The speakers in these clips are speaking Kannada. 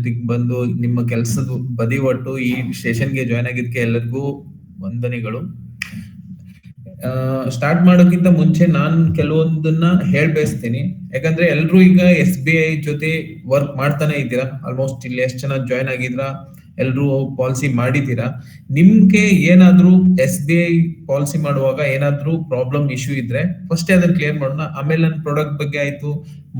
ಇದಕ್ ಬಂದು ನಿಮ್ಮ ಕೆಲಸದ ಬದಿ ಒಟ್ಟು ಈ ಸೆಷನ್ಗೆ ಜಾಯ್ನ್ ಆಗಿದ್ದಕ್ಕೆ ಎಲ್ಲರಿಗೂ ವಂದನೆಗಳು. ಸ್ಟಾರ್ಟ್ ಮಾಡೋಕ್ಕಿಂತ ಮುಂಚೆ ನಾನು ಕೆಲವೊಂದನ್ನ ಹೇಳ್ಬಯಸ್ತೀನಿ. ಯಾಕಂದ್ರೆ ಎಲ್ರು ಈಗ SBI ಜೊತೆ ವರ್ಕ್ ಮಾಡ್ತಾನೆ ಇದ್ದೀರಾ. ಆಲ್ಮೋಸ್ಟ್ ಇಲ್ಲಿ ಎಷ್ಟು ಜನ ಜಾಯ್ನ್ ಆಗಿದ್ರ ಎಲ್ರು ಪಾಲಿಸಿ ಮಾಡಿದೀರಾ. ನಿಮ್ಗೆ ಏನಾದ್ರೂ SBI ಪಾಲಿಸಿ ಮಾಡುವಾಗ ಏನಾದ್ರೂ ಪ್ರಾಬ್ಲಮ್ ಇಶ್ಯೂ ಇದ್ರೆ ಫಸ್ಟ್ ಅದನ್ನ ಕ್ಲಿಯರ್ ಮಾಡೋಣ. ಆಮೇಲೆ ನನ್ನ ಪ್ರಾಡಕ್ಟ್ ಬಗ್ಗೆ ಆಯ್ತು,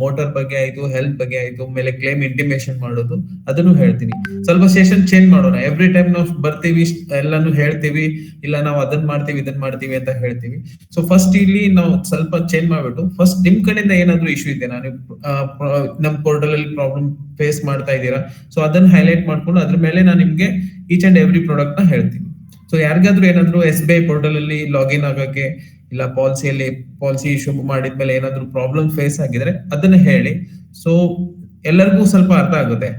ಮೋಟರ್ ಬಗ್ಗೆ ಆಯ್ತು, ಹೆಲ್ತ್ ಬಗ್ಗೆ ಆಯ್ತು, ಮೇಲೆ ಕ್ಲೇಮ್ ಇಂಟಿಮೇಷನ್ ಮಾಡೋದು ಅದನ್ನು ಹೇಳ್ತೀನಿ. ಸ್ವಲ್ಪ ಸೆಷನ್ ಚೇಂಜ್ ಮಾಡೋಣ. ಎವ್ರಿ ಟೈಮ್ ನಾವು ಬರ್ತೀವಿ ಎಲ್ಲಾನು ಹೇಳ್ತೀವಿ, ಇಲ್ಲ ನಾವು ಅದನ್ನ ಮಾಡ್ತೀವಿ ಇದನ್ನ ಮಾಡ್ತೀವಿ ಅಂತ ಹೇಳ್ತೀವಿ. ಸೊ ಫಸ್ಟ್ ಇಲ್ಲಿ ನಾವು ಸ್ವಲ್ಪ ಚೇಂಜ್ ಮಾಡ್ಬಿಟ್ಟು ಫಸ್ಟ್ ನಿಮ್ ಕಡೆಯಿಂದ ಏನಾದ್ರು ಇಶ್ಯೂ ಇದೆ, ನಾನು ನಮ್ ಪೋರ್ಟಲ್ ಅಲ್ಲಿ ಪ್ರಾಬ್ಲಮ್ ಫೇಸ್ ಮಾಡ್ತಾ ಇದ್ದೀರಾ, ಸೊ ಅದನ್ನ ಹೈಲೈಟ್ ಮಾಡ್ಕೊಂಡು ಅದ್ರ ಮೇಲೆ ನಾನು ನಿಮ್ಗೆ ಈಚ್ ಅಂಡ್ ಎವ್ರಿ ಪ್ರಾಡಕ್ಟ್ ನ ಹೇಳ್ತೀನಿ. ಸೊ ಯಾರಿಗಾದ್ರೂ ಏನಾದ್ರು SBI ಪೋರ್ಟಲ್ ಅಲ್ಲಿ ಲಾಗಿನ್ ಆಗಕ್ಕೆ ಇಲ್ಲ ಪಾಲಿಸಿ ಇಶ್ಯೂ ಮಾಡಿದ್ಮೇಲೆ ಏನಾದ್ರು ಪ್ರಾಬ್ಲಮ್ ಫೇಸ್ ಆಗಿದ್ರೆ ಅದನ್ನ ಹೇಳಿ. ಸೊ ಎಲ್ಲರಿಗೂ ಸ್ವಲ್ಪ ಅರ್ಥ ಆಗುತ್ತೆ.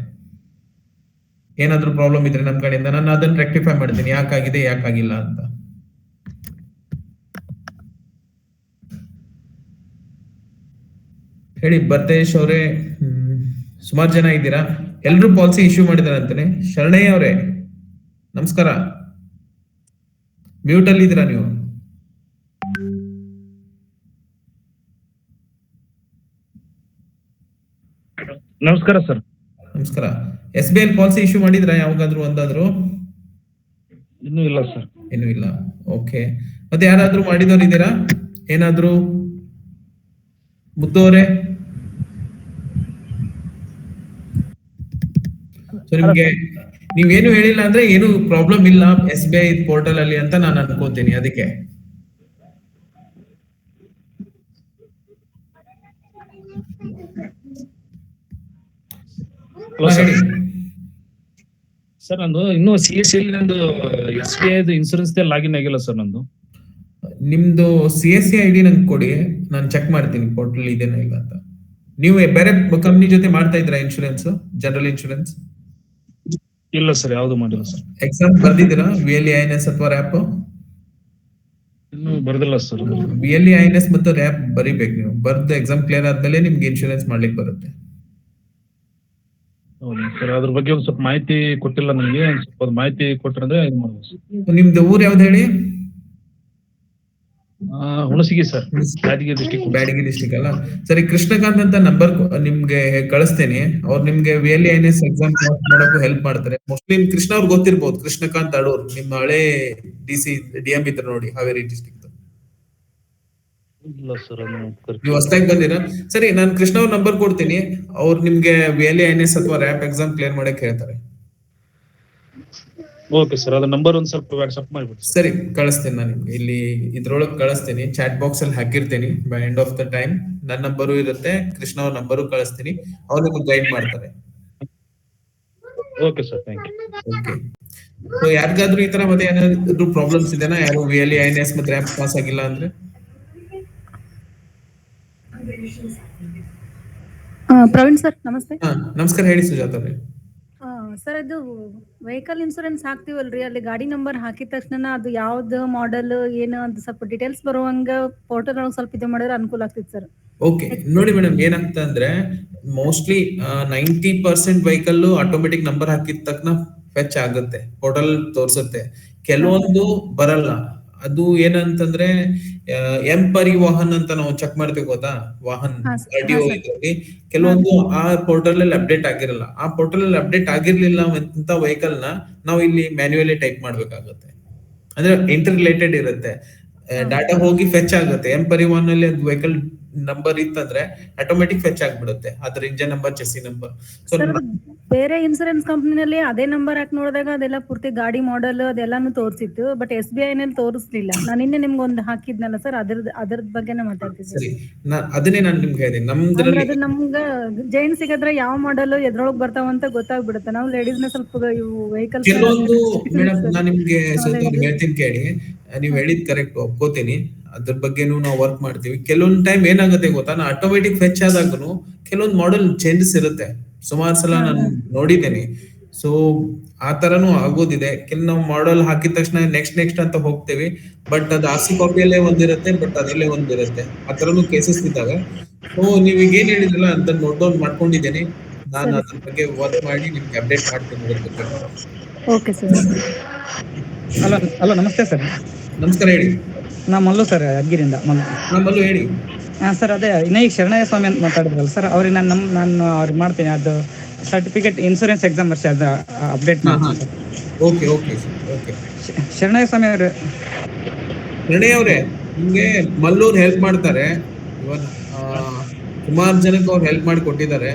ಏನಾದ್ರು ಪ್ರಾಬ್ಲಮ್ ಇದ್ರೆ ನಮ್ ಕಡೆಯಿಂದ ನಾನು ಅದನ್ನ ರೆಕ್ಟಿಫೈ ಮಾಡ್ತೀನಿ, ಯಾಕಾಗಿದೆ ಯಾಕಾಗಿಲ್ಲ ಅಂತ. ಹೇಳಿ ಭರ್ತೇಶ್ ಅವರೇ. ಸುಮಾರು ಜನ ಇದ್ದೀರಾ, ಎಲ್ರು ಪಾಲಿಸಿ ಇಶ್ಯೂ ಮಾಡಿದಾರೆ ಅಂತಾನೆ. ಶರಣಯ್ಯ ಅವರೇ ನಮಸ್ಕಾರ, ಮ್ಯೂಟ್ ಅಲ್ಲಿ ಇದ್ದೀರಾ ನೀವು? ನಮಸ್ಕಾರ ಸರ್. ನಮಸ್ಕಾರ. SBI ಪಾಲಿಸಿ ಇಶ್ಯೂ ಮಾಡಿದ್ರಾ ಯಾವಾಗಾದ್ರೂ ಒಂದಾದ್ರು? ಇನ್ನೂ ಇಲ್ಲ ಸರ್. ಇನ್ನೂ ಇಲ್ಲ. ಓಕೆ, ಮತ್ತೆ ಯಾರಾದ್ರೂ ಮಾಡಿದವ್ರು ಇದ್ದೀರಾ? ಏನಾದ್ರು ಮುದ್ದೋರೆ? ಸೊ ನಿಮ್ಗೆ ನೀವೇನು ಹೇಳಿಲ್ಲ ಅಂದ್ರೆ ಏನು ಪ್ರಾಬ್ಲಮ್ ಇಲ್ಲ SBI ಪೋರ್ಟಲ್ ಅಲ್ಲಿ ಅಂತ ನಾನು ಅನ್ಕೋತೀನಿ. ಅದಕ್ಕೆ ಸರ್ ನಂದು ಇನ್ನು CSL ನಂದು SBI ಇನ್ಸೂರೆನ್ಸ್ ಲಾಗಿನ್ ಆಗಿಲ್ಲ ಸರ್ ನಂದು. ನಿಮ್ದು CSC ID ನಂಗೆ ಕೊಡಿ, ನಾನು ಚೆಕ್ ಮಾಡ್ತೀನಿ ಪೋರ್ಟಲ್ ಇದೇನಾ ಇಲ್ಲ ಅಂತ. ನೀವು ಬೇರೆ ಕಂಪ್ನಿ ಜೊತೆ ಮಾಡ್ತಾ ಇದ್ರಾ ಇನ್ಶೂರೆನ್ಸ್, ಜನರಲ್ ಇನ್ಶೂರೆನ್ಸ್? ಇಲ್ಲ ಸರ್, ಯಾವ್ದು ಮಾಡಿಲ್ಲ ಸರ್. ಎಕ್ಸಾಮ್ ಬರ್ದಿದ್ದೀರಾ VLE INS ಅಥವಾ ರ್ಯಾಪ್? ಇನ್ನು ಬರ್ದಿಲ್ಲ ಸರ್. VLE INS ಮತ್ತು ರ್ಯಾಪ್ ಬರಿಬೇಕು. ನೀವು ಬರ್ದು ಎಕ್ಸಾಮ್ ಕ್ಲಿಯರ್ ಆದ್ಮೇಲೆ ನಿಮ್ಗೆ ಇನ್ಶೂರೆನ್ಸ್ ಮಾಡ್ಲಿಕ್ಕೆ ಬರುತ್ತೆ. ಹೌದು ಸರ್, ಅದ್ರ ಬಗ್ಗೆ ಒಂದು ಸ್ವಲ್ಪ ಮಾಹಿತಿ ಕೊಟ್ಟಿಲ್ಲ ನನಗೆ. ಸ್ವಲ್ಪ ಮಾಹಿತಿ ಕೊಟ್ಟರೆ ನಿಮ್ದು ಊರ್ ಯಾವ್ದು ಹೇಳಿ? Hunasagi sir, Byadgi district. Byadgi district ಅಲ್ಲ? ಸರಿ, ಕೃಷ್ಣಕಾಂತ್ ಅಂತ ನಂಬರ್ ನಿಮ್ಗೆ ಕಳಿಸ್ತೇನೆ. ಅವ್ರು ನಿಮ್ಗೆ VLE INS ಎಕ್ಸಾಮ್ ಮಾಡೋಕ್ಕೂ ಹೆಲ್ಪ್ ಮಾಡ್ತಾರೆ. ಮೋಸ್ಟ್ಲಿ ಕೃಷ್ಣ ಅವ್ರು ಗೊತ್ತಿರ್ಬೋದು, ಕೃಷ್ಣಕಾಂತ್ ಅಡೂರ್, ನಿಮ್ಮ ಹಳೆ DM ಇದ್ರು ನೋಡಿ, ಹಾವೇರಿ ಡಿಸ್ಟಿಕ್. ಇಲ್ಲ ಸರ್, ನೀವು ಹೊಸದಾಗಿ ಬಂದಿರಾ? ಸರಿ, ನಾನು ಕೃಷ್ಣ ಅವ್ರ ನಂಬರ್ ಕೊಡ್ತೀನಿ. ಅವ್ರು ನಿಮ್ಗೆ VLE INS ಅಥವಾ ರ್ಯಾಪ್ ಎಕ್ಸಾಮ್ ಕ್ಲಿಯರ್ ಮಾಡಕ್ ಹೇಳ್ತಾರೆ. ಓಕೆ ಸರ್, ಅದ್ರ ನಂಬರ್ ಒಂದ್ ಸ್ವಲ್ಪ ವಾಟ್ಸ್ಆಪ್ ಮಾಡ್ಬಿಡಿ. ಸರಿ, ಕಳಿಸ್ತೇನೆ ನಾನು ನಿಮ್ಗೆ. ಇಲ್ಲಿ ಇದ್ರೊಳಗೆ ಕಳಿಸ್ತೀನಿ, ಚಾಟ್ ಬಾಕ್ಸ್ ಅಲ್ಲಿ ಹಾಕಿರ್ತೀನಿ. By end of the time ನನ್ನ ನಂಬರು ಇರುತ್ತೆ, ಕೃಷ್ಣ ಅವ್ರ ನಂಬರು ಕಳಿಸ್ತೀನಿ. ಅವ್ರು ನಿಮ್ಗೆ ಗೈಡ್ ಮಾಡ್ತಾರೆ. Okay sir, thank you. Okay. So ಯಾರಿಗಾದ್ರೂ ಈ ತರ ಮತ್ತೆ ಏನಾದ್ರು ಪ್ರಾಬ್ಲಮ್ಸ್ ಇದೆನಾ? ಯಾರು VLE INS ಮತ್ತೆ ರ್ಯಾಪ್ ಪಾಸ್ ಆಗಿಲ್ಲ ಅಂದ್ರೆ? ಪ್ರವೀಣ್ ಸರ್ ನಮಸ್ತೆ. ನಮಸ್ಕಾರ, ಹೇಳಿ ಸುಜಾತ ಅವ್ರೆ. ಸರ್, ಅದು ವೆಹಿಕಲ್ ಇನ್ಸೂರೆನ್ಸ್ ಹಾಕ್ತಿವಲ್ರಿ, ಅಲ್ಲಿ ಗಾಡಿ ನಂಬರ್ ಹಾಕಿದ ತಕ್ಷಣ ಅದು ಯಾವ್ದು ಮಾಡೆಲ್ ಏನು ಅಂತ ಸ್ವಲ್ಪ ಡೀಟೇಲ್ಸ್ ಬರುವಂಗ ಪೋರ್ಟಲ್ ಒಳಗೆ ಸ್ವಲ್ಪ ಇದು ಮಾಡಿದ್ರೆ ಅನುಕೂಲ ಆಗ್ತಿತ್ತು ಸರ್. ಓಕೆ, ನೋಡಿ ಮೇಡಮ್, ಏನಾಗ್ತ ಅಂದ್ರೆ ಮೋಸ್ಟ್ಲಿ 90% ವೆಹಿಕಲ್ ಆಟೋಮೆಟಿಕ್ ನಂಬರ್ ಹಾಕಿದ ತಕ್ಷಣ ಫೆಚ್ ಆಗುತ್ತೆ, ಪೋರ್ಟಲ್ ತೋರ್ಸುತ್ತೆ. ಕೆಲವೊಂದು ಬರಲ್ಲ. ಅದು ಏನಂತಂದ್ರೆ ಪರಿವಾಹನ್ ಅಂತ ನಾವು ಚೆಕ್ ಮಾಡ್ತೇವೆ ಗೊತ್ತಾ, ವಾಹನ್ RTO ಇದ್ರಲ್ಲಿ ಕೆಲವೊಂದು ಆ ಪೋರ್ಟಲ್ ಅಲ್ಲಿ ಅಪ್ಡೇಟ್ ಆಗಿರಲ್ಲ. ಆ ಪೋರ್ಟಲ್ ಅಲ್ಲಿ ಅಪ್ಡೇಟ್ ಆಗಿರ್ಲಿಲ್ಲ ಅಂತ ವೆಹಿಕಲ್ ನ ನಾವು ಇಲ್ಲಿ ಮ್ಯಾನ್ಯುಯಲಿ ಟೈಪ್ ಮಾಡ್ಬೇಕಾಗುತ್ತೆ. ಅಂದ್ರೆ ಇಂಟರ್ ರಿಲೇಟೆಡ್ ಇರುತ್ತೆ, ಡಾಟಾ ಹೋಗಿ ಫೆಚ್ ಆಗುತ್ತೆ. ಪರಿವಾಹನ್ ಅಲ್ಲಿ ಅದು ವೆಹಿಕಲ್ ನಂಬರ್ ಇತ್ತಂದ್ರೆ ಆಟೋಮೆಟಿಕ್ ಫೆಚ್ ಆಗ್ಬಿಡುತ್ತೆ, ಅದ್ರ engine number, chassis number. So ಬೇರೆ ಇನ್ಸೂರೆನ್ಸ್ ಕಂಪನಿನಲ್ಲಿ ಅದೇ ನಂಬರ್ ಹಾಕಿ ನೋಡಿದಾಗ ಅದೆಲ್ಲ ಪೂರ್ತಿ ಗಾಡಿ ಮಾಡೆಲ್ ಅದೆಲ್ಲಾನು ತೋರಿಸಿತ್ತು, ಬಟ್ SBI ನಲ್ಲಿ ತೋರಿಸ್ಲಿಲ್ಲ. ನಾನು ನಿನ್ನೆ ನಿಮ್ಗೆ ಒಂದು ಹಾಕಿದ್ನಲ್ಲ ಸರ್, ಅದ್ರದ್ ಬಗ್ಗೆನೇ ಮಾತಾಡ್ತಿದ್ದೆ. ಅದನ್ನೇ ನಾನು ನಿಮ್ಗೆ ಹೇಳಿದೆ. ನಮ್ದ್ರಲ್ಲಿ ಅದು ನಮ್ಗ ಜೈನ್ ಸಿಗದ್ರೆ ಯಾವ ಮಾಡೆಲ್ ಎದ್ರೊಳಗ್ ಬರ್ತಾವಂತ ಗೊತ್ತಾಗ್ಬಿಡುತ್ತೆ. ನಾವು ಲೇಡೀಸ್ ನ ಸ್ವಲ್ಪ ಇವು ವೆಹಿಕಲ್ ಕೆಲವೊಂದು ಮೇಡಮ್ ನಾನು ನಿಮ್ಗೆ ಸ್ವಲ್ಪ ಹೇಳ್ತೀನಿ ಕೇಳಿ. ನೀವ್ ಹೇಳಿದ್ ಕರೆಕ್ಟ್, ಒಪ್ಕೋತೀನಿ. ಅದ್ರ ಬಗ್ಗೆನೂ ನಾವು ವರ್ಕ್ ಮಾಡ್ತೀವಿ. ಕೆಲವೊಂದ್ ಟೈಮ್ ಏನಾಗುತ್ತೆ ಗೊತ್ತಾ, ನಾ ಆಟೋಮೆಟಿಕ್ ಫೆಚ್ ಆದಾಗನು ಕೆಲವೊಂದ್ ಮಾಡೆಲ್ ಚೇಂಜಸ್ ಇರುತ್ತೆ. ಸುಮಾರು ಸಲ ನಾನು ನೋಡಿದ್ದೇನೆ. ಸೊ ಆ ತರನು ಆಗೋದಿದೆ. ನಾವು ಮಾಡೆಲ್ ಹಾಕಿದ ತಕ್ಷಣ ನೆಕ್ಸ್ಟ್ ಅಂತ ಹೋಗ್ತೇವೆ, ಬಟ್ ಅದು RC ಕಾಪಿಯಲ್ಲೇ ಒಂದಿರುತ್ತೆ, ಬಟ್ ಅದರಲ್ಲೇ ಒಂದಿರುತ್ತೆ. ಆ ತರನು ಕೇಸಸ್ ಇದ್ದಾವೆ. ಸೊ ನೀವ್ ಈಗ ಏನ್ ಹೇಳಿದ್ರಲ್ಲ ಅಂತ ನೋಟ್ ಡೌನ್ ಮಾಡ್ಕೊಂಡಿದ್ದೇನೆ. ನಾನು ಅದ್ರ ಬಗ್ಗೆ ವರ್ಕ್ ಮಾಡಿ ನಿಮ್ಗೆ ಅಪ್ಡೇಟ್ ಮಾಡ್ತೀನಿ ಅದ್ರ ಬಗ್ಗೆ. Okay sir. ಹಲೋ ನಮಸ್ತೆ ಸರ್. ನಮಸ್ಕಾರ, ಹೇಳಿ. ನಾ ಮಲ್ಲು ಸರ್, ಯಾದಗಿರಿಯಿಂದ ಮಲ್ಲು. ನಮ್ಮಲ್ಲೂ ಹೇಳಿ. ಸರ್ ಅದೇ ಇನ್ನ ಈಗ ಶರಣಯ್ಯ ಸ್ವಾಮಿ ಅಂತ ಮಾತಾಡಿದ್ರಲ್ಲ ಸರ್, ಅವ್ರಿಗೆ ನಾನು ಅವ್ರಿಗೆ ಮಾಡ್ತೀನಿ ಅದು ಸರ್ಟಿಫಿಕೇಟ್ ಇನ್ಸೂರೆನ್ಸ್ ಎಕ್ಸಾಮ್ ಬರ್ಸಿ ಅದು ಅಪ್ಡೇಟ್ ಮಾಡ್ತೀನಿ sir. Okay okay okay. Sharanayya Swamy ಅವರು. ಪ್ರಣಯ್ ಅವರೇ, ನಿಮ್ಗೆ ಮಲ್ಲೂರ್ ಹೆಲ್ಪ್ ಮಾಡ್ತಾರೆ. ಇವನ್ ಸುಮಾರು ಜನಕ್ಕೆ ಅವ್ರು ಹೆಲ್ಪ್ ಮಾಡಿ ಕೊಟ್ಟಿದ್ದಾರೆ.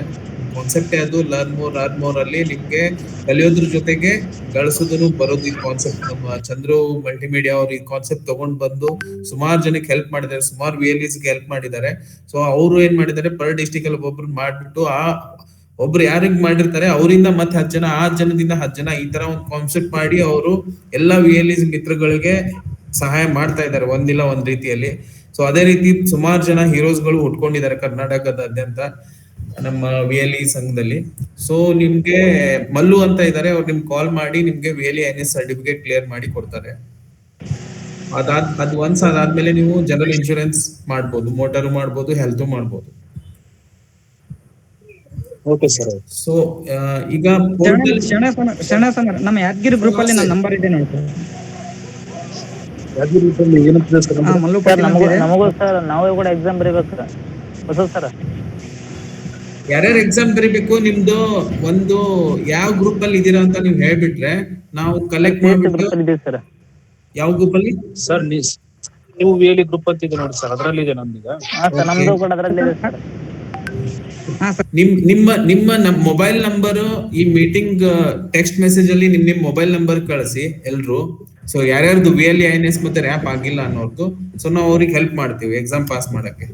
ಕಾನ್ಸೆಪ್ಟ್ ಅದು ಲರ್ನ್ ಮೋರ್ ಅಲ್ಲಿ ನಿಮ್ಗೆ ಕಲಿಯೋದ್ರ ಜೊತೆಗೆ ಗಳಿಸೋದನ್ನು ಬರೋದು. ಈ ಕಾನ್ಸೆಪ್ಟ್ ನಮ್ಮ ಚಂದ್ರು ಮಲ್ಟಿಮೀಡಿಯಾ ಅವ್ರು ಈ ಕಾನ್ಸೆಪ್ಟ್ ತಗೊಂಡ್ ಬಂದು ಸುಮಾರು ಜನಕ್ಕೆ ಹೆಲ್ಪ್ ಮಾಡಿದ್ದಾರೆ, ಸುಮಾರು VLEsಗೆ ಹೆಲ್ಪ್ ಮಾಡಿದ್ದಾರೆ. ಸೊ ಅವರು ಏನ್ ಮಾಡಿದ್ದಾರೆ, ಪರ್ ಡಿಸ್ಟಿಕ್ ಅಲ್ಲಿ ಒಬ್ಬೊಬ್ರು ಮಾಡ್ಬಿಟ್ಟು ಆ ಒಬ್ರು ಯಾರಿಗ್ ಮಾಡಿರ್ತಾರೆ ಅವರಿಂದ ಮತ್ತೆ 10 ಜನ, ಆ ಜನದಿಂದ 10 ಜನ, ಈ ತರ ಒಂದು ಕಾನ್ಸೆಪ್ಟ್ ಮಾಡಿ ಅವರು ಎಲ್ಲಾ VLEs ಮಿತ್ರಗಳಿಗೆ ಸಹಾಯ ಮಾಡ್ತಾ ಇದ್ದಾರೆ ಒಂದಿಲ್ಲ ಒಂದ್ ರೀತಿಯಲ್ಲಿ. ಸೊ ಅದೇ ರೀತಿ ಸುಮಾರು ಜನ ಹೀರೋಸ್ಗಳು ಹುಟ್ಕೊಂಡಿದ್ದಾರೆ ಕರ್ನಾಟಕದಾದ್ಯಂತ ನಮ್ಮ VLE ಸಂಘದಲ್ಲಿ. ಸೊ ನಿಮ್ಗೆ ಮಲ್ಲು ಅಂತ ಇದ್ದಾರೆ, ಅವ್ರು ನಿಮ್ಗೆ ಕಾಲ್ ಮಾಡಿ ನಿಮ್ಗೆ VLE NS ಸರ್ಟಿಫಿಕೇಟ್ ಕ್ಲಿಯರ್ ಮಾಡಿ ಕೊಡ್ತಾರೆ. ಅದಾದ್ಮೇಲೆ ನೀವು ಜನರಲ್ ಇನ್ಶೂರೆನ್ಸ್ ಮಾಡ್ಬೋದು, ಮೋಟಾರು ಮಾಡ್ಬೋದು, ಹೆಲ್ತ್ ಮಾಡ್ಬೋದು. Okay sir. ಸೊ ಈಗ ಪೋರ್ಟಲ್ ಶರಣಯ್ಯ ಸ್ವಾಮಿ ನಮ್ಮ ಯಾದಗಿರಿ ಗ್ರೂಪ್ ಅಲ್ಲಿ ನನ್ನ ನಂಬರ್ ಇದೆ ನೋಡಿ ಸರ್. ಏನಂತ ಸರ್? ಮಲ್ಲು ನಮಗೂ ಸರ್, ನಾವೇ ಕೂಡ ಎಕ್ಸಾಮ್ ಬರೀಬೇಕು ಸರ್. ಯಾರ್ಯಾರು ಎಕ್ಸಾಮ್ ಬರೀಬೇಕು, ನಿಮ್ದು ಒಂದು ಯಾವ ಗ್ರೂಪ್ ಅಲ್ಲಿ ಇದೀರಾ ಅಂತ ನೀವು ಹೇಳ್ಬಿಟ್ರೆ ನಾವು ಕಲೆಕ್ಟ್ ಮಾಡ್ಬಿಟ್ಟು. ಸರ್ ಯಾವ ಗ್ರೂಪ್ ಅಲ್ಲಿ ಸರ್ ನೀವು VLE ಗ್ರೂಪ್ ಅಂತ ಇದೆ ನೋಡಿ ಸರ್, ಅದರಲ್ಲಿ ಇದೆ ನಮ್ದೀಗ. ನಮ್ದು ಕೂಡ ಅದರಲ್ಲಿ ಇದೆ ಸರ್. ನಿಮ್ಮ ಮೊಬೈಲ್ ನಂಬರ್ ಈ ಮೀಟಿಂಗ್ ಟೆಕ್ಸ್ಟ್ ಮೆಸೇಜ್ ಅಲ್ಲಿ ನಿಮ್ ಮೊಬೈಲ್ ನಂಬರ್ ಕಳಿಸಿ ಎಲ್ರು. ಸೊ ಯಾರ್ಯಾರ್ದು VLE INS ಮತ್ತೆ ರ್ಯಾಪ್ ಆಗಿಲ್ಲ ಅನ್ನೋರ್ದು, ಸೊ ನಾವು ಅವ್ರಿಗೆ ಹೆಲ್ಪ್ ಮಾಡ್ತೀವಿ ಎಕ್ಸಾಮ್ ಪಾಸ್ ಮಾಡಕ್ಕೆ.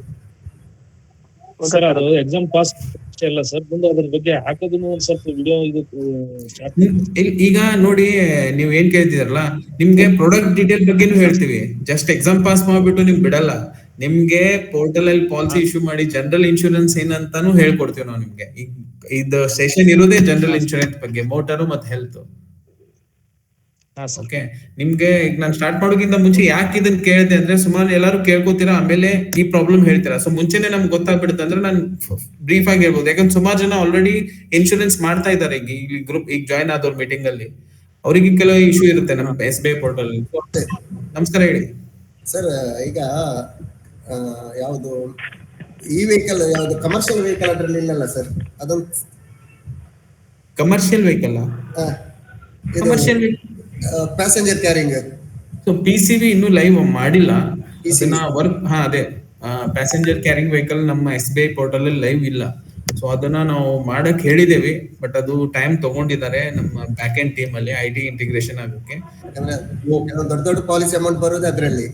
ಸರ್ ಅದು ಎಕ್ಸಾಮ್ ಪಾಸ್ ಅಷ್ಟೇ ಅಲ್ಲ ಸರ್, ಮುಂದೆ ಅದ್ರ ಬಗ್ಗೆ ಹಾಕೋದನ್ನು ಒಂದ್ ಸ್ವಲ್ಪ ವಿಡಿಯೋ ಇದು ಈಗ ನೋಡಿ, ನೀವ್ ಏನ್ ಕೇಳ್ತಿದಾರಲ್ಲ, ನಿಮ್ಗೆ ಪ್ರಾಡಕ್ಟ್ ಡೀಟೇಲ್ ಬಗ್ಗೆನೂ ಹೇಳ್ತೀವಿ. ಜಸ್ಟ್ ಎಕ್ಸಾಮ್ ಪಾಸ್ ಮಾಡ್ಬಿಟ್ಟು ನಿಮ್ಗೆ ಬಿಡಲ್ಲ. ನಿಮ್ಗೆ ಪೋರ್ಟಲ್ ಅಲ್ಲಿ ಪಾಲಿಸಿ ಇಶ್ಯೂ ಮಾಡಿ ಜನರಲ್ ಇನ್ಶೂರೆನ್ಸ್ ಏನಂತಾನು ಹೇಳ್ಕೊಡ್ತೀವಿ ನಾವು ನಿಮ್ಗೆ. ಇದು ಸೆಷನ್ ಇರೋದೇ ಜನರಲ್ ಇನ್ಶೂರೆನ್ಸ್ ಬಗ್ಗೆ, ಮೋಟಾರು ಮತ್ತೆ ಹೆಲ್ತ್. ಓಕೆ, ನಿಮ್ಗೆ ಈಗ ನಾನು ಸ್ಟಾರ್ಟ್ ಮಾಡೋಕ್ಕಿಂತ ಮುಂಚೆ ಯಾಕೆ ಇದನ್ನ ಕೇಳಿದೆ ಅಂದ್ರೆ, ಸುಮಾರು ಎಲ್ಲಾರು ಕೇಳ್ಕೊತೀರಾ, ಆಮೇಲೆ ಈ ಪ್ರಾಬ್ಲಮ್ ಹೇಳ್ತೀರಾ. ಸೊ ಮುಂಚೆನೆ ನಮ್ಗೆ ಗೊತ್ತಾಗ್ಬಿಡುತ್ತೆ ಅಂದ್ರೆ ನಾನು ಬ್ರೀಫ್ ಆಗಿ ಹೇಳ್ಬೋದು. ಯಾಕಂದ್ರೆ ಸುಮಾರು ಜನ ಆಲ್ರೆಡಿ ಇನ್ಶೂರೆನ್ಸ್ ಮಾಡ್ತಾ ಇದ್ದಾರೆ. ಈಗ ಈ ಗ್ರೂಪ್ ಈಗ ಜಾಯ್ನ್ ಆದವ್ರ ಮೀಟಿಂಗ್ ಅಲ್ಲಿ ಅವರಿಗೆ ಕೆಲವು ಇಶ್ಯೂ ಇರುತ್ತೆ ನಮ್ಮ SBI ಪೋರ್ಟಲ್. ನಮಸ್ಕಾರ, ಹೇಳಿ ಸರ್. ಈಗ ಯಾವುದು ಈ ವೆಹಿಕಲ್, ಯಾವುದು ಕಮರ್ಷಿಯಲ್ ವೆಹಿಕಲ್ ಅದ್ರಲ್ಲಿ ಇಲ್ಲಲ್ಲ ಸರ್? ಅದೊಂದು commercial vehicle, commercial passenger carrying. So PCV ಇನ್ನೂ ಲೈವ್ ಮಾಡಿಲ್ಲ ಅದನ್ನ ವರ್ಕ್. ಅದೇ ಪ್ಯಾಸೆಂಜರ್ ಕ್ಯಾರಿಂಗ್ ವೆಹಿಕಲ್ ನಮ್ಮ SBI ಪೋರ್ಟಲ್ ಅಲ್ಲಿ ಲೈವ್ ಇಲ್ಲ. ಸೊ ಅದನ್ನ ನಾವು ಮಾಡಕ್ ಹೇಳಿದೇವಿ, ಬಟ್ ಅದು ಟೈಮ್ ತಗೊಂಡಿದ್ದಾರೆ ನಮ್ಮ ಬ್ಯಾಕ್ ಎಂಡ್ ಟೀಮ್ ಅಲ್ಲಿ IT ಇಂಟಿಗ್ರೇಷನ್ ಆಗೋಕೆ. ಯಾಕಂದ್ರೆ ದೊಡ್ಡ ದೊಡ್ಡ ಪಾಲಿಸಿ ಅಮೌಂಟ್ ಬರೋದು ಅದ್ರಲ್ಲಿ.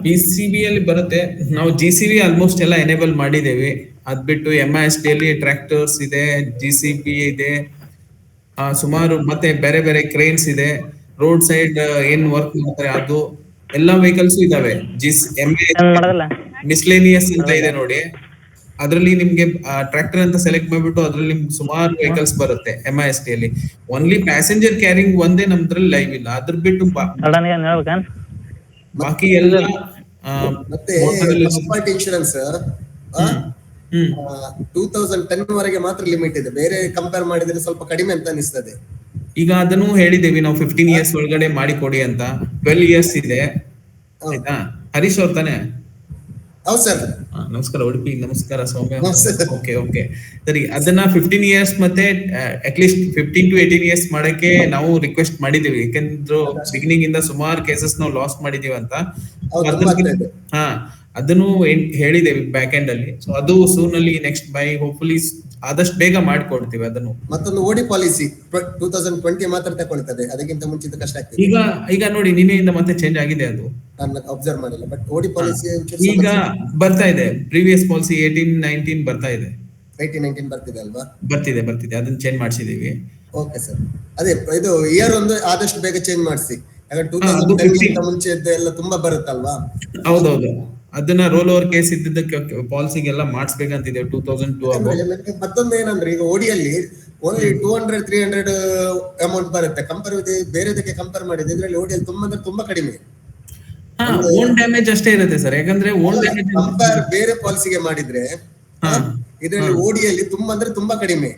PCB ಅಲ್ಲಿ ಬರುತ್ತೆ. ನಾವು GCV ಆಲ್ಮೋಸ್ಟ್ ಎಲ್ಲ ಎನೇಬಲ್ ಮಾಡಿದೇವಿ. ಅದ್ ಬಿಟ್ಟು MIST ಅಲ್ಲಿ ಟ್ರ್ಯಾಕ್ಟರ್ಸ್ ಇದೆ, GCB ಇದೆ, ಸುಮಾರು ಮತ್ತೆ ಬೇರೆ ಬೇರೆ ಕ್ರೇನ್ಸ್ ಇದೆ, ರೋಡ್ ಸೈಡ್ ಏನ್ ವರ್ಕ್ ಮಾಡ್ತಾರೆ ಅದು ಎಲ್ಲಾ ವೆಹಿಕಲ್ಸ್ ಇದಾವೆ. ಮಿಸ್ಲೇನಿಯಸ್ ಅಂತ ಇದೆ ನೋಡಿ, ಅದ್ರಲ್ಲಿ ನಿಮ್ಗೆ ಟ್ರ್ಯಾಕ್ಟರ್ ಅಂತ ಸೆಲೆಕ್ಟ್ ಮಾಡ್ಬಿಟ್ಟು ಅದ್ರಲ್ಲಿ ನಿಮ್ಗೆ ಸುಮಾರು ವೆಹಿಕಲ್ಸ್ ಬರುತ್ತೆ MIST ಅಲ್ಲಿ. ಓನ್ಲಿ ಪ್ಯಾಸೆಂಜರ್ ಕ್ಯಾರಿಂಗ್ ಒಂದೇ ನಮ್ದ್ರಲ್ಲಿ ಲೈವ್ ಇಲ್ಲ. ಅದ್ರ ಬಿಟ್ಟು ಬಾಕಿ ಎಲ್ಲ ಮತ್ತೆ ಇನ್ಶೂರೆನ್ಸ್ 2010 ವರೆಗೆ ಮಾತ್ರ ಲಿಮಿಟ್ ಇದೆ. ಬೇರೆ ಕಂಪೇರ್ ಮಾಡಿದ್ರೆ ಸ್ವಲ್ಪ ಕಡಿಮೆ ಅಂತ ಅನಿಸ್ತದೆ. ಈಗ ಅದನ್ನು ಹೇಳಿದ್ದೇವೆ ನಾವು 15 ಇಯರ್ಸ್ ಒಳಗಡೆ ಮಾಡಿ ಕೊಡಿ ಅಂತ. 12 ಇಯರ್ಸ್ ಇದೆ, ಆಯ್ತಾ? ಹರೀಶ್ ಅವ್ರ ತಾನೆ? ಹೌದು ಸರ್. ನಮಸ್ಕಾರ ಉಡುಪಿ, ನಮಸ್ಕಾರ ಸೌಮ್ಯ. ಓಕೆ ಓಕೆ, ಸರಿ. ಅದನ್ನ 15 ಇಯರ್ಸ್ ಮತ್ತೆ ಅಟ್ಲೀಸ್ಟ್ 15 to 18 ಇಯರ್ಸ್ ಮಾಡಕ್ಕೆ ನಾವು ರಿಕ್ವೆಸ್ಟ್ ಮಾಡಿದೀವಿ. ಯಾಕಂದ್ರೆ ಬಿಗಿನಿಂಗ್ ಇಂದ ಸುಮಾರು ಕೇಸಸ್ ನಾವು ಲಾಸ್ ಮಾಡಿದೀವಿ ಅಂತ. ಅದನ್ನು ಹೇಳಿದೇವಿ ಬ್ಯಾಕ್ ಎಂಡ್ ಅಲ್ಲಿ. ಸೊ ಅದು ಸೂನ್ ಅಲ್ಲಿ ನೆಕ್ಸ್ಟ್ ಬೈ ಹೋಪ್ಫುಲಿ ಆದಷ್ಟು ಬೇಗ ಮಾಡಿಕೊಡ್ತೀವಿ ಅದನ್ನು. ಮತ್ತೊಂದು ಓಡಿ ಪಾಲಿಸಿ 2020 ಮಾತ್ರ ತಗೊಳ್ತದೆ, ಅದಕ್ಕಿಂತ ಮುಂಚಿತ ಕಷ್ಟ ಆಗ್ತದೆ. ಈಗ ನೋಡಿ, ನಿನ್ನೆಯಿಂದ ಮತ್ತೆ ಚೇಂಜ್ ಆಗಿದೆ ಅದು, ನಾನು ಅಬ್ಸರ್ವ್ ಮಾಡಿಲ್ಲ. ಬಟ್ ಓಡಿ ಪಾಲಿಸಿ ಈಗ ಬರ್ತಾ ಇದೆ. ಪ್ರೀವಿಯಸ್ ಪಾಲಿಸಿ 18-19 ಬರ್ತಾ ಇದೆ. 18-19 ಬರ್ತಿದೆ ಅಲ್ವಾ? ಬರ್ತಿದೆ ಅದನ್ನ ಚೇಂಜ್ ಮಾಡಿಸಿದೀವಿ. Okay sir. ಅದೇ ಇದು ಇಯರ್ ಒಂದು ಆದಷ್ಟು ಬೇಗ ಚೇಂಜ್ ಮಾಡಿಸಿ. ಯಾಕಂದ್ರೆ 2010 ಮುಂಚೆ ಎಲ್ಲ ತುಂಬಾ ಬರುತ್ತಲ್ವಾ? ಹೌದೌದು, ಅದನ್ನ ರೋಲ್ ಓವರ್ ಕೇಸ್ ಇದ್ದಿದ್ದಕ್ಕೆ ಪಾಲಿಸಿಗೆಲ್ಲ ಮಾಡಿಸ್ಬೇಕಂತಿದೆ 2002. ಮತ್ತೊಂದು ಏನಂದ್ರೆ, ಈಗ ಓಡಿಯಲ್ಲಿ ಓನ್ಲಿ 200-300 ಅಮೌಂಟ್ ಬರುತ್ತೆ. ಬೇರೆದಕ್ಕೆ ಕಂಪೇರ್ ಮಾಡಿದ್ರೆ ಇದ್ರಲ್ಲಿ ಓಡಿಯಲ್ಲಿ ತುಂಬಾ ಕಡಿಮೆ. ಓನ್ ಡ್ಯಾಮೇಜ್ ಅಷ್ಟೇ ಇರುತ್ತೆ ಸರ್. ಯಾಕಂದ್ರೆ ಓನ್ ಡ್ಯಾಮೇಜ್ ಕಂಪೇರ್ ಬೇರೆ ಪಾಲಿಸಿಗೆ ಮಾಡಿದ್ರೆ ಇದರಲ್ಲಿ ಓಡಿಯಲ್ಲಿ ತುಂಬಾ ಅಂದ್ರೆ ತುಂಬಾ ಕಡಿಮೆ.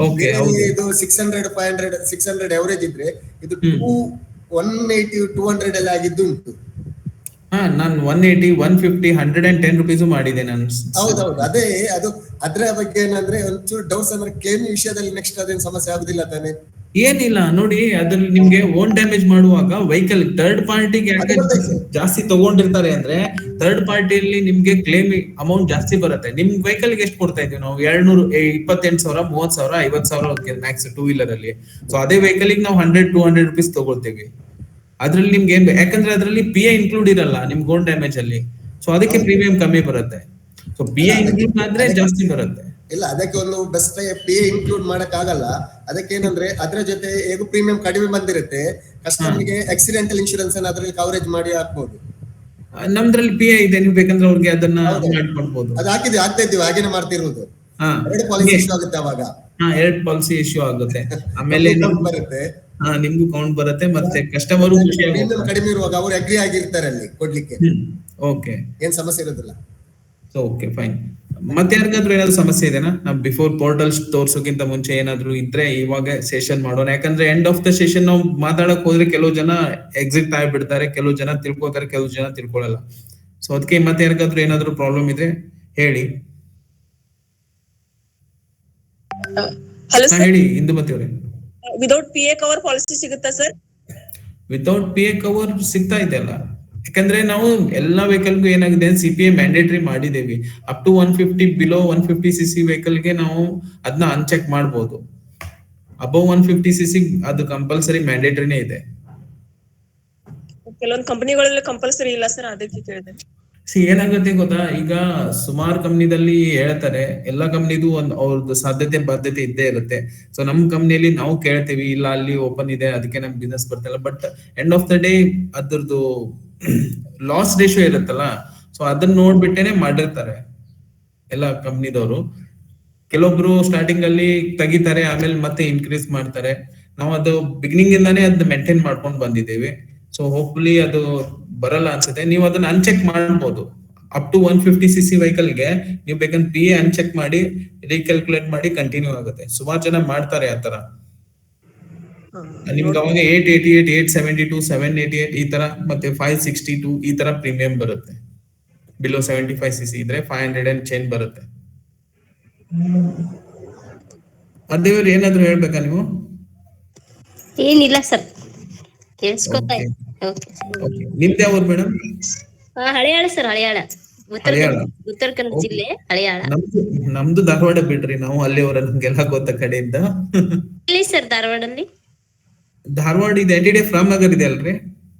ಓಕೆ, ಇದರಲ್ಲಿ ಇದು 600 500 600 ಅವರೇಜ್ ಇದ್ರೆ ಇದು 180 200 ಎಲ್ಲ ಆಗಿದ್ದುಂಟು. ನಾನು 180 150 110 ರುಪೀಸ್ ಮಾಡಿದೆ ನಾನು. ಹೌದೌದು, ಅದೇ ಅದು ಅದ್ರ ಬಗ್ಗೆ ಏನಂದ್ರೆ ಒಂಚೂರು ಡೌಟ್ಸ್ ಅಂದ್ರೆ ಕ್ಲೇಮ್ ವಿಷಯದಲ್ಲಿ ನೆಕ್ಸ್ಟ್ ಅದೇನು ಸಮಸ್ಯೆ ಆಗುದಿಲ್ಲ ತಾನೆ? ಏನಿಲ್ಲ ನೋಡಿ, ಅದ್ರಲ್ಲಿ ನಿಮ್ಗೆ ಓನ್ ಡ್ಯಾಮೇಜ್ ಮಾಡುವಾಗ ವೆಹಿಕಲ್ ಥರ್ಡ್ ಪಾರ್ಟಿಗೆ ಯಾಕೆ ಜಾಸ್ತಿ ತಗೊಂಡಿರ್ತಾರೆ ಅಂದ್ರೆ, ಥರ್ಡ್ ಪಾರ್ಟಿಯಲ್ಲಿ ನಿಮ್ಗೆ ಕ್ಲೇಮ್ ಅಮೌಂಟ್ ಜಾಸ್ತಿ ಬರುತ್ತೆ. ನಿಮ್ ವೆಹಿಕಲ್ ಗೆ ಎಷ್ಟು ಕೊಡ್ತಾ ಇದೀವಿ ನಾವು? 228,000 30,000 50,000 ಮ್ಯಾಕ್ಸ್ ಟೂ ವೀಲರ್ ಅಲ್ಲಿ. ಸೊ ಅದೇ ವೆಹಿಕಲ್ ನಾವು 100-200 ರುಪೀಸ್ ತಗೊಳ್ತೇವೆ. ಅದ್ರಲ್ಲಿ ನಿಮ್ಗೆ ಏನ್ ಯಾಕಂದ್ರೆ ಅದ್ರಲ್ಲಿ PI ಇನ್ಕ್ಲೂಡ್ ಇರಲ್ಲ ನಿಮ್ಗೆ ಓನ್ ಡ್ಯಾಮೇಜ್ ಅಲ್ಲಿ. ಸೊ ಅದಕ್ಕೆ ಪ್ರೀಮಿಯಂ ಕಮ್ಮಿ ಬರುತ್ತೆ. ಸೊ PI ಇನ್ಕ್ಲೂಡ್ ಆದ್ರೆ ಜಾಸ್ತಿ ಬರುತ್ತೆ. ಇಲ್ಲ, ಅದಕ್ಕೆ ಒಂದು ಬೆಸ್ಟ್ PA ಇನ್ಕ್ಲೂಡ್ ಮಾಡಕ್ ಆಗಲ್ಲ. ಅದಕ್ಕೆ ಏನಂದ್ರೆ ಅದ್ರ ಜೊತೆ ಹೇಗೂ ಪ್ರೀಮಿಯಂ ಕಡಿಮೆ ಬಂದಿರುತ್ತೆ, ಕಸ್ಟಮರ್ಗೆ ಆಕ್ಸಿಡೆಂಟಲ್ ಇನ್ಶೂರೆನ್ಸ್ ಅನ್ನ ಅದ್ರಲ್ಲಿ ಕವರೇಜ್ ಮಾಡಿ ಹಾಕ್ಬಹುದು. ನಮ್ದ್ರಲ್ಲಿ PI ಇದೆ, ನೀವು ಬೇಕಂದ್ರೆ ಅವ್ರಿಗೆ ಅದನ್ನ ಮಾಡ್ಕೊಡ್ಬೋದು. ಅದು ಆಗ್ತಾ ಇದ್ದೀವಿ, ಹಾಗೇನೆ ಮಾಡ್ತಿರೋದು. 2 ಪಾಲಿಸಿ ಇಶ್ಯೂ ಆಗುತ್ತೆ ಅವಾಗ. 2 ಪಾಲಿಸಿ ಇಶ್ಯೂ ಆಗುತ್ತೆ. ಆಮೇಲೆ ಬರುತ್ತೆ, ನಿಮ್ಗೂ ಕೌಂಟ್ ಬರುತ್ತೆ, ಮತ್ತೆ ಕಸ್ಟಮರು ಪ್ರೀಮಿಯಂ ಕಡಿಮೆ ಇರುವಾಗ ಅವ್ರು ಅಗ್ರಿ ಆಗಿರ್ತಾರೆ ಅಲ್ಲಿ ಕೊಡ್ಲಿಕ್ಕೆ. ಓಕೆ, ಏನ್ ಸಮಸ್ಯೆ ಇರೋದಿಲ್ಲ. Okay fine. ಮತ್ತೆ ಯಾರಿಗಾದ್ರೂ ಏನಾದ್ರು ಸಮಸ್ಯೆ ಇದೆನಾ? ನಾವು ಬಿಫೋರ್ ಪೋರ್ಟಲ್ ತೋರ್ಸೋಕ್ಕಿಂತ ಮುಂಚೆ ಏನಾದ್ರು ಇದ್ರೆ ಇವಾಗ ಸೆಷನ್ ಮಾಡೋಣ. ಯಾಕಂದ್ರೆ ಎಂಡ್ ಆಫ್ ದ ಸೆಷನ್ ನಾವು ಮಾತಾಡಕ್ ಹೋದ್ರೆ ಕೆಲವು ಜನ ಎಕ್ಸಿಟ್ ಆಗ್ಬಿಡ್ತಾರೆ, ಕೆಲವು ಜನ ತಿಳ್ಕೊತಾರೆ, ಕೆಲವು ಜನ ತಿಳ್ಕೊಳಲ್ಲ. ಸೊ ಅದಕ್ಕೆ ಮತ್ತೆ ಯಾರಿಗಾದ್ರೂ ಏನಾದ್ರು ಪ್ರಾಬ್ಲಮ್ ಇದ್ರೆ ಹೇಳಿ. ಹೇಳಿ ಇಂದುಮತಿ ಅವರೇ. ವಿದೌಟ್ PA ಕವರ್ ಪಾಲಿಸಿ ಸಿಗುತ್ತಾ ಸರ್? ವಿತೌಟ್ PA ಕವರ್ ಸಿಗ್ತಾ ಇದೆ ಅಲ್ಲ, ಯಾಕಂದ್ರೆ ನಾವು ಎಲ್ಲಾ ವೆಹಿಕಲ್ಗೂ ಏನಾಗಿದೆ CPA ಮ್ಯಾಂಡೇಟರಿ ಮಾಡಿದೇವಿ. Up to 150 below 150cc vehicle ಗೆ ನಾವು ಅದನ್ನ ಅನ್ಚೆಕ್ ಮಾಡಬಹುದು. ಅಬೌವ್ 150cc ಅದು ಕಂಪಲ್ಸರಿ ಮ್ಯಾಂಡೇಟರಿನೇ ಇದೆ. ಕೆಲವೊಂದು ಕಂಪನಿಗಳಲ್ಲಿ ಕಂಪಲ್ಸರಿ ಇಲ್ಲ ಸರ್, ಅದಕ್ಕೆ ಕೇಳಿದೆ. ಏನಾಗುತ್ತೆ ಗೊತ್ತಾ, ಈಗ ಸುಮಾರು ಕಂಪ್ನಿದಲ್ಲಿ ಹೇಳ್ತಾರೆ, ಎಲ್ಲಾ ಕಂಪ್ನಿದು ಅವ್ರದ್ದು ಸಾಧ್ಯತೆ ಬಾಧ್ಯತೆ ಇದ್ದೇ ಇರುತ್ತೆ. ಸೊ ನಮ್ ಕಂಪ್ನಿಯಲ್ಲಿ ನಾವು ಕೇಳ್ತೀವಿ, ಇಲ್ಲ ಅಲ್ಲಿ ಓಪನ್ ಇದೆ ಅದಕ್ಕೆ ನಮ್ ಬಿಸ್ನೆಸ್ ಬರ್ತಿಲ್ಲ. But end of the day ಅದ್ರದ್ದು ಲಾಸ್ ರೇಷಿಯೋ ಇರುತ್ತಲ್ಲ, ಸೊ ಅದನ್ನ ನೋಡ್ಬಿಟ್ಟೇನೆ ಮಾಡಿರ್ತಾರೆ ಎಲ್ಲ ಕಂಪ್ನಿದವರು. ಕೆಲವೊಬ್ರು ಸ್ಟಾರ್ಟಿಂಗ್ ಅಲ್ಲಿ ತೆಗಿತಾರೆ, ಆಮೇಲೆ ಮತ್ತೆ ಇನ್ಕ್ರೀಸ್ ಮಾಡ್ತಾರೆ. ನಾವು ಅದು ಬಿಗಿನಿಂಗ್ ಇಂದಾನೇ ಅದ್ ಮೇಂಟೈನ್ ಮಾಡ್ಕೊಂಡು ಬಂದಿದ್ದೇವೆ. ಸೊ ಹೋಪ್ಫುಲಿ ಅದು ಬರಲ್ಲ ಅನ್ಸುತ್ತೆ. ನೀವು ಅದನ್ನ ಅನ್ಚೆಕ್ ಮಾಡ್ಬೋದು. ಅಪ್ ಟು 150cc ವೆಹಿಕಲ್ ಗೆ ನೀವು ಬೇಕಂದ್ರೆ PA ಅನ್ಚೆಕ್ ಮಾಡಿ ರೀಕ್ಯಾಲ್ಕುಲೇಟ್ ಮಾಡಿ ಕಂಟಿನ್ಯೂ ಆಗುತ್ತೆ. ಸುಮಾರು ಜನ ಮಾಡ್ತಾರೆ ಆತರ. ನಿಮ್ಗೆ ಅವಾಗ 888 872 788 ಈ ತರ, ಮತ್ತೆ 562 ಈ ತರ ಪ್ರೀಮಿಯಂ ಬರುತ್ತೆ. ಬಿಲೋ 75cc ಇದ್ರೆ 500 ಅಂಡ್ ಚೇಂಜ್ ಬರುತ್ತೆ. ಅದೇವ್ರು ಏನಾದ್ರು ಹೇಳ್ಬೇಕಾ ನೀವು? ಏನಿಲ್ಲ ಸರ್, ಕೇಳಿಸ್ಕೊತಾ ಇದೆ. ನಿಮ್ದು ಯಾವ ಊರು ಮೇಡಮ್? ಹಳೆಯಾಳ ಸರ್, ಹಳೆಯಾಳ, ಉತ್ತರ ಕನ್ನಡ ಜಿಲ್ಲೆ ಹಳೆಯಾಳ. ನಮ್ದು ಧಾರವಾಡ ಬಿಡ್ರಿ, ನಾವು ಅಲ್ಲಿವರ ನಮ್ಗೆಲ್ಲ ಗೊತ್ತ ಕಡೆಯಿಂದ. ಎಲ್ಲಿ ಸರ್ ಧಾರವಾಡಲ್ಲಿ? ಧಾರವಾಡ ಇದೆ, NTD ಫ್ರಾಮ್ ನಗರ್ ಇದೆ ಅಲ್ರಿ?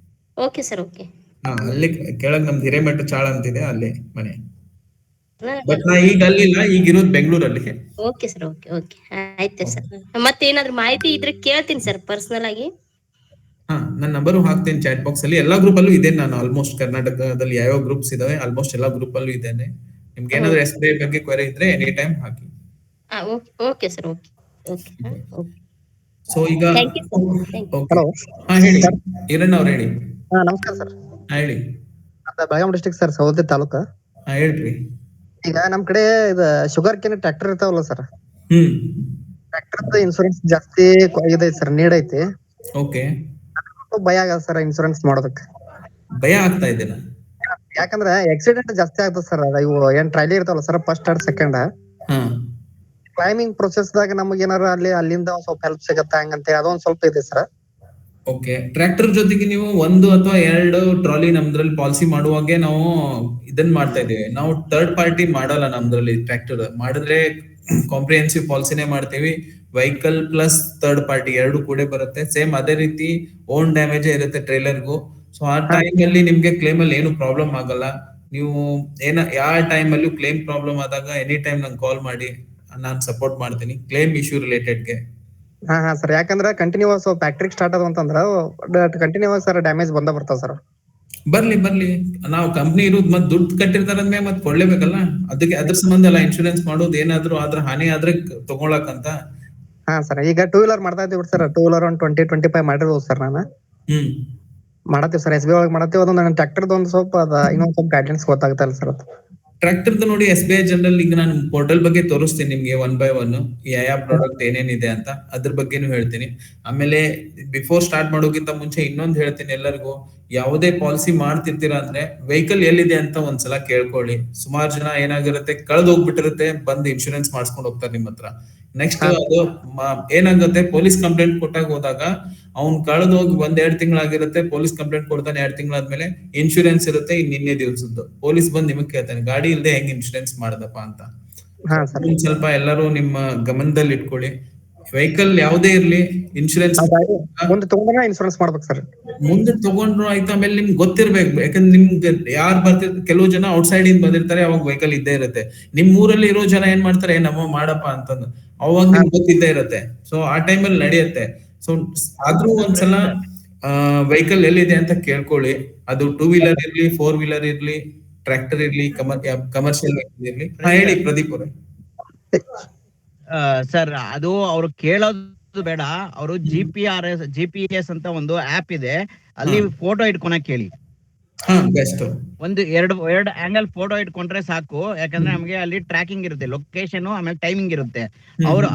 Okay sir, okay. ಅಲ್ಲಿ ಕೆಳಗ್ ನಮ್ದು ಹಿರೇಮಠ ಚಾಳ ಅಂತಿದೆ, ಅಲ್ಲೇ ಮನೆ. ಬಟ್ ನಾ ಈಗ ಅಲ್ಲಿಲ್ಲ, ಈಗ ಇರೋದು ಬೆಂಗಳೂರಲ್ಲಿ. ಓಕೆ ಸರ್, ಓಕೆ ಓಕೆ, ಆಯ್ತು ಸರ್. ಮತ್ತೇನಾದ್ರು ಮಾಹಿತಿ ಇದ್ರೆ ಕೇಳ್ತೀನಿ ಸರ್ ಪರ್ಸನಲ್ ಆಗಿ. ನನ್ನ ನಂಬರು ಹಾಕ್ತೇನೆ ಚಾಟ್ ಬಾಕ್ಸ್ ಅಲ್ಲಿ. ಎಲ್ಲಾ ಗ್ರೂಪ್ ಅಲ್ಲೂ ಇದೆ ನಾನು. ಆಲ್ಮೋಸ್ಟ್ ಕರ್ನಾಟಕದಲ್ಲಿ ಯಾವ ಗ್ರೂಪ್ಸ್ ಇದಾವೆ ಆಲ್ಮೋಸ್ಟ್ ಎಲ್ಲಾ ಗ್ರೂಪ್ ಅಲ್ಲೂ ಇದ್ದೇನೆ. ನಿಮ್ಗೆ ಏನಾದ್ರು SBI ಬಗ್ಗೆ ಕ್ವೆರಿ ಇದ್ರೆ ಎನಿ ಟೈಮ್ ಹಾಕಿ. Okay sir, okay okay. So ಈಗ ಹಲೋ, ಹೇಳಿ ಈರಣ್ಣ ಅವ್ರು, ಹೇಳಿ. ನಮಸ್ಕಾರ ಸರ್. ಹೇಳಿ. Belgaum district sir, Saundatti taluk. ಹೇಳ್ರಿ. ಈಗ ನಮ್ ಕಡೆ ಇದು ಶುಗರ್ ಕೇನ್ ಟ್ರ್ಯಾಕ್ಟರ್ ಇರ್ತಾವಲ್ಲ ಸರ್, ಟ್ರ್ಯಾಕ್ಟರ್ ಇನ್ಸೂರೆನ್ಸ್ ಜಾಸ್ತಿ ಇದೆ ಸರ್, ನೀಡ್ ಐತಿ. ಓಕೆ. ಭಯ ಆಗದ ಸರ್ ಇನ್ಸೂರೆನ್ಸ್ ಮಾಡೋದಕ್ಕೆ. ಭಯ ಆಗ್ತಾ ಇದೆನಾ? ಯಾಕಂದ್ರೆ ಆಕ್ಸಿಡೆಂಟ್ ಜಾಸ್ತಿ ಆಗ್ತದೆ ಸರ್. ಇವು ಏನ್ ಟ್ರೈಲಿ ಇರ್ತಾವಲ್ಲ sir, first and second climbing process ದಾಗ ನಮಗ್ ಏನಾರ ಅಲ್ಲಿಂದ ಸ್ವಲ್ಪ ಹೆಲ್ಪ್ ಸಿಗತ್ತಾ ಹಂಗಂತ ಅದೊಂದ್ ಸ್ವಲ್ಪ ಇದೆ ಸರ್. ಓಕೆ. ಟ್ರ್ಯಾಕ್ಟರ್ ಜೊತೆಗೆ ನೀವು 1 ಅಥವಾ 2 ಟ್ರಾಲಿ ನಮ್ದ್ರಲ್ಲಿ ಪಾಲಿಸಿ ಮಾಡುವಾಗೆ ನಾವು ಇದನ್ನ ಮಾಡ್ತಾ ಇದೀವಿ. ನಾವು ಥರ್ಡ್ ಪಾರ್ಟಿ ಮಾಡಲ್ಲ ನಮ್ದ್ರಲ್ಲಿ. ಟ್ರ್ಯಾಕ್ಟರ್ ಮಾಡಿದ್ರೆ ಕಾಂಪ್ರಿಹೆನ್ಸಿವ್ ಪಾಲಿಸಿನೇ ಮಾಡ್ತೀವಿ. ವೆಹಿಕಲ್ ಪ್ಲಸ್ ಥರ್ಡ್ ಪಾರ್ಟಿ 2 ಕೂಡ ಬರುತ್ತೆ. ಸೇಮ್ ಅದೇ ರೀತಿ ಓನ್ ಡ್ಯಾಮೇಜ್ ಇರುತ್ತೆ ಟ್ರೇಲರ್ಗೂ. ಸೊ ಆ ಟೈಮ್ ಅಲ್ಲಿ ನಿಮ್ಗೆ ಕ್ಲೇಮ್ ಅಲ್ಲಿ ಏನು ಪ್ರಾಬ್ಲಮ್ ಆಗಲ್ಲ. ನೀವು ಯಾವ ಟೈಮ್ ಅಲ್ಲೂ ಕ್ಲೇಮ್ ಪ್ರಾಬ್ಲಮ್ ಆದಾಗ ಎನಿ ಟೈಮ್ ನಂಗೆ ಕಾಲ್ ಮಾಡಿ, ನಾನು ಸಪೋರ್ಟ್ ಮಾಡ್ತೀನಿ ಕ್ಲೇಮ್ ಇಶ್ಯೂ ರಿಲೇಟೆಡ್ಗೆ. ಹಾ ಸರ್, ಯಾಕಂದ್ರೆ ಕಂಟಿನ್ಯೂಸ್ ಫ್ಯಾಕ್ಟ್ರಿ ಸ್ಟಾರ್ಟ್ ಆದ ಅಂತಂದ್ರ ಕಂಟಿನ್ಯೂಸ್ ಸರ್ ಡ್ಯಾಮೇಜ್ ಬಂದ ಬರ್ತಾವ ಸರ್. ಬರ್ಲಿ ನಾವು ಕಂಪ್ನಿ ಇರೋದು ಮತ್ತೆ ದುಡ್ಡು ಕಟ್ಟಿರ್ತಾರಂದ್ರೆ ಮತ್ತೆ ಕೊಡ್ಲೇಬೇಕಲ್ಲ. ಅದಕ್ಕೆ ಅದ್ರ ಸಂಬಂಧ ಎಲ್ಲ ಇನ್ಶೂರೆನ್ಸ್ ಮಾಡೋದು. ಏನಾದ್ರು ಆದ್ರೆ ಹಾನಿ ಆದ್ರೆ ತಗೊಳಕಂತ. ಹಾ ಸರ್, ಈಗ 2 ವೀಲರ್ ಮಾಡ್ತಾ ಇದೀವಿ ಸರ್. 2 ವೀಲರ್ 20-25 ಮಾಡಿರ್ಬೋದು ಸರ್. ನಾನು ಮಾಡತ್ತೀವಿ ಸರ್, SBI ಒಳಗೆ ಮಾಡತ್ತೀವಿ. ಅದೊಂದು ನನ್ನ ಟ್ರ್ಯಾಕ್ಟರ್ದು ಒಂದು ಸ್ವಲ್ಪ ಇನ್ನೊಂದ್ ಸ್ವಲ್ಪ ಗೈಡ್ಲೈನ್ಸ್ ಗೊತ್ತಾಗ್ತಾ ಇಲ್ಲ ಸರ್. ಟ್ರ್ಯಾಕ್ಟರ್ದು ನೋಡಿ SBI ಜನರಲ್ ಈಗ ನಾನು ಪೋರ್ಟಲ್ ಬಗ್ಗೆ ತೋರಿಸ್ತೀನಿ ನಿಮ್ಗೆ 1 by 1 ಯಾವ ಪ್ರಾಡಕ್ಟ್ ಏನೇನಿದೆ ಅಂತ ಅದ್ರ ಬಗ್ಗೆನೂ ಹೇಳ್ತೀನಿ. ಆಮೇಲೆ ಬಿಫೋರ್ ಸ್ಟಾರ್ಟ್ ಮಾಡೋಕ್ಕಿಂತ ಮುಂಚೆ ಇನ್ನೊಂದು ಹೇಳ್ತೀನಿ ಎಲ್ಲರಿಗೂ, ಯಾವುದೇ ಪಾಲಿಸಿ ಮಾಡ್ತಿರ್ತೀರಾ ಅಂದ್ರೆ ವೆಹಿಕಲ್ ಎಲ್ಲಿದೆ ಅಂತ ಒಂದ್ಸಲ ಕೇಳ್ಕೊಳ್ಳಿ. ಸುಮಾರು ಜನ ಏನಾಗಿರುತ್ತೆ, ಕಳೆದು ಹೋಗ್ಬಿಟ್ಟಿರುತ್ತೆ, ಬಂದು ಇನ್ಶೂರೆನ್ಸ್ ಮಾಡಿಸ್ಕೊಂಡು ಹೋಗ್ತಾರೆ ನಿಮ್ಮ ಹತ್ರ. ನೆಕ್ಸ್ಟ್ ಅದು ಏನಾಗುತ್ತೆ, ಪೊಲೀಸ್ ಕಂಪ್ಲೇಂಟ್ ಕೊಟ್ಟಾಗ ಹೋದಾಗ ಅವ್ನ್ ಕಳೆದು ಹೋಗಿ 1-2 ತಿಂಗಳಾಗಿರುತ್ತೆ, ಪೊಲೀಸ್ ಕಂಪ್ಲೇಂಟ್ ಕೊಡ್ತಾನೆ 2 ತಿಂಗಳಾದ್ಮೇಲೆ ಇನ್ಶೂರೆನ್ಸ್ ಇರುತ್ತೆ ನಿನ್ನೆ ದಿವಸದ್ದು. ಪೊಲೀಸ್ ಬಂದ್ ನಿಮಗ್ ಕೇಳ್ತಾನೆ ಗಾಡಿ ಇಲ್ದೆ ಹೆಂಗ್ ಇನ್ಶೂರೆನ್ಸ್ ಮಾಡದಪ್ಪ ಅಂತ. ಒಂದ್ ಸ್ವಲ್ಪ ಎಲ್ಲರೂ ನಿಮ್ಮ ಗಮನದಲ್ಲಿ ಇಟ್ಕೊಳ್ಳಿ. ವೆಹಿಕಲ್ ಯಾವ್ದೇ ಇರ್ಲಿ ಇನ್ಶೂರೆನ್ಸ್ ಮುಂದೆ ತಗೊಂಡ್ರೆ ಇನ್ಶೂರೆನ್ಸ್ ಮಾಡ್ಬೇಕು ಸರ್. ಮುಂದೆ ತಗೊಂಡ್ರು ಆಯ್ತು, ಆಮೇಲೆ ನಿಮ್ಗೆ ಗೊತ್ತಿರ್ಬೇಕು. ಯಾಕಂದ್ರೆ ನಿಮ್ಗೆ ಯಾರು ಬರ್ತಿರ್ತಾರೆ, ಕೆಲವು ಜನ ಔಟ್ಸೈಡ್ ಇಂದ ಬಂದಿರ್ತಾರೆ, ಅವಾಗ ವೆಹಿಕಲ್ ಇದ್ದೇ ಇರುತ್ತೆ. ನಿಮ್ ಊರಲ್ಲಿ ಇರೋ ಜನ ಏನ್ ಮಾಡ್ತಾರೆ, ನಮ್ಮ ಮಾಡಪ್ಪ ಅಂತಂದು ಅವಾಗ ನಿಮ್ಗೆ ಗೊತ್ತಿದ್ದೇ ಇರುತ್ತೆ. ಸೊ ಆ ಟೈಮಲ್ಲಿ ನಡೆಯುತ್ತೆ. ಸೊ ಆದ್ರೂ ಒಂದ್ಸಲ ವೆಹಿಕಲ್ ಎಲ್ಲಿದೆ ಅಂತ ಕೇಳ್ಕೊಳ್ಳಿ. ಅದು 2 ವೀಲರ್ ಇರ್ಲಿ, 4 ವೀಲರ್ ಇರ್ಲಿ, ಟ್ರ್ಯಾಕ್ಟರ್ ಇರ್ಲಿ, ಕಮರ್ಷಿಯಲ್ ವೆಹಿಕಲ್ ಇರ್ಲಿ. ಹೇಳಿ ಪ್ರದೀಪ್ ಅವರೇ. ಸರ್ ಅದು ಅವ್ರು ಕೇಳೋದು ಬೇಡ, ಅವರು GPS ಅಂತ ಒಂದು ಆಪ್ ಇದೆ, ಅಲ್ಲಿ ಫೋಟೋ ಇಟ್ಕೊಳಕ್ ಹೇಳಿ. ಬೆಸ್ಟ್. ಒಂದು ಎರಡು ಆಂಗಲ್ ಫೋಟೋ ಇಟ್ಕೊಂಡ್ರೆ ಸಾಕು. ಯಾಕಂದ್ರೆ ನಮ್ಗೆ ಅಲ್ಲಿ ಟ್ರ್ಯಾಕಿಂಗ್ ಇರುತ್ತೆ, ಲೊಕೇಶನ್ ಆಮೇಲೆ ಟೈಮಿಂಗ್ ಇರುತ್ತೆ. ಅವ್ರು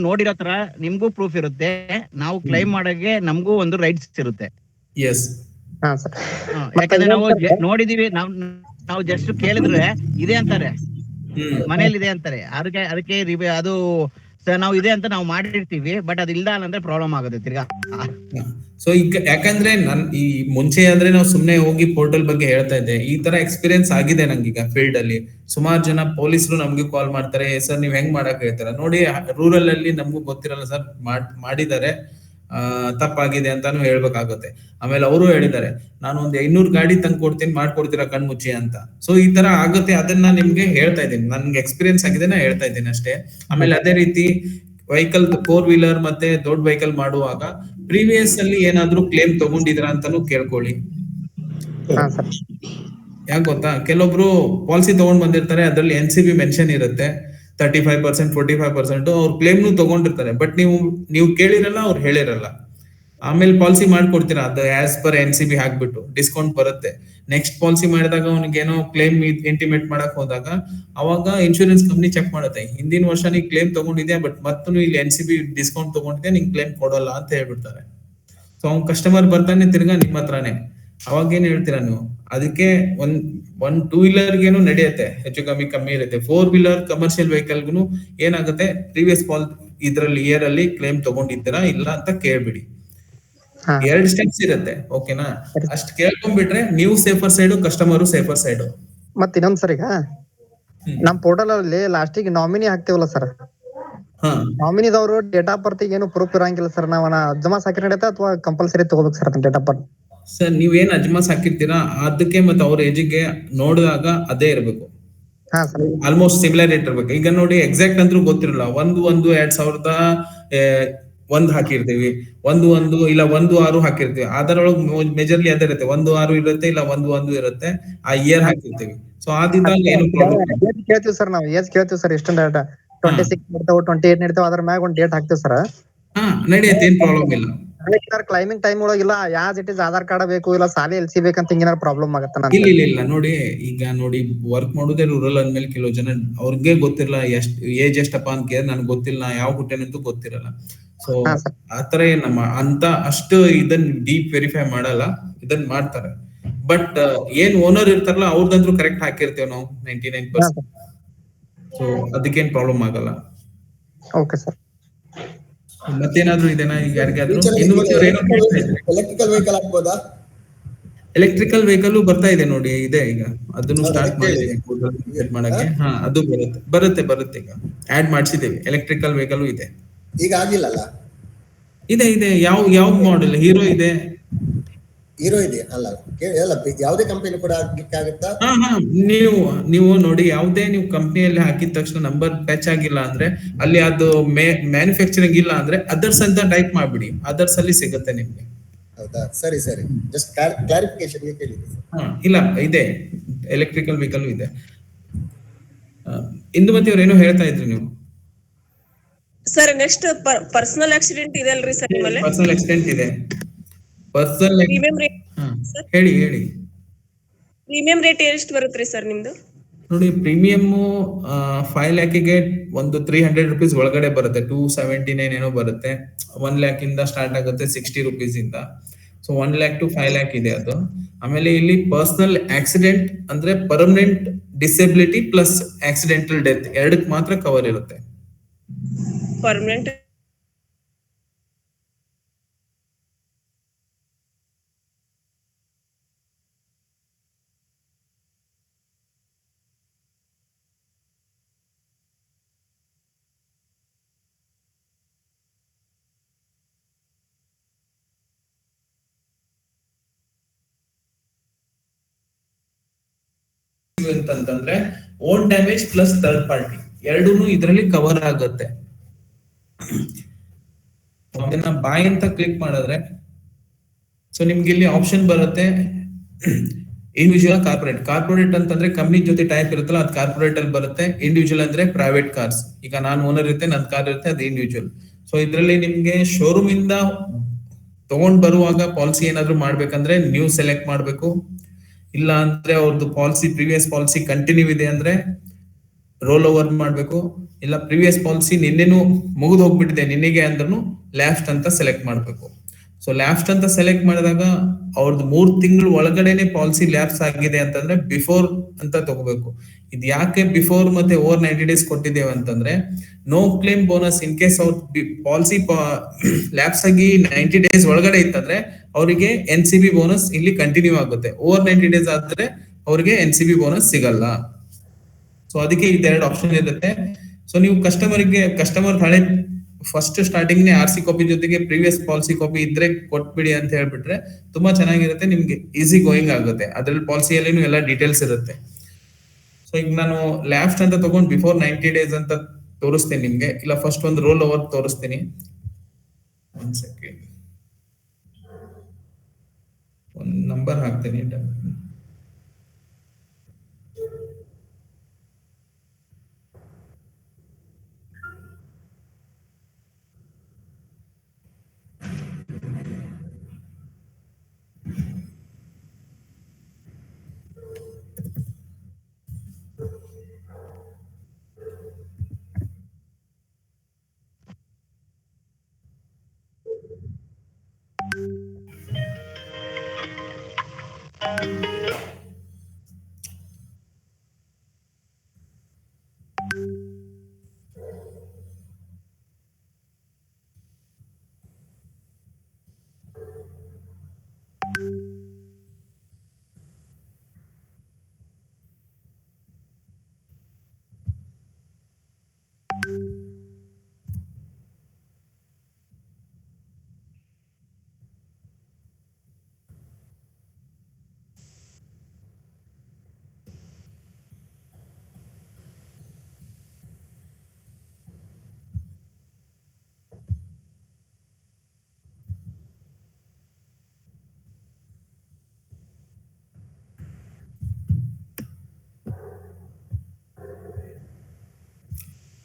ನೋಡಿರೋ ತರ ನಿಮ್ಗೂ ಪ್ರೂಫ್ ಇರುತ್ತೆ, ನಾವು ಕ್ಲೈಮ್ ಮಾಡೋಕೆ ನಮಗೂ ಒಂದು ರೈಟ್ಸ್ ಇರುತ್ತೆ. ಯಾಕಂದ್ರೆ ನಾವು ನೋಡಿದೀವಿ, ನಾವು ಜಸ್ಟ್ ಕೇಳಿದ್ರೆ ಇದೆ ಅಂತಾರೆ, ಮನೇಲಿ ಇದೆ ಅಂತಾರೆ. ಅದಕ್ಕೆ ಅದು ನಾವು ಇದೆ ಅಂತ ನಾವು ಮಾಡಿರ್ತೀವಿ, ಬಟ್ ಅದು ಇಲ್ಲ ಅಂದ್ರೆ ಪ್ರಾಬ್ಲಮ್ ಆಗುತ್ತೆ ತಿರ್ಗಾ. ಸೊ ಈಗ ಯಾಕಂದ್ರೆ ಈ ಮುಂಚೆ ಆದ್ರೆ ನಾವು ಸುಮ್ನೆ ಹೋಗಿ ಪೋರ್ಟಲ್ ಬಗ್ಗೆ ಹೇಳ್ತಾ ಇದ್ದೆ, ಈ ತರ ಎಕ್ಸ್ಪೀರಿಯನ್ಸ್ ಆಗಿದೆ ನಂಗೀಗ ಫೀಲ್ಡ್ ಅಲ್ಲಿ. ಸುಮಾರು ಜನ ಪೊಲೀಸರು ನಮ್ಗೆ ಕಾಲ್ ಮಾಡ್ತಾರೆ, ಸರ್ ನೀವ್ ಹೆಂಗ್ ಮಾಡಕ್ ಹೇಳ್ತಾರ ನೋಡಿ, ರೂರಲ್ ಅಲ್ಲಿ ನಮ್ಗೂ ಗೊತ್ತಿರಲ್ಲ ಸರ್, ಮಾಡಿದ್ದಾರೆ ತಪ್ಪಾಗಿದೆ ಅಂತಾನು ಹೇಳ್ಬೇಕಾಗುತ್ತೆ. ಆಮೇಲೆ ಅವರು ಹೇಳಿದ್ದಾರೆ, ನಾನು ಒಂದು 500 ಗಾಡಿ ತಂದು ಕೊಡ್ತೀನಿ, ಮಾಡ್ಕೊಡ್ತೀರಾ ಕಣ್ಮುಚ್ಚಿ ಅಂತ. ಸೊ ಈ ತರ ಆಗುತ್ತೆ, ಅದನ್ನ ನಿಮ್ಗೆ ಹೇಳ್ತಾ ಇದ್ದೀನಿ, ನನ್ಗೆ ಎಕ್ಸ್ಪೀರಿಯನ್ಸ್ ಆಗಿದೆ, ನಾ ಹೇಳ್ತಾ ಇದ್ದೀನಿ ಅಷ್ಟೇ. ಆಮೇಲೆ ಅದೇ ರೀತಿ ವೆಹಿಕಲ್ 4 ವೀಲರ್ ಮತ್ತೆ ದೊಡ್ಡ ವೆಹಿಕಲ್ ಮಾಡುವಾಗ ಪ್ರೀವಿಯಸ್ ಅಲ್ಲಿ ಏನಾದ್ರೂ ಕ್ಲೇಮ್ ತಗೊಂಡಿದ್ರ ಅಂತಾನು ಕೇಳ್ಕೊಳ್ಳಿ. ಯಾಕೆ ಗೊತ್ತಾ, ಕೆಲವೊಬ್ರು ಪಾಲಿಸಿ ತಗೊಂಡ್ ಬಂದಿರ್ತಾರೆ, ಅದ್ರಲ್ಲಿ NCB ಮೆನ್ಷನ್ ಇರುತ್ತೆ, 35%, 45% ಅವ್ರು ಕ್ಲೇಮ್ನು ತಗೊಂಡಿರ್ತಾರೆ, ಬಟ್ ನೀವು ಕೇಳಿರಲ್ಲ, ಅವ್ರು ಹೇಳಿರಲ್ಲ. ಆಮೇಲೆ ಪಾಲಿಸಿ ಮಾಡ್ಕೊಡ್ತೀರಾ, ಅದು ಆಸ್ ಪರ್ NCB ಹಾಕ್ಬಿಟ್ಟು ಡಿಸ್ಕೌಂಟ್ ಬರುತ್ತೆ. ನೆಕ್ಸ್ಟ್ ಪಾಲಿಸಿ ಮಾಡಿದಾಗ ಅವ್ನಿಗೆ ಏನೋ ಕ್ಲೇಮ್ ಇಂಟಿಮೇಟ್ ಮಾಡಕ್ ಹೋದಾಗ ಅವಾಗ ಇನ್ಶೂರೆನ್ಸ್ ಕಂಪ್ನಿ ಚೆಕ್ ಮಾಡುತ್ತೆ, ಹಿಂದಿನ ವರ್ಷ ನೀ ಕ್ಲೇಮ್ ತಗೊಂಡಿದ್ಯಾ, ಬಟ್ ಮತ್ತೂ ಇಲ್ಲಿ NCB ಡಿಸ್ಕೌಂಟ್ ತಗೊಂಡಿದ್ಯಾ, ನಿಂಗೆ ಕ್ಲೇಮ್ ಕೊಡಲ್ಲ ಅಂತ ಹೇಳ್ಬಿಡ್ತಾರೆ. ಸೊ ಅವ್ನ್ ಕಸ್ಟಮರ್ ಬರ್ತಾನೆ ತಿರ್ಗಾ ನಿಮ್ಮ ಹತ್ರನೇ. ಅವಾಗ ಏನ್ ಹೇಳ್ತೀರಾ ನೀವು? ಅದಕ್ಕೆ ಒಂದ್ 2 ವೀಲರ್ಗೇನು ನಡೆಯುತ್ತೆ, ಹೆಚ್ಚು ಕಮ್ಮಿ ಇರುತ್ತೆ. 4 ವೀಲರ್ ಕಮರ್ಷಿಯಲ್ ವೆಹಿಕಲ್ಗೂ ಏನಾಗುತ್ತೆ, ಪ್ರೀವಿಯಸ್ ಇದ್ರಲ್ಲಿ ಇಯರ್ ಅಲ್ಲಿ ಕ್ಲೇಮ್ ತಗೊಂಡಿದ್ದೀರಾ ಇಲ್ಲ ಅಂತ ಕೇಳ್ಬಿಡಿ. 2 ಸ್ಟೆಪ್ಸ್ ಇರುತ್ತೆ, ಓಕೆನಾ? ಅಷ್ಟ್ ಕೇಳ್ಕೊಂಡ್ಬಿಟ್ರೆ ನೀವು safer side, customer safer side. ಮತ್ ಇನ್ನೊಂದ್ ಸರ್, ಈಗ ನಮ್ ಪೋರ್ಟಲ್ ಅಲ್ಲಿ ಲಾಸ್ಟಿಗೆ ನಾಮಿನಿ ಹಾಕ್ತಿವಲ್ಲ ಸರ್, ನಾಮಿನಿದವರು ಡೇಟ್ ಆಫ್ ಬರ್ತ್ ಏನು ಪ್ರೂಫ್ ಇರಂಗಿಲ್ಲ ಸರ್. ನಾವ್ ಅಜ್ಮಾಸ್ ಹಾಕಿ ನಡೆಯುತ್ತಾ ಅಥವಾ ಕಂಪಲ್ಸರಿ ತಗೋಬೇಕು sir date of birth? Sir ನೀವೇನ್ ಅಜ್ಮಾಸ್ ಹಾಕಿರ್ತೀರಾ ಅದಕ್ಕೆ ಮತ್ತೆ ಅವ್ರ ಏಜಿಗೆ ನೋಡಿದಾಗ ಅದೇ ಇರ್ಬೇಕು, ಆಲ್ಮೋಸ್ಟ್ ಸಿಮಿಲರ್ ಇರ್ಬೇಕು. ಈಗ ನೋಡಿ ಎಕ್ಸಾಕ್ಟ್ ಅಂತೂ ಗೊತ್ತಿರಲ್ಲ, 1-1-2001 ಹಾಕಿರ್ತೀವಿ, 1-1 ಇಲ್ಲ 1-6 ಹಾಕಿರ್ತೀವಿ. ಅದರೊಳಗೆ ಮೇಜರ್ಲಿ ಅದೇ ಇರುತ್ತೆ, 1-6 ಇರುತ್ತೆ, ಇಲ್ಲ 1-1 ಇರುತ್ತೆ, ಆ ಇಯರ್ ಹಾಕಿರ್ತೀವಿ. ಸೊ ಆದಿದ್ದಾಗ ಏನು ಪ್ರಾಬ್ಲಮ್ ಕೇಳ್ತೀವಿ ಸರ್, ನಾವು ಏಜ್ ಕೇಳ್ತೀವಿ ಸರ್, ಎಷ್ಟು ಡೇಟ್ 26 ಇರ್ತಾವ, 28 ಇರ್ತಾವ, ಅದ್ರ ಮ್ಯಾಗ ಒಂದ್ ಡೇಟ್ ಹಾಕ್ತಿವಿ ಸರ್. ನಡೆಯುತ್ತೆ, ಏನ್ ಪ್ರಾಬ್ಲಮ್ ಇಲ್ಲ. ಕ್ಲೈಮಿಂಗ್ ಟೈಮ್ ಒಳಗಿಲ್ಲ as it is Aadhaar card ಬೇಕು, ಇಲ್ಲ ಸಾಲಿ LC ಬೇಕಂತ ಹಿಂಗೇನಾರ ಪ್ರಾಬ್ಲಮ್ ಆಗತ್ತ? ಇಲ್ಲ ನೋಡಿ, ಈಗ ನೋಡಿ ವರ್ಕ್ ಮಾಡೋದೇ ರೂರಲ್ ಅಂದ್ಮೇಲೆ ಕೆಲವು ಜನ ಅವ್ರಿಗೆ ಗೊತ್ತಿರಲ್ಲ, ಏಜ್ ಎಷ್ಟಪ್ಪ ಅಂತ ಕೇಳಿದ್ರೆ ನನ್ಗೆ ಗೊತ್ತಿಲ್ಲ, ಯಾವ ಹುಟ್ಟೇನಂತೂ ಗೊತ್ತಿರಲ್ಲ. ಸೊ ಆತರ ನಮ್ಮ ಅಂತ ಅಷ್ಟು ಇದನ್ನ ಡೀಪ್ ವೆರಿಫೈ ಮಾಡಲ್ಲ, ಇದನ್ನ ಮಾಡ್ತಾರೆ. ಬಟ್ ಏನ್ ಓನರ್ ಇರ್ತಾರಲ್ಲ ಅವ್ರದಂದ್ರೂ ಕರೆಕ್ಟ್ ಹಾಕಿರ್ತೇವೆ ನಾವು 99%. ಸೊ ಅದಕ್ಕೇನ್ ಪ್ರಾಬ್ಲಮ್ ಆಗಲ್ಲ. Okay sir. ಮತ್ತೇನಾದ್ರೂ ಇದೆನಾ ಈಗ ಯಾರಿಗಾದ್ರೂ? ಎಲೆಕ್ಟ್ರಿಕಲ್ ವೆಹಿಕಲ್ ಆಗ್ಬೋದಾ? ಎಲೆಕ್ಟ್ರಿಕಲ್ ವೆಹಿಕಲ್ ಬರ್ತಾ ಇದೆ ನೋಡಿ, ಇದೆ ಈಗ, ಅದನ್ನು ಸ್ಟಾರ್ಟ್ ಮಾಡಿದ್ದೀವಿ ಮಾಡಕ್ಕೆ. ಅದು ಬರುತ್ತೆ ಈಗ ಆಡ್ ಮಾಡಿಸಿದ್ದೇವೆ. ಎಲೆಕ್ಟ್ರಿಕಲ್ ವೆಹಿಕಲ್ ಇದೆ, ಈಗ ಆಗಿಲ್ಲಲ್ಲ? ಇದೆ. ಯಾವ ಮಾಡೆಲ್? ಹೀರೋ ಇದೆ ಅಲ್ಲ, ಯಾವುದೇ ಕಂಪನಿ ಕೂಡ ಆಗ್ಲಿಕ್ಕೆ ಆಗುತ್ತಾ? ನೀವು ನೋಡಿ, ಯಾವುದೇ ನೀವು ಕಂಪ್ನಿಯಲ್ಲಿ ಹಾಕಿದ ತಕ್ಷಣ ನಂಬರ್ ಟಚ್ ಆಗಿಲ್ಲ ಅಂದ್ರೆ, ಅಲ್ಲಿ ಅದು ಮ್ಯಾನುಫ್ಯಾಕ್ಚರಿಂಗ್ ಇಲ್ಲ ಅಂದ್ರೆ ಅದರ್ಸ್ ಅಂತ ಟೈಪ್ ಮಾಡ್ಬಿಡಿ, ಅದರ್ಸ್ ಅಲ್ಲಿ ಸಿಗುತ್ತೆ ನಿಮ್ಗೆ. ಹೌದಾ? ಸರಿ, ಜಸ್ಟ್ ಕ್ಲಾರಿಫಿಕೇಶನ್ ಗೆ ಕೇಳಿದೆ. ಇಲ್ಲ, ಇದೆ, ಎಲೆಕ್ಟ್ರಿಕಲ್ ವೆಹಿಕಲ್ ಇದೆ. ಇಂದುಮತಿ ಅವ್ರು ಏನೋ ಹೇಳ್ತಾ ಇದ್ರಿ ನೀವು? ಸರ್ ನೆಕ್ಸ್ಟ್ ಪರ್ಸನಲ್ ಆಕ್ಸಿಡೆಂಟ್ ಇದೆ ಅಲ್ರಿ ಸರ್ ನಿಮ್ಮಲ್ಲಿ? ಪರ್ಸನಲ್ ಆಕ್ಸಿಡೆಂಟ್ ಇದೆ. ಪ್ರೀಮಿಯಂ ರೇಟ್ ಹೇಳಿ. ಪ್ರೀಮಿಯಂ ರೇಟ್ ಎಷ್ಟು ಬರುತ್ತೆ ಸರ್ ನಿಮ್ದು? ನೋಡಿ ಪ್ರೀಮಿಯಮ್ 5 ಲ್ಯಾಕಿಗೆ ಒಂದು 300 ರುಪೀಸ್ ಒಳಗಡೆ ಬರುತ್ತೆ, 279 ಏನೋ ಬರುತ್ತೆ. 1 ಲ್ಯಾಕ್ ಇಂದ ಸ್ಟಾರ್ಟ್ ಆಗುತ್ತೆ 60 ರುಪೀಸ್ ಇಂದ. ಸೊ 1 ಲ್ಯಾಕ್ ಟು 5 ಲ್ಯಾಕ್ ಇದೆ ಅದು. ಆಮೇಲೆ ಇಲ್ಲಿ ಪರ್ಸನಲ್ ಆಕ್ಸಿಡೆಂಟ್ ಅಂದ್ರೆ permanent disability plus accidental death ಎರಡಕ್ಕೆ ಮಾತ್ರ ಕವರ್ ಇರುತ್ತೆ. ಪರ್ಮನೆಂಟ್ ಅಂತಂದ್ರೆ own damage plus third party ಎರಡೂನು ಇದರಲ್ಲಿ ಕವರ್ ಆಗುತ್ತೆ. ಅದನ್ನ ಬಾಯ್ ಅಂತ ಕ್ಲಿಕ್ ಮಾಡಿದ್ರೆ ಸೊ ನಿಮ್ಗೆ ಇಲ್ಲಿ ಆಪ್ಷನ್ ಬರುತ್ತೆ ಇಂಡಿವಿಜುವಲ್ ಕಾರ್ಪೊರೇಟ್ ಅಂತಂದ್ರೆ ಕಂಪ್ನಿ ಜೊತೆ ಟೈಪ್ ಇರುತ್ತಲ್ಲ ಅದು ಕಾರ್ಪೊರೇಟ್ ಅಲ್ಲಿ ಬರುತ್ತೆ. ಇಂಡಿವಿಜುವಲ್ ಅಂದ್ರೆ ಪ್ರೈವೇಟ್ ಕಾರ್ಸ್. ಈಗ ನಾನು ಓನರ್ ಇರುತ್ತೆ, ನನ್ನ ಕಾರ್ ಇರುತ್ತೆ, ಅದು ಇಂಡಿವಿಜುವಲ್. ಸೊ ಇದ್ರಲ್ಲಿ ನಿಮ್ಗೆ ಶೋರೂಮ್ ಇಂದ ತಗೊಂಡ್ ಬರುವಾಗ ಪಾಲಿಸಿ ಏನಾದ್ರು ಮಾಡ್ಬೇಕಂದ್ರೆ ನ್ಯೂ ಸೆಲೆಕ್ಟ್ ಮಾಡ್ಬೇಕು. ಇಲ್ಲ ಅಂದ್ರೆ ಅವ್ರದ್ದು ಪಾಲಿಸಿ ಪ್ರೀವಿಯಸ್ ಪಾಲಿಸಿ ಕಂಟಿನ್ಯೂ ಇದೆ ಅಂದ್ರೆ ರೋಲ್ ಓವರ್ ಮಾಡ್ಬೇಕು. ಇಲ್ಲ ಪ್ರೀವಿಯಸ್ ಪಾಲಿಸಿ ನಿನ್ನೆನು ಮುಗಿದು ಹೋಗ್ಬಿಟ್ಟಿದೆ ನಿನ್ನೆಗೆ ಅಂದ್ರೂ ಲ್ಯಾಪ್ಸ್ಟ್ ಅಂತ ಸೆಲೆಕ್ಟ್ ಮಾಡ್ಬೇಕು. ಸೊ ಲ್ಯಾಪ್ಸ್ಟ್ ಅಂತ ಸೆಲೆಕ್ಟ್ ಮಾಡಿದಾಗ ಅವ್ರದ್ದು 3 ತಿಂಗಳು ಒಳಗಡೆನೆ ಪಾಲಿಸಿ ಲ್ಯಾಪ್ಸ್ ಆಗಿದೆ ಅಂತಂದ್ರೆ ಬಿಫೋರ್ ಅಂತ ತಗೋಬೇಕು. ಇದು ಯಾಕೆ ಬಿಫೋರ್ ಮತ್ತೆ ಓವರ್ 90 ಡೇಸ್ ಕೊಟ್ಟಿದ್ದೇವೆ ಅಂತಂದ್ರೆ no claim bonus in case ಅವ್ರ ಪಾಲಿಸಿ ಲ್ಯಾಪ್ಸ್ ಆಗಿ 90 ಡೇಸ್ ಒಳಗಡೆ ಇತ್ತಂದ್ರೆ ಅವರಿಗೆ NCB ಬೋನಸ್ ಇಲ್ಲಿ ಕಂಟಿನ್ಯೂ ಆಗುತ್ತೆ. ಓವರ್ 90 ಡೇಸ್ ಆದ್ರೆ ಅವರಿಗೆ NCB ಬೋನಸ್ ಸಿಗಲ್ಲ. ಸೊ ಅದಕ್ಕೆ ಇದೆರಡು ಆಪ್ಷನ್ ಇರುತ್ತೆ. ಸೊ ನೀವು ಕಸ್ಟಮರ್ ಹಳೆ ಫಸ್ಟ್ ಸ್ಟಾರ್ಟಿಂಗ್ RC ಕಾಪಿ ಜೊತೆಗೆ ಪ್ರೀವಿಯಸ್ ಪಾಲಿಸಿ ಕಾಪಿ ಇದ್ರೆ ಕೊಟ್ಬಿಡಿ ಅಂತ ಹೇಳ್ಬಿಟ್ರೆ ತುಂಬಾ ಚೆನ್ನಾಗಿರುತ್ತೆ, ನಿಮ್ಗೆ ಈಸಿ ಗೋಯಿಂಗ್ ಆಗುತ್ತೆ. ಅದ್ರಲ್ಲಿ ಪಾಲಿಸಿಯಲ್ಲಿ ಎಲ್ಲ ಡೀಟೇಲ್ಸ್ ಇರುತ್ತೆ. ಸೊ ಈಗ ನಾನು ಲ್ಯಾಪ್ಸ್ಟ್ ಅಂತ ತಗೊಂಡು ಬಿಫೋರ್ 90 ಡೇಸ್ ಅಂತ ತೋರಿಸ್ತೀನಿ ನಿಮ್ಗೆ. ಇಲ್ಲ ಫಸ್ಟ್ ಒಂದು ರೋಲ್ ಓವರ್ ತೋರಿಸ್ತೀನಿ. ಒಂದ್ ಸೆಕೆಂಡ್, ಒಂದು ನಂಬರ್ ಹಾಕ್ತೀನಿ.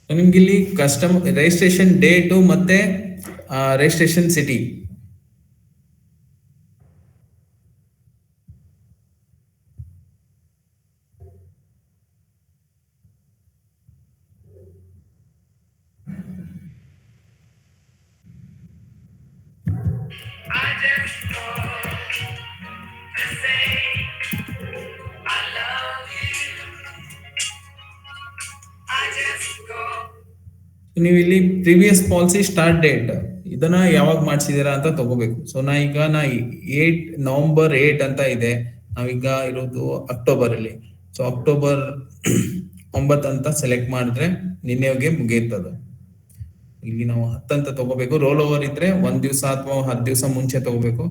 ನಿಮ್ಗೆ ಇಲ್ಲಿ ರಿಜಿಸ್ಟ್ರೇಷನ್ ಡೇಟು ಮತ್ತೆ ರಿಜಿಸ್ಟ್ರೇಷನ್ ಸಿಟಿ ನೀವು ಇಲ್ಲಿ ಪ್ರೀವಿಯಸ್ ಪಾಲಿಸಿ ಸ್ಟಾರ್ಟ್ ಡೇಟ್ ಇದನ್ನ ಯಾವಾಗ ಮಾಡಿಸಿದೀರಾ ಅಂತ ತಗೋಬೇಕು. ಸೊ ನಾ 8 ನವೆಂಬರ್ 8 ಅಂತ ಇದೆ, ನಾವೀಗ ಇರೋದು ಅಕ್ಟೋಬರ್ ಅಲ್ಲಿ. ಸೊ ಅಕ್ಟೋಬರ್ 9 ಅಂತ ಸೆಲೆಕ್ಟ್ ಮಾಡಿದ್ರೆ ನಿನ್ನೆಗೆ ಮುಗಿಯುತ್ತದೆ. ಇಲ್ಲಿ ನಾವು 10 ಅಂತ ತಗೋಬೇಕು. ರೋಲ್ ಓವರ್ ಇದ್ರೆ 1 ದಿವಸ ಅಥವಾ 10 ದಿವಸ ಮುಂಚೆ ತಗೋಬೇಕು.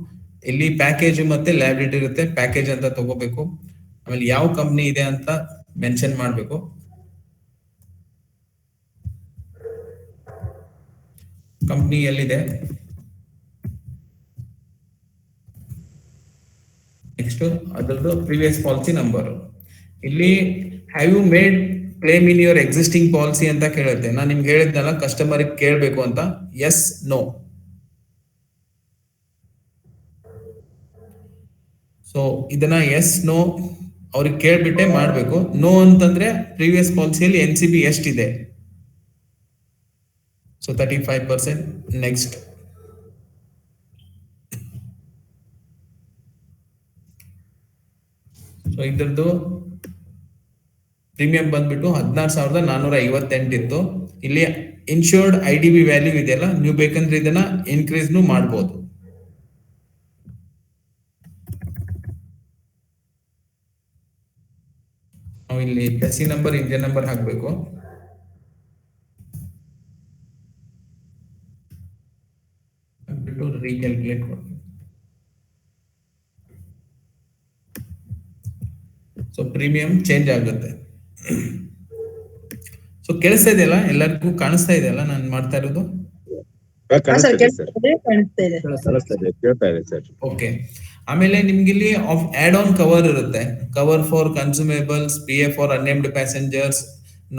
ಇಲ್ಲಿ ಪ್ಯಾಕೇಜ್ ಮತ್ತೆ ಲಯಬಿಲಿಟಿ ಇರುತ್ತೆ, ಪ್ಯಾಕೇಜ್ ಅಂತ ತಗೋಬೇಕು. ಆಮೇಲೆ ಯಾವ ಕಂಪ್ನಿ ಇದೆ ಅಂತ ಮೆನ್ಷನ್ ಮಾಡ್ಬೇಕು. ಕಂಪ್ನಿ ಎಲ್ಲಿದೆ, ನೆಕ್ಸ್ಟ್ ಅದರದ್ದು ಪ್ರೀವಿಯಸ್ ಪಾಲಿಸಿ ನಂಬರ್. ಇಲ್ಲಿ have you made claim in your existing policy ಅಂತ ಕೇಳುತ್ತೆ. ನಾನು ನಿಮ್ಗೆ ಹೇಳಿದ್ನಲ್ಲ ಕಸ್ಟಮರ್ ಕೇಳಬೇಕು ಅಂತ, ಎಸ್ ನೋ. ಸೊ ಇದನ್ನ ಎಸ್ ನೋ ಅವ್ರಿಗೆ ಕೇಳ್ಬಿಟ್ಟೆ ಮಾಡ್ಬೇಕು. ನೋ ಅಂತಂದ್ರೆ ಪ್ರೀವಿಯಸ್ ಪಾಲಿಸಿಯಲ್ಲಿ NCB ಎಷ್ಟಿದೆ, ಸೊ 35%. ನೆಕ್ಸ್ಟ್ ಸೊ ಇದ್ರದ್ದು ಪ್ರೀಮಿಯಂ ಬಂದ್ಬಿಟ್ಟು 16,458 ಇತ್ತು. ಇಲ್ಲಿ ಇನ್ಶೂರ್ಡ್ IDB ವ್ಯಾಲ್ಯೂ ಇದೆಯಲ್ಲ, ನೀವು ಬೇಕಂದ್ರೆ ಇದನ್ನ ಇನ್ಕ್ರೀಸ್ನು ಮಾಡ್ಬೋದು. ನಾವು ಇಲ್ಲಿ ಎಸ್ಸಿ ನಂಬರ್, ಇಂಜಿನ್ ನಂಬರ್ ಹಾಕ್ಬೇಕು. ರೀಕ್ಯಾಲ್ಕುಲೇಟ್ ಮಾಡಬೇಕು. ಸೊ ಪ್ರೀಮಿಯಂ ಚೇಂಜ್ ಆಗುತ್ತೆ. ಸೊ ಕೇಳಿಸ್ತಾ ಇದೆಯಲ್ಲ, ಎಲ್ಲರಿಗೂ ಕಾಣಿಸ್ತಾ ಇದೆಯಲ್ಲ ನಾನು ಮಾಡ್ತಾ ಇರೋದು? ಓಕೆ. ಆಮೇಲೆ ನಿಮ್ಗೆ ಇಲ್ಲಿ ಆಡ್ ಆನ್ ಕವರ್ ಇರುತ್ತೆ. Cover for consumables, PF for unnamed passengers,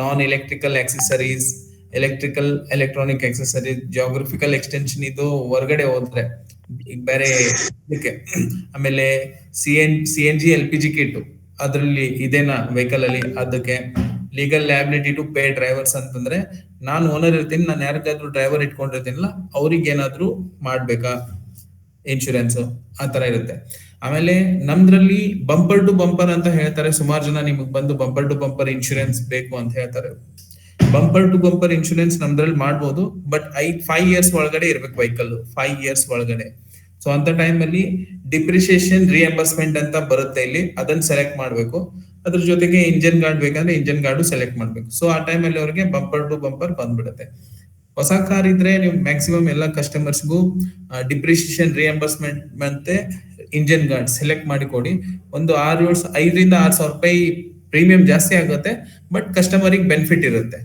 non electrical accessories, electronic accessories, geographical extension ಇದು ಹೊರಗಡೆ ಹೋದ್ರೆ ಈಗ ಬೇರೆ ಇದಕ್ಕೆ. ಆಮೇಲೆ CNG LPG ಕಿಟ್ ಅದ್ರಲ್ಲಿ ಇದೇನಾ ವೆಹಿಕಲ್ ಅಲ್ಲಿ, ಅದಕ್ಕೆ legal liability to pay drivers ಅಂತಂದ್ರೆ ನಾನು ಓನರ್ ಇರ್ತೀನಿ, ನಾನು ಯಾರಿಗಾದ್ರೂ ಡ್ರೈವರ್ ಇಟ್ಕೊಂಡಿರ್ತೀನಲ್ಲ ಅವ್ರಿಗೆ ಏನಾದ್ರೂ ಮಾಡ್ಬೇಕಾ ಇನ್ಶೂರೆನ್ಸ್, ಆ ತರ ಇರುತ್ತೆ. ಆಮೇಲೆ ನಮ್ದ್ರಲ್ಲಿ ಬಂಪರ್ ಟು ಬಂಪರ್ ಅಂತ ಹೇಳ್ತಾರೆ. ಸುಮಾರು ಜನ ನಿಮಗ್ ಬಂದು ಬಂಪರ್ ಟು ಬಂಪರ್ ಇನ್ಶೂರೆನ್ಸ್ ಬೇಕು ಅಂತ ಹೇಳ್ತಾರೆ. ಬಂಪರ್ ಟು ಬಂಪರ್ ಇನ್ಶೂರೆನ್ಸ್ ನಮ್ದ್ರಲ್ಲಿ ಮಾಡ್ಬೋದು, ಬಟ್ 5 ಇಯರ್ಸ್ ಒಳಗಡೆ ಇರ್ಬೇಕು ವೆಹಿಕಲ್, 5 ಇಯರ್ಸ್ ಒಳಗಡೆ. ಸೊ ಅಂತ ಟೈಮ್ ಅಲ್ಲಿ ಡಿಪ್ರಿಸಿಯೇಷನ್ ರಿಯಂಬರ್ಸ್ಮೆಂಟ್ ಅಂತ ಬರುತ್ತೆ ಇಲ್ಲಿ, ಅದನ್ನ ಸೆಲೆಕ್ಟ್ ಮಾಡ್ಬೇಕು. ಅದ್ರ ಜೊತೆಗೆ ಇಂಜಿನ್ ಗಾರ್ಡ್ ಬೇಕಂದ್ರೆ ಇಂಜಿನ್ ಗಾರ್ಡ್ ಸೆಲೆಕ್ಟ್ ಮಾಡ್ಬೇಕು. ಸೊ ಆ ಟೈಮ್ ಅಲ್ಲಿ ಅವ್ರಿಗೆ ಬಂಪರ್ ಟು ಬಂಪರ್ ಬಂದ್ಬಿಡುತ್ತೆ. ಹೊಸ ಕಾರ್ ಇದ್ರೆ ನೀವು ಮ್ಯಾಕ್ಸಿಮಮ್ ಎಲ್ಲ ಕಸ್ಟಮರ್ಸ್ಗೂ ಡಿಪ್ರಿಸಿಯೇಷನ್ ರಿಯಂಬರ್ಸ್ಮೆಂಟ್ ಮತ್ತೆ ಇಂಜಿನ್ ಗಾರ್ಡ್ ಸೆಲೆಕ್ಟ್ ಮಾಡಿ ಕೊಡಿ. ಒಂದು 5,000 to 6,000 ರೂಪಾಯಿ ಪ್ರೀಮಿಯಂ ಜಾಸ್ತಿ ಆಗುತ್ತೆ, ಬಟ್ ಕಸ್ಟಮರಿಗೆ ಬೆನಿಫಿಟ್ ಇರುತ್ತೆ.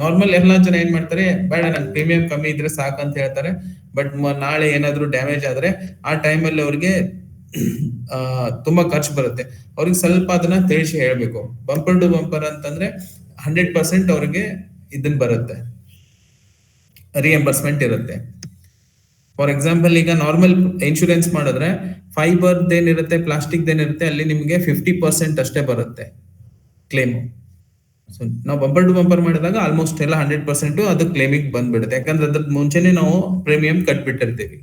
ನಾರ್ಮಲ್ ಎಲ್ಲಾ ಜನ ಏನ್ ಮಾಡ್ತಾರೆ, ಬೇಡ ನಂಗೆ ಪ್ರೀಮಿಯಂ ಕಮ್ಮಿ ಇದ್ರೆ ಸಾಕಂತ ಹೇಳ್ತಾರೆ. ಬಟ್ ನಾಳೆ ಏನಾದ್ರು ಡ್ಯಾಮೇಜ್ ಆದ್ರೆ ಆ ಟೈಮಲ್ಲಿ ಅವ್ರಿಗೆ ತುಂಬಾ ಖರ್ಚು ಬರುತ್ತೆ. ಅವ್ರಿಗೆ ಸ್ವಲ್ಪ ಅದನ್ನ ತಿಳಿಸಿ ಹೇಳ್ಬೇಕು. ಬಂಪರ್ ಟು ಬಂಪರ್ ಅಂತಂದ್ರೆ 100% ಅವ್ರಿಗೆ ಇದನ್ ಬರುತ್ತೆ, ರಿಯಂಬರ್ಸ್ಮೆಂಟ್ ಇರುತ್ತೆ. ಫಾರ್ ಎಕ್ಸಾಂಪಲ್ ಈಗ ನಾರ್ಮಲ್ ಇನ್ಶೂರೆನ್ಸ್ ಮಾಡಿದ್ರೆ ಫೈಬರ್ ಏನಿರುತ್ತೆ, ಪ್ಲಾಸ್ಟಿಕ್ ಏನಿರುತ್ತೆ, ಅಲ್ಲಿ ನಿಮ್ಗೆ 50% ಅಷ್ಟೇ ಬರುತ್ತೆ ಕ್ಲೇಮ್. ಸೊ ನಾವು ಬಂಪರ್ ಟು ಬಂಪರ್ ಮಾಡಿದಾಗ ಆಲ್ಮೋಸ್ಟ್ ಎಲ್ಲ 100% ಅದು ಕ್ಲೇಮಿಗೆ ಬಂದ್ಬಿಡುತ್ತೆ. ಯಾಕಂದ್ರೆ ಅದ್ರ ಮುಂಚೆನೆ ನಾವು ಪ್ರೀಮಿಯಂ ಕಟ್ಬಿಟ್ಟಿರ್ತೀವಿ.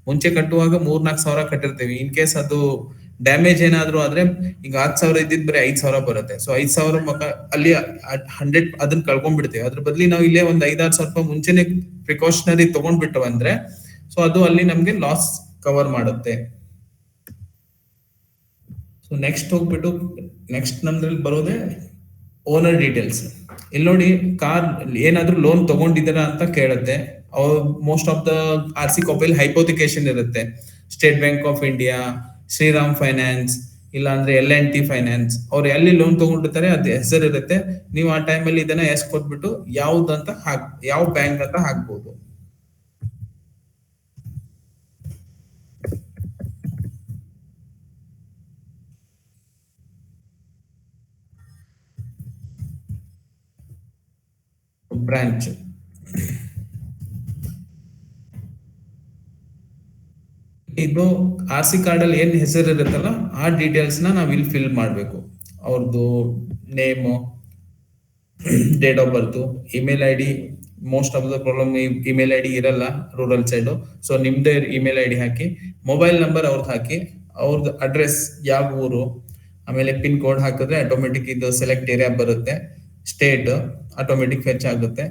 ಮುಂಚೆ ಕಟ್ಟುವಾಗ 3-4 ಸಾವಿರ ಕಟ್ಟಿರ್ತೀವಿ. ಇನ್ ಕೇಸ್ ಅದು ಡ್ಯಾಮೇಜ್ ಏನಾದ್ರು ಆದ್ರೆ ಈಗ 10,000 ಇದ್ದಿದ್ ಬರೀ 5,000 ಬರುತ್ತೆ. ಸೊ 5,000 ಅಲ್ಲಿ 100 ಅದನ್ನ ಕಳ್ಕೊಂಡ್ಬಿಡ್ತೀವಿ. ಅದ್ರ ಬದಲಿ ನಾವು ಇಲ್ಲೇ ಒಂದ್ 5-6 ಸಾವಿರ ರೂಪಾಯಿ ಮುಂಚೆನೆ ಪ್ರಿಕಾಷನರಿ ತಗೊಂಡ್ಬಿಟ್ಟು ಅಂದ್ರೆ ಸೊ ಅದು ಅಲ್ಲಿ ನಮ್ಗೆ ಲಾಸ್ ಕವರ್ ಮಾಡುತ್ತೆ. ಸೊ ನೆಕ್ಸ್ಟ್ ಹೋಗ್ಬಿಟ್ಟು ನೆಕ್ಸ್ಟ್ ನಮ್ದ್ರಲ್ಲಿ ಬರೋದೇ ಓನರ್ ಡೀಟೇಲ್ಸ್. ಇಲ್ಲಿ ನೋಡಿ, ಕಾರ್ ಏನಾದ್ರೂ ಲೋನ್ ತಗೊಂಡಿದ್ದೀರಾ ಅಂತ ಕೇಳುತ್ತೆ. ಮೋಸ್ಟ್ ಆಫ್ ದ RC ಕಾಪಿಯಲ್ಲಿ ಹೈಪೋಥಿಕೇಶನ್ ಇರುತ್ತೆ. State Bank of India, Shriram finance, ಇಲ್ಲ ಅಂದ್ರೆ L&T ಫೈನಾನ್ಸ್, ಅವ್ರು ಎಲ್ಲಿ ಲೋನ್ ತಗೊಂಡಿರ್ತಾರೆ ಅದ್ ಹೆಸರು ಇರುತ್ತೆ. ನೀವು ಆ ಟೈಮಲ್ಲಿ ಇದನ್ನ ಕೊಟ್ಬಿಟ್ಟು ಯಾವ್ದಂತ ಯಾವ ಬ್ಯಾಂಕ್ ಅಂತ ಹಾಕ್ಬೋದು. ಬ್ರಾಂಚ್ ಇದು RC ಕಾರ್ಡ್ ಅಲ್ಲಿ ಏನ್ ಹೆಸರು ಇರುತ್ತಲ್ಲ ಆ ಡೀಟೇಲ್ಸ್ ನಾವ್ ಇಲ್ಲಿ ಫಿಲ್ ಮಾಡ್ಬೇಕು. ಅವ್ರದ್ದು name, date of birth, email ID. Most of the problem email ID ಇರಲ್ಲ ರೂರಲ್ ಸೈಡ್. ಸೊ ನಿಮ್ದೇ ಇಮೇಲ್ ID ಹಾಕಿ, ಮೊಬೈಲ್ ನಂಬರ್ ಅವ್ರದ್ದು ಹಾಕಿ, ಅವ್ರದ್ದು ಅಡ್ರೆಸ್ ಯಾವ ಊರು, ಆಮೇಲೆ ಪಿನ್ ಕೋಡ್ ಹಾಕಿದ್ರೆ ಆಟೋಮೆಟಿಕ್ ಇದು ಸೆಲೆಕ್ಟ್ ಏರಿಯಾ ಬರುತ್ತೆ. ಸ್ಟೇಟ್ ಆಟೋಮೆಟಿಕ್ ಫೆಚ್ ಆಗುತ್ತೆ.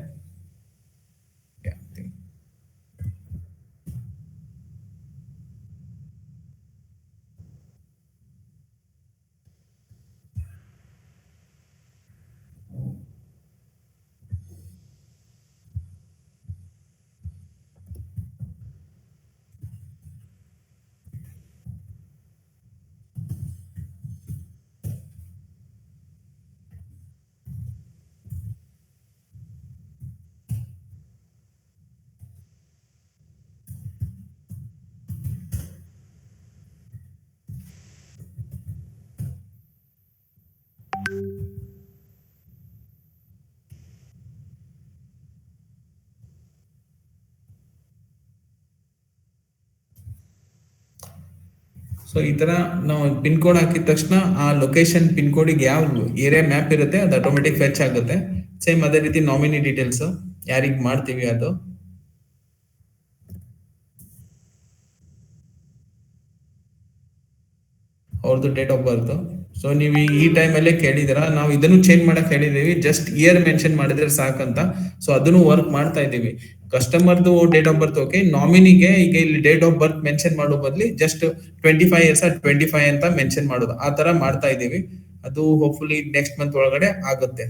ಸೊ ಈ ತರ ನಾವು ಪಿನ್ ಕೋಡ್ ಹಾಕಿದ ತಕ್ಷಣ ಆ ಲೊಕೇಶನ್ ಪಿನ್ ಕೋಡಿಗೆ ಯಾವ ಏರಿಯಾ ಮ್ಯಾಪ್ ಇರುತ್ತೆ ಅದು ಆಟೋಮೆಟಿಕ್ ಫೆಚ್ ಆಗುತ್ತೆ. ಸೇಮ್ ಅದೇ ರೀತಿ ನಾಮಿನಿ ಡೀಟೇಲ್ಸ್ ಯಾರಿಗ್ ಮಾಡ್ತೀವಿ ಅದು ಅವ್ರದ್ದು ಡೇಟ್ ಆಫ್ ಬರ್ತ್. ಸೊ ನೀವು ಈ ಟೈಮಲ್ಲೇ ಕೇಳಿದಿರ, ನಾವು ಇದನ್ನು ಚೇಂಜ್ ಮಾಡಕ್ ಹೇಳಿದೀವಿ, ಜಸ್ಟ್ ಇಯರ್ ಮೆನ್ಷನ್ ಮಾಡಿದ್ರೆ ಸಾಕಂತ. ಸೊ ಅದನ್ನು ವರ್ಕ್ ಮಾಡ್ತಾ ಇದೀವಿ. ಕಸ್ಟಮರ್ದು ಡೇಟ್ ಆಫ್ ಬರ್ತ್ ಓಕೆ, ನಾಮಿನಿಗೆ ಈಗ ಇಲ್ಲಿ ಡೇಟ್ ಆಫ್ ಬರ್ತ್ ಮೆನ್ಷನ್ ಮಾಡೋ ಬದ್ಲಿ ಜಸ್ಟ್ 25 ಇಯರ್ಸ್ 25 ಅಂತ ಮೆನ್ಷನ್ ಮಾಡೋದು, ಆ ತರ ಮಾಡ್ತಾ ಇದೀವಿ. ಅದು ಹೋಪ್ಫುಲಿ ನೆಕ್ಸ್ಟ್ ಮಂತ್ ಒಳಗಡೆ ಆಗುತ್ತೆ.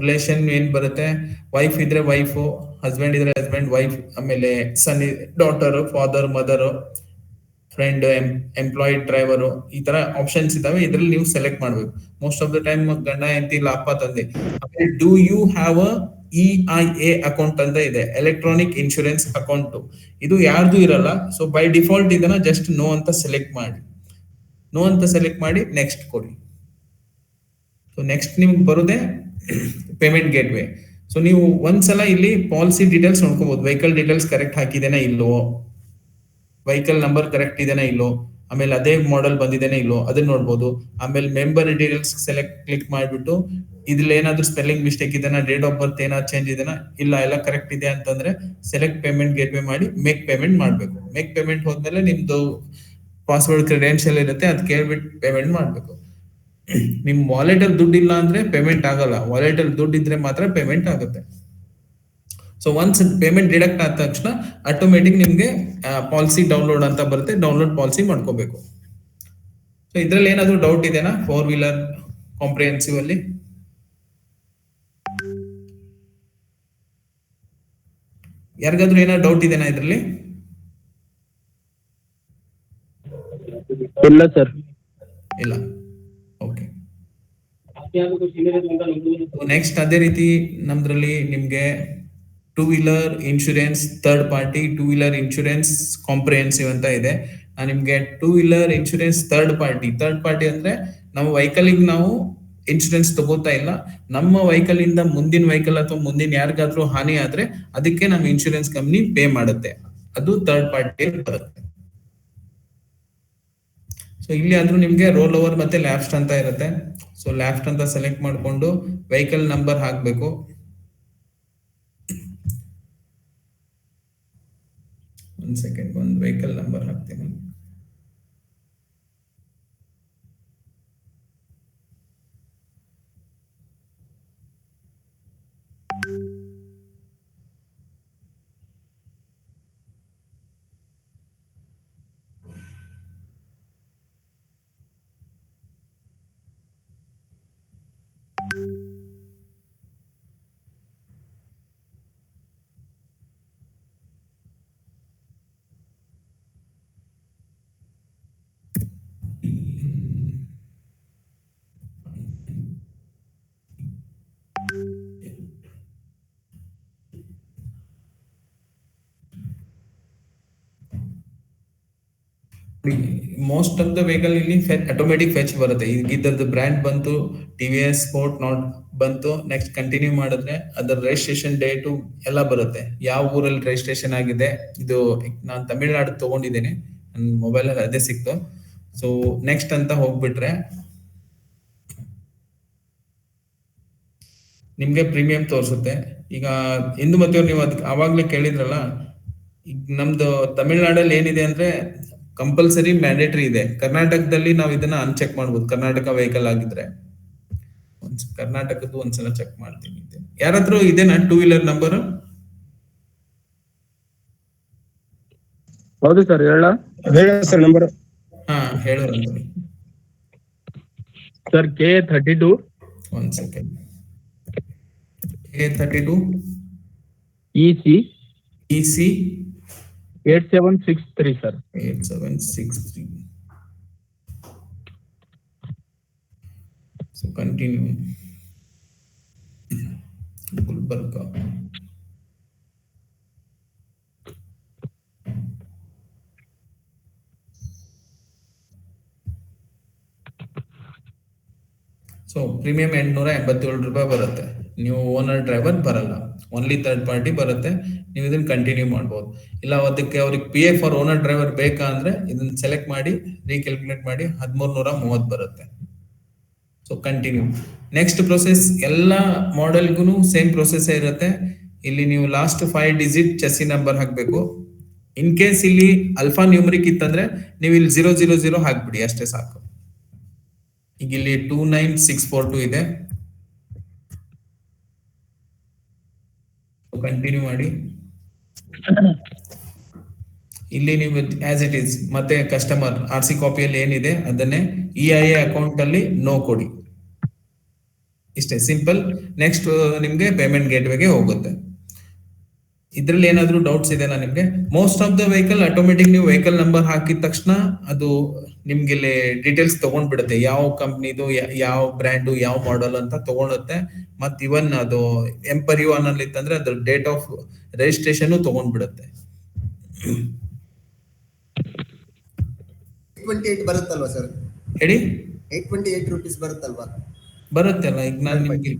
ರಿಲೇಷನ್ ಏನ್ ಬರುತ್ತೆ, ವೈಫ್ ಇದ್ರೆ ವೈಫ್, ಹಸ್ಬೆಂಡ್ ಇದ್ರೆ ಹಸ್ಬೆಂಡ್, ವೈಫ್, ಆಮೇಲೆ son daughter, father, mother, friend, employed, driver, ಈ ತರ ಆಪ್ಷನ್ಸ್ ಇದಾವೆ. ಇದ್ರಲ್ಲಿ ನೀವು ಸೆಲೆಕ್ಟ್ ಮಾಡ್ಬೇಕು. ಮೋಸ್ಟ್ ಆಫ್ ದ ಟೈಮ್ ಗಂಡ ಹೆಂಡತಿ ಇಲ್ಲ ಅಪ್ಪ ತಂದೆ. ಆಮೇಲೆ do you have a EIA account ಅಂತ ಇದೆ, ಎಲೆಕ್ಟ್ರಾನಿಕ್ ಇನ್ಶೂರೆನ್ಸ್ ಅಕೌಂಟ್. ಇದು ಯಾರ್ದು ಇರಲ್ಲ. ಸೊ ಬೈ ಡಿಫಾಲ್ಟ್ ಇದನ್ನ ಜಸ್ಟ್ ನೋ ಅಂತ ಸೆಲೆಕ್ಟ್ ಮಾಡಿ, ನೋ ಅಂತ ಸೆಲೆಕ್ಟ್ ಮಾಡಿ ನೆಕ್ಸ್ಟ್ ಕೊಡಿ. ಸೊ ನೆಕ್ಸ್ಟ್ ನಿಮ್ಗೆ ಬರೋದೇ ಪೇಮೆಂಟ್ ಗೇಟ್ವೇ. ಸೊ ನೀವು ಒಂದ್ಸಲ ಇಲ್ಲಿ ಪಾಲಿಸಿ ಡೀಟೇಲ್ಸ್ ನೋಡ್ಕೋಬಹುದು. ವೆಹಿಕಲ್ ಡೀಟೇಲ್ಸ್ ಕರೆಕ್ಟ್ ಹಾಕಿದೇನಾ ಇಲ್ಲೋ, ವೆಹಿಕಲ್ ನಂಬರ್ ಕರೆಕ್ಟ್ ಇದೆನಾ ಇಲ್ಲೋ, ಆಮೇಲೆ ಅದೇ ಮಾಡೆಲ್ ಬಂದಿದೇನಾ ಇಲ್ಲೋ ಅದನ್ನ ನೋಡ್ಬೋದು. ಆಮೇಲೆ ಮೆಂಬರ್ ಡೀಟೇಲ್ಸ್ ಕ್ಲಿಕ್ ಮಾಡ್ಬಿಟ್ಟು ಇದ್ರಲ್ಲಿ ಏನಾದ್ರು ಸ್ಪೆಲ್ಲಿಂಗ್ ಮಿಸ್ಟೇಕ್ ಇದೆನಾ, ಡೇಟ್ ಆಫ್ ಬರ್ತ್ ಏನಾದ್ರು ಚೇಂಜ್ ಇದೆನಾ, ಇಲ್ಲ ಎಲ್ಲ ಕರೆಕ್ಟ್ ಇದೆ ಅಂತಂದ್ರೆ ಸೆಲೆಕ್ಟ್ ಪೇಮೆಂಟ್ ಗೇಟ್ವೇ ಮಾಡಿ ಮೇಕ್ ಪೇಮೆಂಟ್ ಮಾಡ್ಬೇಕು. ಮೇಕ್ ಪೇಮೆಂಟ್ ಹೋದ್ಮೇಲೆ ನಿಮ್ದು ಪಾಸ್ವರ್ಡ್ ಕ್ರೆಡೆನ್ಶಿಯಲ್ ಇರುತ್ತೆ, ಅದ್ ಕೇಳ್ಬಿಟ್ಟು ಪೇಮೆಂಟ್ ಮಾಡ್ಬೇಕು. ನಿಮ್ ವಾಲೆಟ್ ಅಲ್ಲಿ ದುಡ್ಡು ಇಲ್ಲ ಅಂದ್ರೆ ಪೇಮೆಂಟ್ ಆಗಲ್ಲ, ವಾಲೆಟ್ ಅಲ್ಲಿ ದುಡ್ಡು ಇದ್ರೆ ಮಾತ್ರ ಪೇಮೆಂಟ್ ಆಗುತ್ತೆ. ಸೊ ಒನ್ಸ್ ಪೇಮೆಂಟ್ ಡಿಡಕ್ಟ್ ಆದ ತಕ್ಷಣ ಆಟೋಮೆಟಿಕ್ ನಿಮ್ಗೆ ಪಾಲಿಸಿ ಡೌನ್ಲೋಡ್ ಅಂತ ಬರುತ್ತೆ, ಡೌನ್ಲೋಡ್ ಪಾಲಿಸಿ ಮಾಡ್ಕೋಬೇಕು. ಸೊ ಇದ್ರಲ್ಲಿ ಏನಾದ್ರು ಡೌಟ್ ಇದೆನಾ 4-ವೀಲರ್ ಕಾಂಪ್ರಿಹೆನ್ಸಿವ್ ಅಲ್ಲಿ? ಯಾರಿಗಾದ್ರೂ ಏನಾದ್ರು ಡೌಟ್ ಇದೆನಾ ಇದ್ರಲ್ಲಿ? ಇಲ್ಲ ಸರ್, ಇಲ್ಲ. ಓಕೆ, ನೆಕ್ಸ್ಟ್ ಅದೇ ರೀತಿ ನಮ್ದ್ರಲ್ಲಿ ನಿಮ್ಗೆ two wheeler insurance third party, two wheeler insurance comprehensive ಅಂತ ಇದೆ. ನಿಮ್ಗೆ 2-ವೀಲರ್ ಇನ್ಶೂರೆನ್ಸ್ ಥರ್ಡ್ ಪಾರ್ಟಿ ಅಂದ್ರೆ ನಮ್ಮ ವೆಹಿಕಲ್ ನಾವು ಇನ್ಶೂರೆನ್ಸ್ ತಗೋತಾ ಇಲ್ಲ, ನಮ್ಮ ವೆಹಿಕಲ್ ಇಂದ ಮುಂದಿನ ವೆಹಿಕಲ್ ಅಥವಾ ಮುಂದಿನ ಯಾರಿಗಾದ್ರೂ ಹಾನಿ ಆದ್ರೆ ಅದಕ್ಕೆ ನಮ್ಮ ಇನ್ಶೂರೆನ್ಸ್ ಕಂಪ್ನಿ ಪೇ ಮಾಡುತ್ತೆ, ಅದು ಥರ್ಡ್ ಪಾರ್ಟಿ ಬರುತ್ತೆ. ಸೊ ಇಲ್ಲಿ ಆದ್ರೂ ನಿಮ್ಗೆ ರೋಲ್ ಓವರ್ ಮತ್ತೆ ಲ್ಯಾಪ್ಸ್ಟ್ ಅಂತ ಇರುತ್ತೆ. ಸೊ ಲ್ಯಾಪ್ಸ್ಟ್ ಅಂತ ಸೆಲೆಕ್ಟ್ ಮಾಡ್ಕೊಂಡು ವೆಹಿಕಲ್ ನಂಬರ್ ಹಾಕ್ಬೇಕು. ಒಂದ್ ಸೆಕೆಂಡ್, ಒಂದು ವೆಹಿಕಲ್ ನಂಬರ್ ಹಾಕ್ತೀನಿ. ಮೋಸ್ಟ್ ಆಫ್ ದ ವೆಹಿಕಲ್ ಇಲ್ಲಿ ಆಟೋಮೆಟಿಕ್ ಫೆಚ್ ಬರುತ್ತೆ. ಈಗ ಇದ್ರದ್ದು ಬ್ರ್ಯಾಂಡ್ ಬಂತು, TVS ಸ್ಪೋರ್ಟ್ ನಾಟ್ ಬಂತು. ನೆಕ್ಸ್ಟ್ ಕಂಟಿನ್ಯೂ ಮಾಡಿದ್ರೆ ಅದರ ರಿಜಿಸ್ಟ್ರೇಷನ್ ಡೇಟು ಎಲ್ಲ ಬರುತ್ತೆ, ಯಾವ ಊರಲ್ಲಿ ರಿಜಿಸ್ಟ್ರೇಷನ್ ಆಗಿದೆ. ಇದು ನಾನು ತಮಿಳ್ನಾಡು ತಗೊಂಡಿದ್ದೀನಿ, ನನ್ನ ಮೊಬೈಲ್ ಅಲ್ಲಿ ಅದೇ ಸಿಕ್ತು. ಸೊ ನೆಕ್ಸ್ಟ್ ಅಂತ ಹೋಗ್ಬಿಟ್ರೆ ನಿಮ್ಗೆ ಪ್ರೀಮಿಯಂ ತೋರಿಸುತ್ತೆ. ಈಗ ಇಂದು ಮತ್ತೆ ನೀವು ಅದಕ್ಕೆ ಆವಾಗ್ಲೇ ಕೇಳಿದ್ರಲ್ಲ, ಈಗ ನಮ್ದು ತಮಿಳ್ನಾಡಲ್ಲಿ ಏನಿದೆ ಅಂದ್ರೆ ಕಂಪಲ್ಸರಿ ಮ್ಯಾಂಡೇಟರಿ ಇದೆ. ಕರ್ನಾಟಕದಲ್ಲಿ ನಾವು ಇದನ್ನ ಅನ್ಚೆಕ್ ಮಾಡ್ಬೋದು, ಕರ್ನಾಟಕ ವೆಹಿಕಲ್ ಆಗಿದ್ರೆ. ಕರ್ನಾಟಕದ್ದು ಒಂದ್ಸಲ ಚೆಕ್ ಮಾಡ್ತೀನಿ. ಯಾರಾದ್ರೂ ಇದೇನಾ 2-ವೀಲರ್ ನಂಬರ್? ಹೌದು ಸರ್, ಹೇಳ ಸರ್ ನಂಬರ್. ಹಾ ಹೇಳೋರು ಸರ್ K32. ಒಂದ್ second, K32 EC 8763 sir. 8763. So continue. Gulbarga. So premium 887 ರೂಪಾಯಿ ಬರುತ್ತೆ. ನೀವು ಓನರ್ ಡ್ರೈವರ್ ಬರಲ್ಲ. ಓನ್ಲಿ ಥರ್ಡ್ ಪಾರ್ಟಿ ಬರುತ್ತೆ. ನೀವು ಇದನ್ನ ಕಂಟಿನ್ಯೂ ಮಾಡ್ಬೋದು. ಇಲ್ಲ ಅದಕ್ಕೆ ಅವ್ರಿಗೆ PF ಫಾರ್ ಓನರ್ ಡ್ರೈವರ್ ಬೇಕಾ ಅಂದ್ರೆ ಇದನ್ನ ಸೆಲೆಕ್ಟ್ ಮಾಡಿ ರೀಕ್ಯಾಲ್ಕುಲೇಟ್ ಮಾಡಿ 1330 ಬರುತ್ತೆ. So continue. ನೆಕ್ಸ್ಟ್ ಪ್ರೊಸೆಸ್ ಎಲ್ಲ ಮಾಡೆಲ್ಗೂ ಸೇಮ್ ಪ್ರೊಸೆಸ್ ಇರುತ್ತೆ. ಇಲ್ಲಿ ನೀವು ಲಾಸ್ಟ್ 5 ಡಿಜಿಟ್ ಚೆಸ್ಸಿ ನಂಬರ್ ಹಾಕ್ಬೇಕು. ಇನ್ ಕೇಸ್ ಇಲ್ಲಿ ಅಲ್ಫಾ ನ್ಯೂಮರಿಕ್ ಇತ್ತಂದ್ರೆ ನೀವು ಇಲ್ಲಿ 000 ಹಾಕ್ಬಿಡಿ, ಅಷ್ಟೇ ಸಾಕು. ಈಗ ಇಲ್ಲಿ 29642 ಇದೆ. ಕಂಟಿನ್ಯೂ ಮಾಡಿ. ಇಲ್ಲಿ ನೀವು ಆಸ್ ಇಟ್ ಈಸ್ ಮತ್ತೆ ಕಸ್ಟಮರ್ RC ಕಾಪಿಯಲ್ಲಿ ಏನಿದೆ ಅದನ್ನೇ EIA ಅಕೌಂಟ್ ಅಲ್ಲಿ ನೋ ಕೊಡಿ. ಇಷ್ಟೇ ಸಿಂಪಲ್. ನೆಕ್ಸ್ಟ್ ನಿಮ್ಗೆ ಪೇಮೆಂಟ್ ಗೇಟ್ವೇಗೆ ಹೋಗುತ್ತೆ. ಇದ್ರಲ್ಲಿ ಏನಾದ್ರೂ ಡೌಟ್ಸ್ ಇದೆನಾ ನಿಮ್ಗೆ? Most of the vehicle automatic ನೀವು ವೆಹಿಕಲ್ ನಂಬರ್ ಹಾಕಿದ ತಕ್ಷಣ ಅದು ನಿಮ್ಗೆ ಇಲ್ಲಿ ಡೀಟೇಲ್ಸ್ ತಗೊಂಡ್ಬಿಡುತ್ತೆ, ಯಾವ ಕಂಪ್ನಿದು, ಯಾವ ಬ್ರ್ಯಾಂಡು, ಯಾವ ಮಾಡೆಲ್ ಅಂತ ತಗೊಳುತ್ತೆ. ಮತ್ ಇವನ್ ಅದು M/U ಅಲ್ಲಿ ಇತ್ತಂದ್ರೆ ಅದ್ರ ಡೇಟ್ ಆಫ್ ರಿಜಿಸ್ಟ್ರೇಷನ್ ತಗೊಂಡ್ಬಿಡುತ್ತೆ. 828 ಬರುತ್ತಲ್ವಾ ಸರ್? ಹೇಳಿ. 828 ರೂಪೀಸ್ ಬರುತ್ತಲ್ವಾ? ಬರುತ್ತೆ ಅಲ್ಲ, ಈಗ ನಾನು ನಿಮ್ಗೆ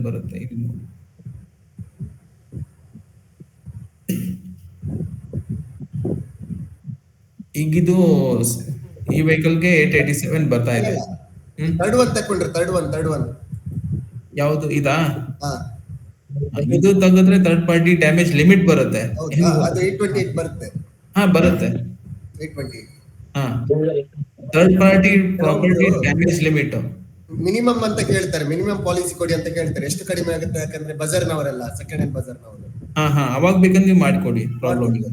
ಬರುತ್ತೆ ಇಲ್ಲಿ ನೋಡಿ. ಈಗಿದು ಈ ವೆಹಿಕಲ್ಗೆ 887 ಬರ್ತಾ ಇದೆ. ಥರ್ಡ್ ಒನ್ ತಕೊಂಡ್ರೆ ಥರ್ಡ್ ಒನ್ ಯಾವುದು ಇದಾ? ಇದು ತೆಗೆದ್ರೆ ಥರ್ಡ್ ಪಾರ್ಟಿ ಡ್ಯಾಮೇಜ್ ಲಿಮಿಟ್ ಬರುತ್ತೆ. ಅದು 828 ಬರುತ್ತೆ. ಬರುತ್ತೆ. 828 third party property damage limit minimum ಅಂತ ಕೇಳ್ತಾರೆ. ಮಿನಿಮಮ್ ಪಾಲಿಸಿ ಕೊಡಿ ಅಂತ ಕೇಳ್ತಾರೆ. ಎಷ್ಟು ಕಡಿಮೆ ಆಗುತ್ತೆ? ಯಾಕಂದ್ರೆ ಬಜಾರ್ನವರೆಲ್ಲ ಸೆಕೆಂಡ್ ಹ್ಯಾಂಡ್ ಬಜಾರ್ನವರು. ಅವಾಗ ಬೇಕಂದ್ರೆ ನೀವು ಮಾಡಿಕೊಡಿ, ಪ್ರಾಬ್ಲಮ್ ಇಲ್ಲ.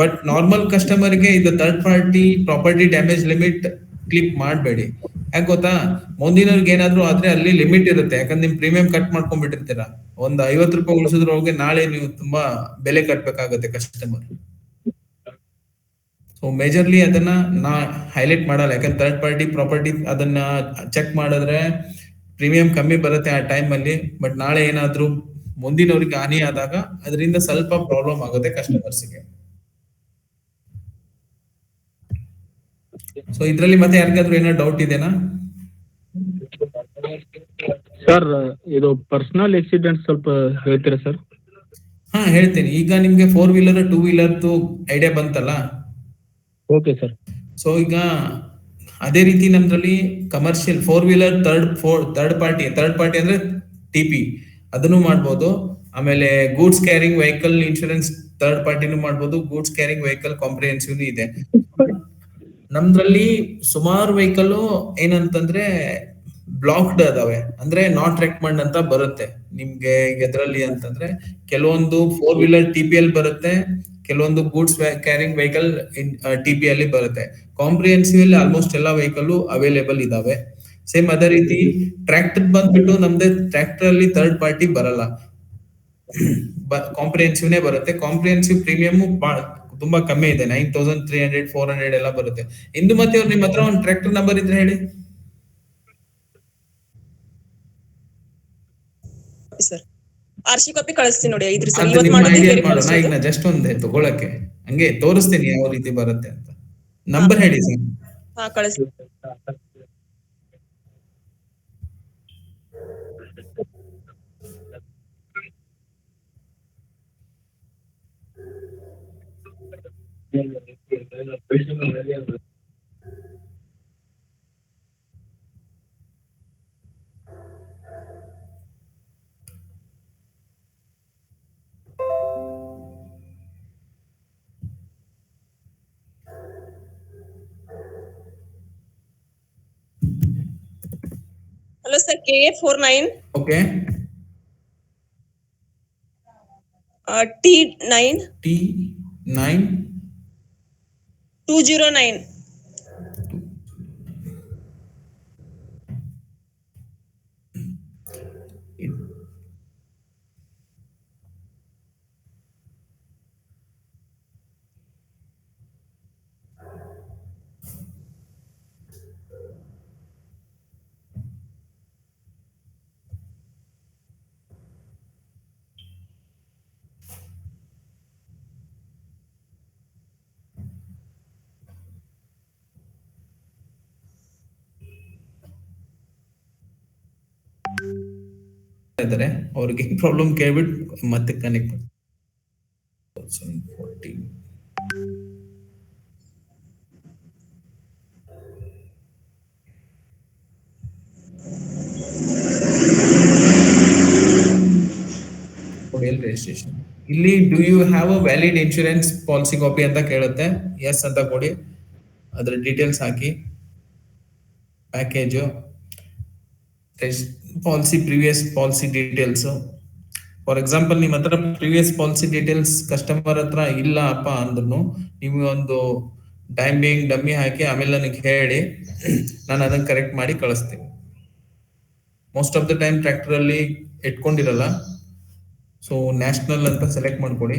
ಬಟ್ ನಾರ್ಮಲ್ ಕಸ್ಟಮರ್ಗೆ ಇದು third party property damage limit click ಮಾಡಬೇಡಿ. ಯಾಕೆ ಗೊತ್ತಾ? ಮುಂದಿನವ್ರಿಗೆ ಏನಾದ್ರು ಆದ್ರೆ ಅಲ್ಲಿ ಲಿಮಿಟ್ ಇರುತ್ತೆ. ಯಾಕಂದ್ರೆ ನಿಮ್ ಪ್ರೀಮಿಯಂ ಕಟ್ ಮಾಡ್ಕೊಂಡ್ಬಿಟ್ಟಿರ್ತೀರಾ. ಒಂದು 50 ರೂಪಾಯಿ ಉಳಿಸಿದ್ರೊಳಗೆ ನಾಳೆ ನೀವು ತುಂಬಾ ಬೆಲೆ ಕಟ್ಬೇಕಾಗುತ್ತೆ ಕಸ್ಟಮರ್. ಸೊ ಮೇಜರ್ಲಿ ಅದನ್ನ ನಾ ಹೈಲೈಟ್ ಮಾಡಲ್ಲ, ಯಾಕಂದ್ರೆ ಥರ್ಡ್ ಪಾರ್ಟಿ ಪ್ರಾಪರ್ಟಿ ಅದನ್ನ ಚೆಕ್ ಮಾಡಿದ್ರೆ ಪ್ರೀಮಿಯಂ ಕಮ್ಮಿ ಬರುತ್ತೆ ಆ ಟೈಮ್ ಅಲ್ಲಿ. ಬಟ್ ನಾಳೆ ಏನಾದ್ರೂ ಮುಂದಿನವ್ರಿಗೆ ಹಾನಿ ಆದಾಗ ಅದರಿಂದ ಸ್ವಲ್ಪ ಪ್ರಾಬ್ಲಮ್ ಆಗುತ್ತೆ ಕಸ್ಟಮರ್ಸ್ಗೆ. ಸೊ ಇದ್ರಲ್ಲಿ ಮತ್ತೆ ಯಾರಿಗಾದ್ರೂ ಏನೋ ಡೌಟ್ ಇದೆನಾ ಸರ್? ಇದು ಪರ್ಸನಲ್ ಆಕ್ಸಿಡೆಂಟ್ ಸ್ವಲ್ಪ ಹೇಳ್ತೀರಾ ಸರ್? ಹೇಳ್ತೀನಿ. ಈಗ ನಿಮ್ಗೆ 4 ವೀಲರ್ 2 ವೀಲರ್ದು ಐಡಿಯಾ ಬಂತಲ್ಲ? Okay sir. ಸೊ ಈಗ ಅದೇ ರೀತಿ ನಮ್ದ್ರಲ್ಲಿ ಕಮರ್ಷಿಯಲ್ 4 ವೀಲರ್ ಥರ್ಡ್ ಪಾರ್ಟಿ ಅಂದ್ರೆ TP ಅದನ್ನು ಮಾಡ್ಬೋದು. ಆಮೇಲೆ goods carrying vehicle insurance third ಪಾರ್ಟಿನೂ ಮಾಡ್ಬೋದು. ಗೂಡ್ಸ್ ಕ್ಯಾರಿಂಗ್ ವೆಹಿಕಲ್ ಕಾಂಪ್ರಿಹೆನ್ಸಿವ್ ಇದೆ. ನಮ್ದ್ರಲ್ಲಿ ಸುಮಾರು ವೆಹಿಕಲ್ ಏನಂತಂದ್ರೆ ಬ್ಲಾಕ್ಡ್ ಅದಾವೆ, ಅಂದ್ರೆ ನಾಟ್ ರೆಕಮೆಂಡ್ ಅಂತ ಬರುತ್ತೆ ನಿಮ್ಗೆ. ಎದ್ರಲ್ಲಿ ಅಂತಂದ್ರೆ ಕೆಲವೊಂದು 4 ವೀಲರ್ TPL ಬರುತ್ತೆ, ಕೆಲವೊಂದು ಗೂಡ್ಸ್ ಕ್ಯಾರಿಂಗ್ ವೆಹಿಕಲ್ TP ಅಲ್ಲಿ ಬರುತ್ತೆ. ಕಾಂಪ್ರಿಹೆನ್ಸಿವ್ ಅಲ್ಲಿ ಆಲ್ಮೋಸ್ಟ್ ಎಲ್ಲಾ ವೆಹಿಕಲ್ ಅವೈಲೇಬಲ್ ಇದಾವೆ. ಸೇಮ್ ಅದೇ ರೀತಿ ಟ್ರ್ಯಾಕ್ಟರ್ ಬಂದ್ಬಿಟ್ಟು ನಮ್ದು ಟ್ರ್ಯಾಕ್ಟರ್ ಅಲ್ಲಿ ಥರ್ಡ್ ಪಾರ್ಟಿ ಬರಲ್ಲ, ಕಾಂಪ್ರಿಹೆನ್ಸಿವ್ನೇ ಬರುತ್ತೆ. ಕಾಂಪ್ರಿಹೆನ್ಸಿವ್ ಪ್ರೀಮಿಯಂ ತುಂಬಾ ಕಮ್ಮಿ ಇದೆ, 9300 400 ಎಲ್ಲ ಬರುತ್ತೆ. ಇಂದು ಮತ್ತೆ ಅವ್ರು ನಿಮ್ಮ ಹತ್ರ ಒಂದು ಟ್ರ್ಯಾಕ್ಟರ್ ನಂಬರ್ ಇದ್ರೆ ಹೇಳಿ ಸರ್. RC ಕಾಪಿ ಕಳಿಸ್ತೀನಿ ನೋಡಿ. 5 ಸರ್. ಅದು ಇವತ್ತು ನಿಮ್ಮ ಮಾಡಿದ್ರೆ ಐಡಿಯಾ ಬೇರೆ ಮಾಡೋಣ. ಈಗ ಕಳಿಸೋದು. ನಾ ಜಸ್ಟ್ ಒಂದೇ ತಗೊಳಕ್ಕೆ ಹಂಗೆ ತೋರಿಸ್ತೀನಿ ಯಾವ ರೀತಿ ಬರುತ್ತೆ ಅಂತ. ನಂಬರ್ ಹೇಳಿ ಸರ್. ಕಳಿಸ್ತೀನಿ. Hello sir, KA49 okay T9 209. ಇದ್ದಾರೆ, ಅವ್ರಿಗೆ ಪ್ರಾಬ್ಲಮ್ ಕೇಳ್ಬಿಟ್ಟು ಮತ್ತೆ ಕನೆಕ್ಟ್ ಮಾಡಿ. 2014 ರಿಜಿಸ್ಟ್ರೇಷನ್. ಇಲ್ಲಿ do you have a valid insurance policy copy ಅಂತ ಕೇಳುತ್ತೆ. ಎಸ್ ಅಂತ ಕೊಡಿ, ಅದ್ರ ಡೀಟೇಲ್ಸ್ ಹಾಕಿ, package, policy, previous policy details. For example ನಿಮ್ಮ ಹತ್ರ ಪ್ರಿವಿಯಸ್ ಪಾಲಿಸಿ ಡೀಟೇಲ್ಸ್ ಕಸ್ಟಮರ್ ಹತ್ರ ಇಲ್ಲ ಅಪ್ಪ ಅಂದ್ರೂ ನೀವು ಒಂದು ಟೈಮ್ ಬೇಯಿಂಗ್ ಡಮ್ಮಿ ಹಾಕಿ ಆಮೇಲೆ ನನಗೆ ಹೇಳಿ, ನಾನು ಅದನ್ನ ಕರೆಕ್ಟ್ ಮಾಡಿ ಕಳಿಸ್ತೀನಿ. Most of the time tractor ಅಲ್ಲಿ ಇಟ್ಕೊಂಡಿರಲ್ಲ, ಸೊ ನ್ಯಾಷನಲ್ ಅಂತ ಸೆಲೆಕ್ಟ್ ಮಾಡ್ಕೊಡಿ.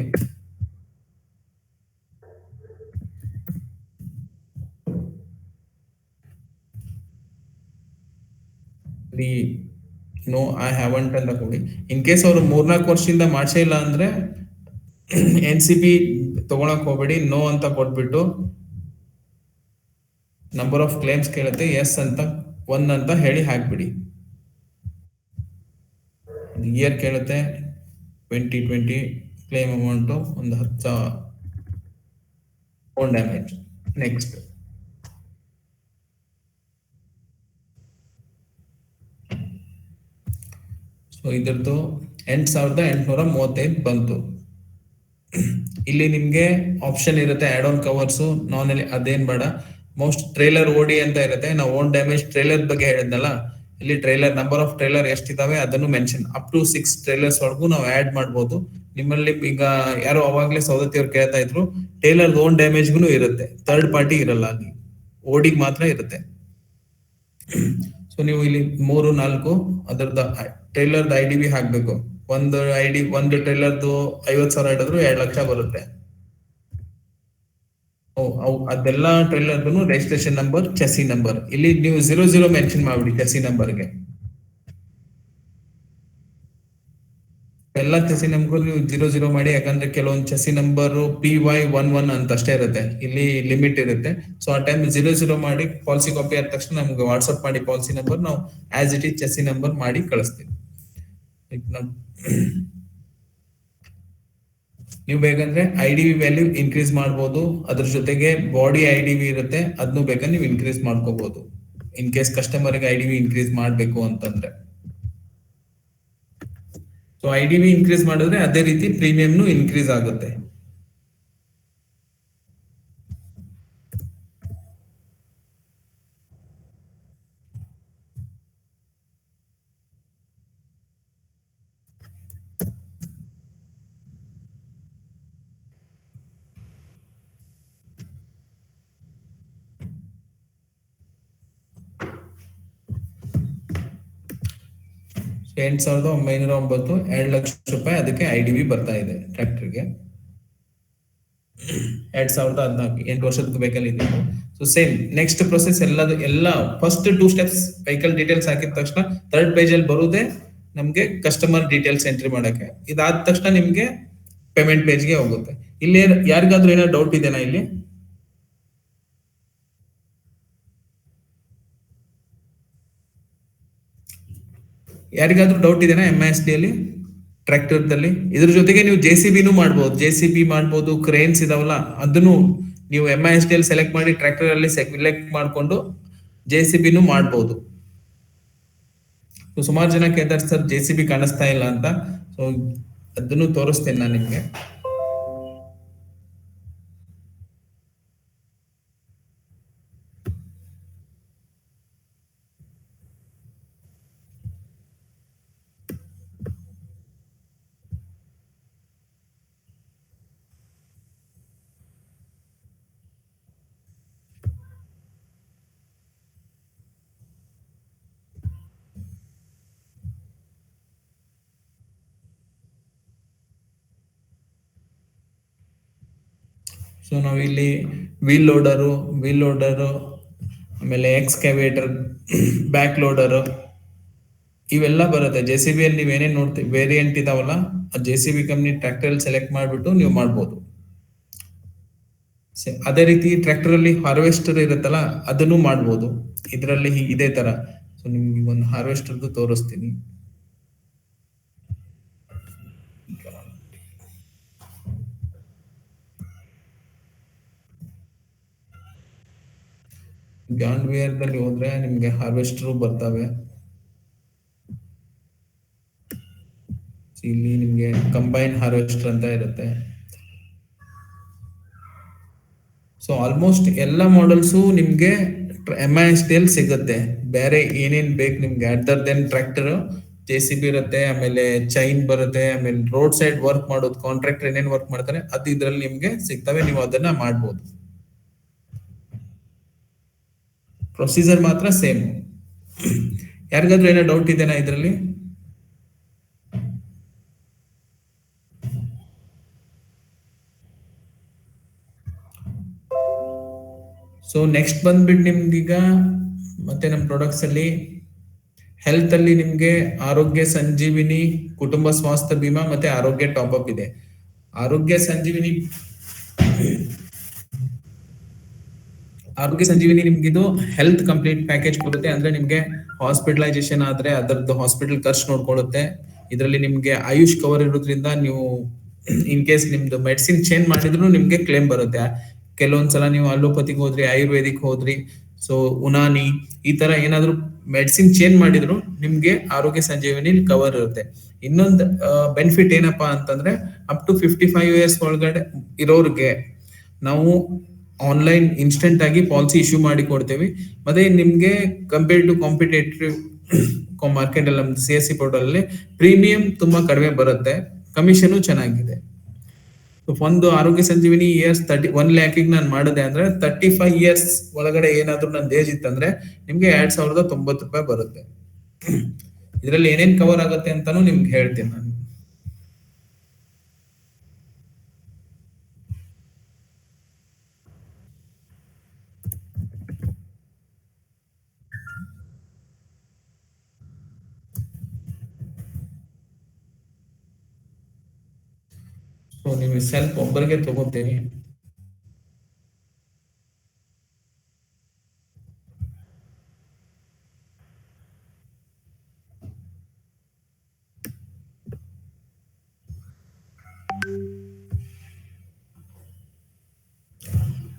ನೋ ಐ ಹ್ಯಾವಂಟ್ ಅಂತ ಕೊಡಿ. ಇನ್ ಕೇಸ್ ಅವರು 3-4 ವರ್ಷದಿಂದ ಮಾಡ್ಸೇ ಇಲ್ಲ ಅಂದ್ರೆ NCP ತಗೊಳಕ್ ಹೋಗ್ಬೇಡಿ, ನೋ ಅಂತ ಕೊಟ್ಬಿಟ್ಟು ನಂಬರ್ ಆಫ್ ಕ್ಲೇಮ್ಸ್ ಕೇಳುತ್ತೆ, ಎಸ್ ಅಂತ 1 ಅಂತ ಹೇಳಿ ಹಾಕ್ಬಿಡಿ. ಇಯರ್ ಕೇಳುತ್ತೆ 2020, ಕ್ಲೇಮ್ ಅಮೌಂಟ್ ಒಂದು 10,000, ಓನ್ ಡ್ಯಾಮೇಜ್. ನೆಕ್ಸ್ಟ್ ಸೊ ಇದ್ರದ್ದು 8,835 ಬಂತು. ಇಲ್ಲಿ ನಿಮ್ಗೆ ಆಪ್ಷನ್ ಇರುತ್ತೆ ಆಡ್ ಆನ್ ಕವರ್ಸ್, ನಾನ್ ಅದೇನ್ ಬೇಡ. ಮೋಸ್ಟ್ ಟ್ರೇಲರ್ ಓಡಿ ಅಂತ ಇರುತ್ತೆ. ನಾವು ಓನ್ ಡ್ಯಾಮೇಜ್ ಟ್ರೇಲರ್ ಬಗ್ಗೆ ಹೇಳಿದ್ನಲ್ಲ, ಇಲ್ಲಿ ಟ್ರೇಲರ್ ನಂಬರ್ ಆಫ್ ಟ್ರೇಲರ್ ಎಷ್ಟಿದಾವೆ ಅದನ್ನು ಮೆನ್ಷನ್, ಅಪ್ ಟು 6 ಟ್ರೇಲರ್ಸ್ ವರೆಗೂ ನಾವು ಆಡ್ ಮಾಡ್ಬೋದು. ನಿಮ್ಮಲ್ಲಿ ಈಗ ಯಾರೋ ಅವಾಗ್ಲೇ ಸೌದತ್ತಿ ಅವ್ರು ಕೇಳ್ತಾ ಇದ್ರು, ಟೇಲರ್ ಓನ್ ಡ್ಯಾಮೇಜ್ಗೂ ಇರುತ್ತೆ, ಥರ್ಡ್ ಪಾರ್ಟಿ ಇರಲ್ಲ, ಅಲ್ಲಿ ಓಡಿಗೆ ಮಾತ್ರ ಇರುತ್ತೆ. ಸೊ ನೀವು ಇಲ್ಲಿ 3-4 ಅದರದ ಟ್ರೇಲರ್ IDV ಹಾಕ್ಬೇಕು. ಒಂದು ಟ್ರೇಲರ್ದು 50,000 ಇಡಿದ್ರು 2 ಲಕ್ಷ ಬರುತ್ತೆ. ಅದೆಲ್ಲ ಟ್ರೇಲರ್ದು ರಿಜಿಸ್ಟ್ರೇಷನ್ ನಂಬರ್, ಚೆಸಿ ನಂಬರ್, ಇಲ್ಲಿ ನೀವು 00 ಮೆನ್ಷನ್ ಮಾಡ್ಬಿಡಿ ಚೆಸಿ ನಂಬರ್ಗೆ. ಎಲ್ಲ ಚೆಸಿ ನಂಬರ್ ನೀವು 00 ಮಾಡಿ, ಯಾಕಂದ್ರೆ ಕೆಲವೊಂದು ಚೆಸಿ ನಂಬರ್ PY11 ಅಂತ ಅಷ್ಟೇ ಇರುತ್ತೆ, ಇಲ್ಲಿ ಲಿಮಿಟ್ ಇರುತ್ತೆ. ಸೊ ಆ ಟೈಮ್ 00 ಮಾಡಿ ಪಾಲಿಸಿ ಕಾಪಿ ಆದ ತಕ್ಷಣ ನಮ್ಗೆ ವಾಟ್ಸ್ಆಪ್ ಮಾಡಿ ಪಾಲಿಸಿ ನಂಬರ್, ನಾವು ಆಸ್ ಇಟ್ ಈಸ್ ಚೆಸಿ ನಂಬರ್ ಮಾಡಿ ಕಳಿಸ್ತೀವಿ. ನೀವು ಬೇಕಂದ್ರೆ IDV ವ್ಯಾಲ್ಯೂ ಇನ್ಕ್ರೀಸ್ ಮಾಡ್ಬೋದು, ಅದ್ರ ಜೊತೆಗೆ ಬಾಡಿ IDV ಇರುತ್ತೆ, ಅದನ್ನು ಬೇಕಂದ್ರೆ ನೀವು ಇನ್ಕ್ರೀಸ್ ಮಾಡ್ಕೋಬಹುದು. ಇನ್ ಕೇಸ್ ಕಸ್ಟಮರ್ಗೆ IDV ಇನ್ಕ್ರೀಸ್ ಮಾಡ್ಬೇಕು ಅಂತಂದ್ರೆ. ಸೊ IDV ಇನ್ಕ್ರೀಸ್ ಮಾಡಿದ್ರೆ ಅದೇ ರೀತಿ ಪ್ರೀಮಿಯಂನು ಇನ್ಕ್ರೀಸ್ ಆಗುತ್ತೆ. $8,909, 2 ಲಕ್ಷ ರೂಪಾಯಿ ಅದಕ್ಕೆ IDV ಬರ್ತಾ ಇದೆ ಟ್ರ್ಯಾಕ್ಟರ್ಗೆ. 2014, 8 ವರ್ಷದ ವೆಹಿಕಲ್ ಇದೆ. ಸೊ ಸೇಮ್ ನೆಕ್ಸ್ಟ್ ಪ್ರೊಸೆಸ್ ಎಲ್ಲ ಫಸ್ಟ್ 2 ಸ್ಟೆಪ್ಸ್ ವೆಹಿಕಲ್ ಡೀಟೇಲ್ಸ್ ಹಾಕಿದ ತಕ್ಷಣ ಥರ್ಡ್ ಪೇಜ್ ಅಲ್ಲಿ ಬರುವುದೇ ನಮ್ಗೆ ಕಸ್ಟಮರ್ ಡೀಟೇಲ್ಸ್ ಎಂಟ್ರಿ ಮಾಡಕ್ಕೆ. ಇದಾದ ತಕ್ಷಣ ನಿಮ್ಗೆ ಪೇಮೆಂಟ್ ಪೇಜ್ಗೆ ಹೋಗುತ್ತೆ. ಇಲ್ಲಿ ಯಾರಿಗಾದ್ರೂ ಏನೋ ಡೌಟ್ ಇದೆನಾ? ಇಲ್ಲಿ ಯಾರಿಗಾದ್ರೂ ಡೌಟ್ ಇದೆನಾ MISD ಅಲ್ಲಿ ಟ್ರ್ಯಾಕ್ಟರ್ದಲ್ಲಿ? ಇದ್ರ ಜೊತೆಗೆ ನೀವು JCBನೂ ಮಾಡ್ಬೋದು, JCB ಮಾಡ್ಬೋದು, ಕ್ರೇನ್ಸ್ ಇದಾವಲ್ಲ ಅದನ್ನು ನೀವು MISD ಅಲ್ಲಿ ಸೆಲೆಕ್ಟ್ ಮಾಡಿ ಟ್ರ್ಯಾಕ್ಟರ್ ಅಲ್ಲಿ ಸೆಲೆಕ್ಟ್ ಮಾಡ್ಕೊಂಡು JCBನೂ ಮಾಡ್ಬೋದು. ಸುಮಾರು ಜನ ಕೇಳ್ತಾರೆ ಸರ್ JCB ಕಾಣಿಸ್ತಾ ಇಲ್ಲ ಅಂತ, ಸೊ ಅದನ್ನು ತೋರಿಸ್ತೇನೆ ನಾನು ನಿಮ್ಗೆ. ಸೊ ನಾವಿಲ್ಲಿ ವೀಲ್ ಲೋಡರು, ಆಮೇಲೆ ಎಕ್ಸ್ಕವೇಟರ್, ಬ್ಯಾಕ್ ಲೋಡರು ಇವೆಲ್ಲ ಬರುತ್ತೆ. JCB ಅಲ್ಲಿ ನೀವು ಏನೇನು ನೋಡ್ತೀವಿ ವೇರಿಯಂಟ್ ಇದಾವಲ್ಲ, ಆ JCB ಕಂಪ್ನಿ ಟ್ರ್ಯಾಕ್ಟರ್ ಅಲ್ಲಿ ಸೆಲೆಕ್ಟ್ ಮಾಡ್ಬಿಟ್ಟು ನೀವು ಮಾಡ್ಬೋದು. ಅದೇ ರೀತಿ ಟ್ರ್ಯಾಕ್ಟರ್ ಅಲ್ಲಿ ಹಾರ್ವೆಸ್ಟರ್ ಇರುತ್ತಲ್ಲ ಅದನ್ನು ಮಾಡ್ಬೋದು. ಇದರಲ್ಲಿ ಇದೇ ತರ. ಸೊ ನಿಮ್ಗೆ ಒಂದು ಹಾರ್ವೆಸ್ಟರ್ದು ತೋರಿಸ್ತೀನಿ. ಜಾನ್ ದಲ್ಲಿ ಹೋದ್ರೆ ನಿಮ್ಗೆ ಹಾರ್ವೆಸ್ಟರ್ ಬರ್ತವೆ. ಇಲ್ಲಿ ನಿಮ್ಗೆ ಕಂಬೈನ್ ಹಾರ್ವೆಸ್ಟರ್ ಅಂತ ಇರುತ್ತೆ. ಸೊ ಆಲ್ಮೋಸ್ಟ್ ಎಲ್ಲ ಮಾಡೆಲ್ಸು ನಿಮ್ಗೆ MIST ಸಿಗುತ್ತೆ. ಬೇರೆ ಏನೇನ್ ಬೇಕು ನಿಮ್ಗೆ ಅದರ್ ದೆನ್ ಟ್ರ್ಯಾಕ್ಟರ್, JCB ಇರುತ್ತೆ, ಆಮೇಲೆ ಚೈನ್ ಬರುತ್ತೆ, ಆಮೇಲೆ ರೋಡ್ ಸೈಡ್ ವರ್ಕ್ ಮಾಡೋದು ಕಾಂಟ್ರಾಕ್ಟರ್ ಏನೇನ್ ವರ್ಕ್ ಮಾಡ್ತಾರೆ ಅದು ಇದ್ರಲ್ಲಿ ನಿಮ್ಗೆ ಸಿಗ್ತವೆ. ನೀವು ಅದನ್ನ ಮಾಡ್ಬೋದು. ಪ್ರೊಸೀಜರ್ ಮಾತ್ರ ಸೇಮ್. ಯಾರಿಗಾದ್ರೂ ಏನೋ ಡೌಟ್ ಇದೆನಾ ಇದರಲ್ಲಿ? ಸೊ ನೆಕ್ಸ್ಟ್ ಬಂದ್ಬಿಟ್ಟು ನಿಮ್ಗೀಗ ಮತ್ತೆ ನಮ್ಮ ಪ್ರಾಡಕ್ಟ್ಸ್ ಅಲ್ಲಿ ಹೆಲ್ತ್ ಅಲ್ಲಿ ನಿಮ್ಗೆ ಆರೋಗ್ಯ ಸಂಜೀವಿನಿ, ಕುಟುಂಬ ಸ್ವಾಸ್ಥ್ಯ ಬಿಮಾ ಮತ್ತೆ ಆರೋಗ್ಯ ಟಾಪ್ ಅಪ್ ಇದೆ. ಆರೋಗ್ಯ ಸಂಜೀವಿನಿ ನಿಮ್ಗಿದು ಹೆಲ್ತ್ ಕಂಪ್ಲೀಟ್ ಪ್ಯಾಕೇಜ್ ಬರುತ್ತೆ. ಅಂದ್ರೆ ನಿಮ್ಗೆ ಹಾಸ್ಪಿಟಲೈಸೇಷನ್ ಆದ್ರೆ ಅದರದ್ದು ಹಾಸ್ಪಿಟಲ್ ಖರ್ಚು ನೋಡ್ಕೊಳ್ಳುತ್ತೆ. ಇದರಲ್ಲಿ ನಿಮ್ಗೆ ಆಯುಷ್ ಕವರ್ ಇರೋದ್ರಿಂದ ನೀವು ಇನ್ ಕೇಸ್ ನಿಮ್ದು ಮೆಡಿಸಿನ್ ಚೇಂಜ್ ಮಾಡಿದ್ರು ನಿಮ್ಗೆ ಕ್ಲೇಮ್ ಬರುತ್ತೆ. ಕೆಲವೊಂದ್ಸಲ ನೀವು ಅಲೋಪತಿಗೆ ಹೋದ್ರಿ, ಆಯುರ್ವೇದಿಕ್ ಹೋದ್ರಿ, ಸೊ ಉನಾನಿ ಈ ತರ ಏನಾದ್ರು ಮೆಡಿಸಿನ್ ಚೇಂಜ್ ಮಾಡಿದ್ರು ನಿಮ್ಗೆ ಆರೋಗ್ಯ ಸಂಜೀವಿನಿ ಕವರ್ ಇರುತ್ತೆ. ಇನ್ನೊಂದು ಬೆನಿಫಿಟ್ ಏನಪ್ಪಾ ಅಂತಂದ್ರೆ ಅಪ್ ಟು 55 ಇಯರ್ಸ್ ಒಳಗಡೆ ಇರೋರ್ಗೆ ನಾವು ಆನ್ಲೈನ್ ಇನ್ಸ್ಟೆಂಟ್ ಆಗಿ ಪಾಲಿಸಿ ಇಶ್ಯೂ ಮಾಡಿ ಕೊಡ್ತೇವೆ. ಮತ್ತೆ ನಿಮ್ಗೆ ಕಂಪೇರ್ ಟು ಕಾಂಪಿಟೇಟಿವ್ ಮಾರ್ಕೆಟ್ ಅಲ್ಲಿ ನಮ್ದು CSC ಪೋರ್ಟಲ್ ಅಲ್ಲಿ ಪ್ರೀಮಿಯಂ ತುಂಬಾ ಕಡಿಮೆ ಬರುತ್ತೆ, ಕಮಿಷನ್ ಚೆನ್ನಾಗಿದೆ. ಒಂದು ಆರೋಗ್ಯ ಸಂಜೀವಿನಿ ಇಯರ್ಸ್ 1 lakh ನಾನು ಮಾಡಿದೆ ಅಂದ್ರೆ 35 ಇಯರ್ಸ್ ಒಳಗಡೆ ಏನಾದ್ರು ನಂದು ಏಜ್ ಇತ್ತಂದ್ರೆ ನಿಮ್ಗೆ 2090 ರೂಪಾಯಿ ಬರುತ್ತೆ. ಇದರಲ್ಲಿ ಏನೇನ್ ಕವರ್ ಆಗುತ್ತೆ ಅಂತಾನು ನಿಮ್ಗೆ ಹೇಳ್ತೀನಿ ನಾನು. ಸೊ ನೀವು ಸೆಲ್ಫ್ ಒಬ್ಬರಿಗೆ ತಗೋತೀನಿ.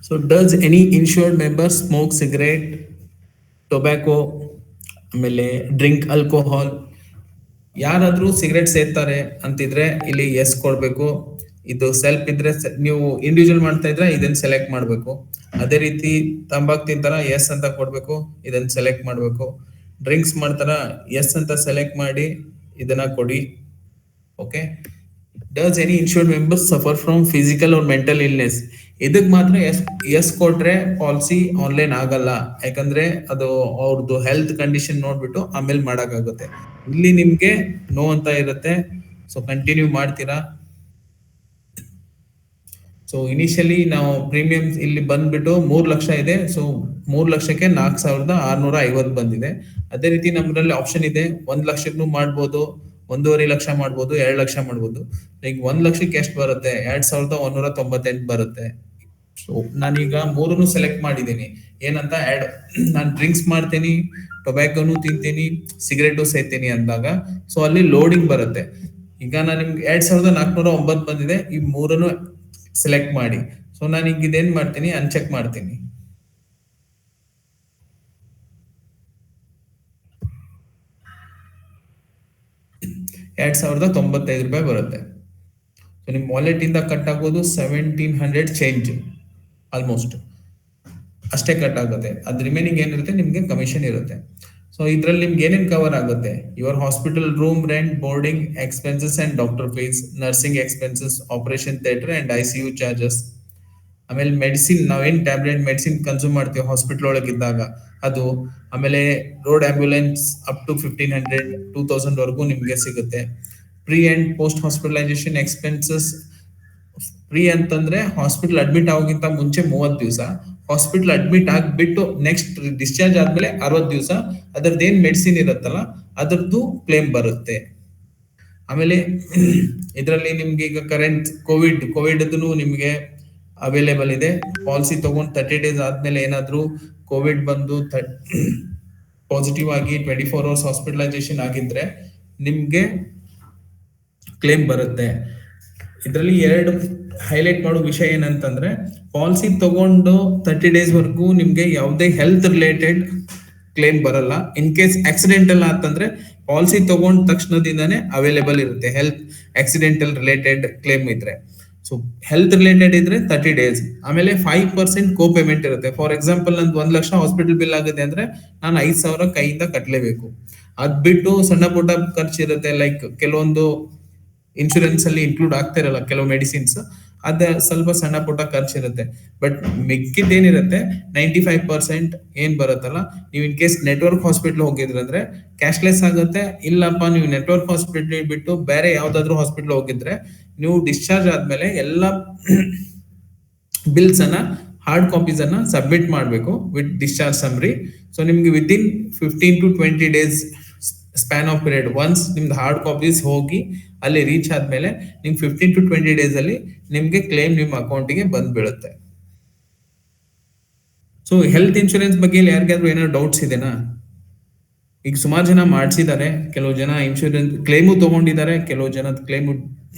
So does any insured member smoke cigarette, tobacco, ಆಮೇಲೆ ಡ್ರಿಂಕ್ ಆಲ್ಕೋಹಾಲ್? ಯಾರಾದ್ರೂ ಸಿಗರೇಟ್ ಸೇರ್ತಾರೆ ಅಂತಿದ್ರೆ ಇಲ್ಲಿ ಎಸ್ ಕೊಡ್ಬೇಕು. ಇದು ಸೆಲ್ಫ್ ಇದ್ರೆ ನೀವು ಇಂಡಿವಿಜುವಲ್ ಮಾಡ್ತಾ ಇದ್ರೆ ಇದನ್ನ ಸೆಲೆಕ್ಟ್ ಮಾಡ್ಬೇಕು. ಅದೇ ರೀತಿ ತಂಬಾಕ್ ತಿಂತಾರ ಎಸ್ ಅಂತ ಕೊಡ್ಬೇಕು, ಇದನ್ನ ಸೆಲೆಕ್ಟ್ ಮಾಡ್ಬೇಕು. ಡ್ರಿಂಕ್ಸ್ ಮಾಡ್ತಾರ ಎಸ್ ಅಂತ ಸೆಲೆಕ್ಟ್ ಮಾಡಿ ಇದನ್ನ ಕೊಡಿ. Okay. Does any insured members suffer from physical or mental illness? ಇದಕ್ ಮಾತ್ರ ಎಸ್ ಕೊಟ್ರೆ ಪಾಲಿಸಿ ಆನ್ಲೈನ್ ಆಗಲ್ಲ, ಯಾಕಂದ್ರೆ ಅದು ಅವ್ರದ್ದು ಹೆಲ್ತ್ ಕಂಡೀಷನ್ ನೋಡ್ಬಿಟ್ಟು ಆಮೇಲೆ ಮಾಡಕ್ಕಾಗುತ್ತೆ. ಇಲ್ಲಿ ನಿಮ್ಗೆ ನೋ ಅಂತ ಇರುತ್ತೆ. ಸೊ ಕಂಟಿನ್ಯೂ ಮಾಡ್ತೀರಾ. ಸೊ ಇನಿಷಿಯಲಿ ನಾವು ಪ್ರೀಮಿಯಂ ಇಲ್ಲಿ ಬಂದ್ಬಿಟ್ಟು 3 ಲಕ್ಷ ಇದೆ. ಸೊ 3 ಲಕ್ಷಕ್ಕೆ 4,650 ಬಂದಿದೆ. ಅದೇ ರೀತಿ ನಮ್ಮದ್ರಲ್ಲಿ ಆಪ್ಷನ್ ಇದೆ 1 ಲಕ್ಷಕ್ಕೂ ಮಾಡ್ಬೋದು, 1.5 ಲಕ್ಷ ಮಾಡ್ಬೋದು, 2 ಲಕ್ಷ ಮಾಡ್ಬೋದು. ಈಗ 1 ಲಕ್ಷಕ್ಕೆ ಎಷ್ಟು ಬರುತ್ತೆ? 2,198 ಬರುತ್ತೆ. ಸೊ ನಾನೀಗ 3 ಸೆಲೆಕ್ಟ್ ಮಾಡಿದ್ದೀನಿ. ಏನಂತ ನಾನು ಡ್ರಿಂಕ್ಸ್ ಮಾಡ್ತೀನಿ, ಟೊಬ್ಯಾಕೋನು ತಿಂತೀನಿ, ಸಿಗರೇಟು ಸೇತೀನಿ ಅಂದಾಗ ಸೊ ಅಲ್ಲಿ ಲೋಡಿಂಗ್ ಬರುತ್ತೆ. ಈಗ ನಾನು ನಿಮ್ಗೆ 2,409 ಬಂದಿದೆ. ಈ 3 ಸೆಲೆಕ್ಟ್ ಮಾಡಿ. ಸೊ ನಾನು ಈಗ ಇದೇನ್ ಮಾಡ್ತೀನಿ, ಅನ್ಚೆಕ್ ಮಾಡ್ತೀನಿ. ₹1,095 ಬರುತ್ತೆ. ಸೊ ನಿಮ್ ವಾಲೆಟ್ ಇಂದ ಕಟ್ ಆಗೋದು 1,700 ಚೇಂಜ್, ಆಲ್ಮೋಸ್ಟ್ ಅಷ್ಟೇ ಕಟ್ ಆಗುತ್ತೆ. ಅದ್ ರಿಮೈನಿಂಗ್ ಏನಿರುತ್ತೆ ನಿಮ್ಗೆ ಕಮಿಷನ್ ಇರುತ್ತೆ. ಸೊ ಇದ್ರಲ್ಲಿ ನಿಮ್ಗೆ ಏನೇನ್ ಕವರ್ ಆಗುತ್ತೆ? Your hospital room rent, boarding expenses and doctor fees, nursing expenses, operation theatre and ICU charges. ಆಮೇಲೆ ಮೆಡಿಸಿನ್, ನಾವೇನ್ ಟ್ಯಾಬ್ಲೆಟ್ ಮೆಡಿಸಿನ್ ಕನ್ಸ್ಯೂಮ್ ಮಾಡ್ತೀವಿ ಹಾಸ್ಪಿಟಲ್ ಒಳಗೆ ಇದ್ದಾಗ ಅದು. ಆಮೇಲೆ ರೋಡ್ ಆಂಬ್ಯುಲೆನ್ಸ್ ಅಪ್ ಟು 1,500, 2,000 ವರೆಗೂ ನಿಮ್ಗೆ ಸಿಗುತ್ತೆ. Pre and post hospitalisation expenses. Pre ಅಂತಂದ್ರೆ ಹಾಸ್ಪಿಟಲ್ ಅಡ್ಮಿಟ್ ಆಗೋಕ್ಕಿಂತ ಮುಂಚೆ 30 ದಿವಸ, ಹಾಸ್ಪಿಟಲ್ ಅಡ್ಮಿಟ್ ಆಗ್ಬಿಟ್ಟು ನೆಕ್ಸ್ಟ್ ಡಿಸ್ಚಾರ್ಜ್ ಆದ್ಮೇಲೆ 60 ದಿವಸ ಅದರದ್ದೇನ್ ಮೆಡಿಸಿನ್ ಇರುತ್ತಲ್ಲ ಅದರದ್ದು ಕ್ಲೇಮ್ ಬರುತ್ತೆ. ಆಮೇಲೆ ಇದರಲ್ಲಿ ನಿಮ್ಗೆ ಈಗ ಕರೆಂಟ್ ಕೋವಿಡ್ ನಿಮ್ಗೆ ಅವೈಲೇಬಲ್ ಇದೆ. ಪಾಲಿಸಿ ತಗೊಂಡು 30 ಡೇಸ್ ಆದ್ಮೇಲೆ ಏನಾದ್ರು ಕೋವಿಡ್ ಬಂದು ಪಾಸಿಟಿವ್ ಆಗಿ 24 ಅವರ್ಸ್ ಹಾಸ್ಪಿಟಲೈಸೇಷನ್ ಆಗಿದ್ರೆ ನಿಮ್ಗೆ ಕ್ಲೇಮ್ ಬರುತ್ತೆ. ಇದರಲ್ಲಿ ಎರಡು ಹೈಲೈಟ್ ಮಾಡೋ ವಿಷಯ ಏನಂತಂದ್ರೆ, ಪಾಲಿಸಿ ತಗೊಂಡು 30 days ವರೆಗೂ ನಿಮ್ಗೆ ಯಾವುದೇ ಹೆಲ್ತ್ ರಿಲೇಟೆಡ್ ಕ್ಲೇಮ್ ಬರಲ್ಲ. ಇನ್ ಕೇಸ್ ಆಕ್ಸಿಡೆಂಟಲ್ ಆತಂದ್ರೆ ಪಾಲಿಸಿ ತಗೊಂಡ ತಕ್ಷಣದಿಂದಾನೇ ಅವೈಲೇಬಲ್ ಇರುತ್ತೆ ಹೆಲ್ತ್ ಆಕ್ಸಿಡೆಂಟಲ್ ರಿಲೇಟೆಡ್ ಕ್ಲೇಮ್ ಇದ್ರೆ. ಸೊ ಹೆಲ್ತ್ ರಿಲೇಟೆಡ್ ಇದ್ರೆ 30 days. ಆಮೇಲೆ 5% ಕೋ ಪೇಮೆಂಟ್ ಇರುತ್ತೆ. ಫಾರ್ ಎಕ್ಸಾಂಪಲ್ ನಂದು 1 ಲಕ್ಷ ಹಾಸ್ಪಿಟಲ್ ಬಿಲ್ ಆಗುತ್ತೆ ಅಂದ್ರೆ ನಾನು 5,000 ಕೈಯಿಂದ ಕಟ್ಲೇಬೇಕು. ಅದ್ ಬಿಟ್ಟು ಸಣ್ಣ ಪುಟ್ಟ ಖರ್ಚು ಇರುತ್ತೆ, ಲೈಕ್ ಕೆಲವೊಂದು ಇನ್ಶೂರೆನ್ಸ್ ಅಲ್ಲಿ ಇನ್ಕ್ಲೂಡ್ ಆಗ್ತಾ ಇರಲ್ಲ ಕೆಲವು ಮೆಡಿಸಿನ್ಸ್, ಅದ ಸ್ವಲ್ಪ ಸಣ್ಣ ಪುಟ್ಟ ಖರ್ಚು ಇರುತ್ತೆ. ಬಟ್ ಮಿಕ್ಕಿದ್ದೇನಿರುತ್ತೆ 95% ಏನ್ ಬರುತ್ತಲ್ಲ, ನೀವು ಇನ್ ಕೇಸ್ ನೆಟ್ವರ್ಕ್ ಹಾಸ್ಪಿಟಲ್ ಹೋಗಿದ್ರಂದ್ರೆ ಕ್ಯಾಶ್ಲೆಸ್ ಆಗುತ್ತೆ. ಇಲ್ಲಪ್ಪ ನೀವು ನೆಟ್ವರ್ಕ್ ಹಾಸ್ಪಿಟಲ್ ಬಿಟ್ಟು ಬೇರೆ ಯಾವ್ದಾದ್ರು ಹಾಸ್ಪಿಟಲ್ ಹೋಗಿದ್ರೆ ನೀವು ಡಿಸ್ಚಾರ್ಜ್ ಆದ್ಮೇಲೆ ಎಲ್ಲ ಬಿಲ್ಸ್ ಅನ್ನ ಹಾರ್ಡ್ ಕಾಪೀಸ್ ಅನ್ನ ಸಬ್ಮಿಟ್ ಮಾಡಬೇಕು ವಿತ್ ಡಿಸ್ಚಾರ್ಜ್ ಸಮ್ರಿ. ಸೊ ನಿಮ್ಗೆ within 15 to 20 days span of period once ನಿಮ್ದು ಹಾರ್ಡ್ ಕಾಪೀಸ್ ಹೋಗಿ ಅಲ್ಲಿ ರೀಚ್ ಆದ್ಮೇಲೆ ನಿಮ್ಗೆ 15 to 20 days ಅಲ್ಲಿ ನಿಮ್ಗೆ ಕ್ಲೇಮ್ ನಿಮ್ಮ ಅಕೌಂಟಿಗೆ ಬಂದ್ ಬೀಳುತ್ತೆ. ಸೊ ಹೆಲ್ತ್ ಇನ್ಶೂರೆನ್ಸ್ ಬಗ್ಗೆ ಯಾರಿಗಾದ್ರೂ ಏನಾದ್ರು ಡೌಟ್ಸ್ ಇದೆನಾ? ಈಗ ಸುಮಾರು ಜನ ಮಾಡಿಸಿದ್ದಾರೆ, ಕೆಲವು ಜನ ಇನ್ಶೂರೆನ್ಸ್ ಕ್ಲೇಮು ತಗೊಂಡಿದ್ದಾರೆ, ಕೆಲವು ಜನ ಕ್ಲೇಮು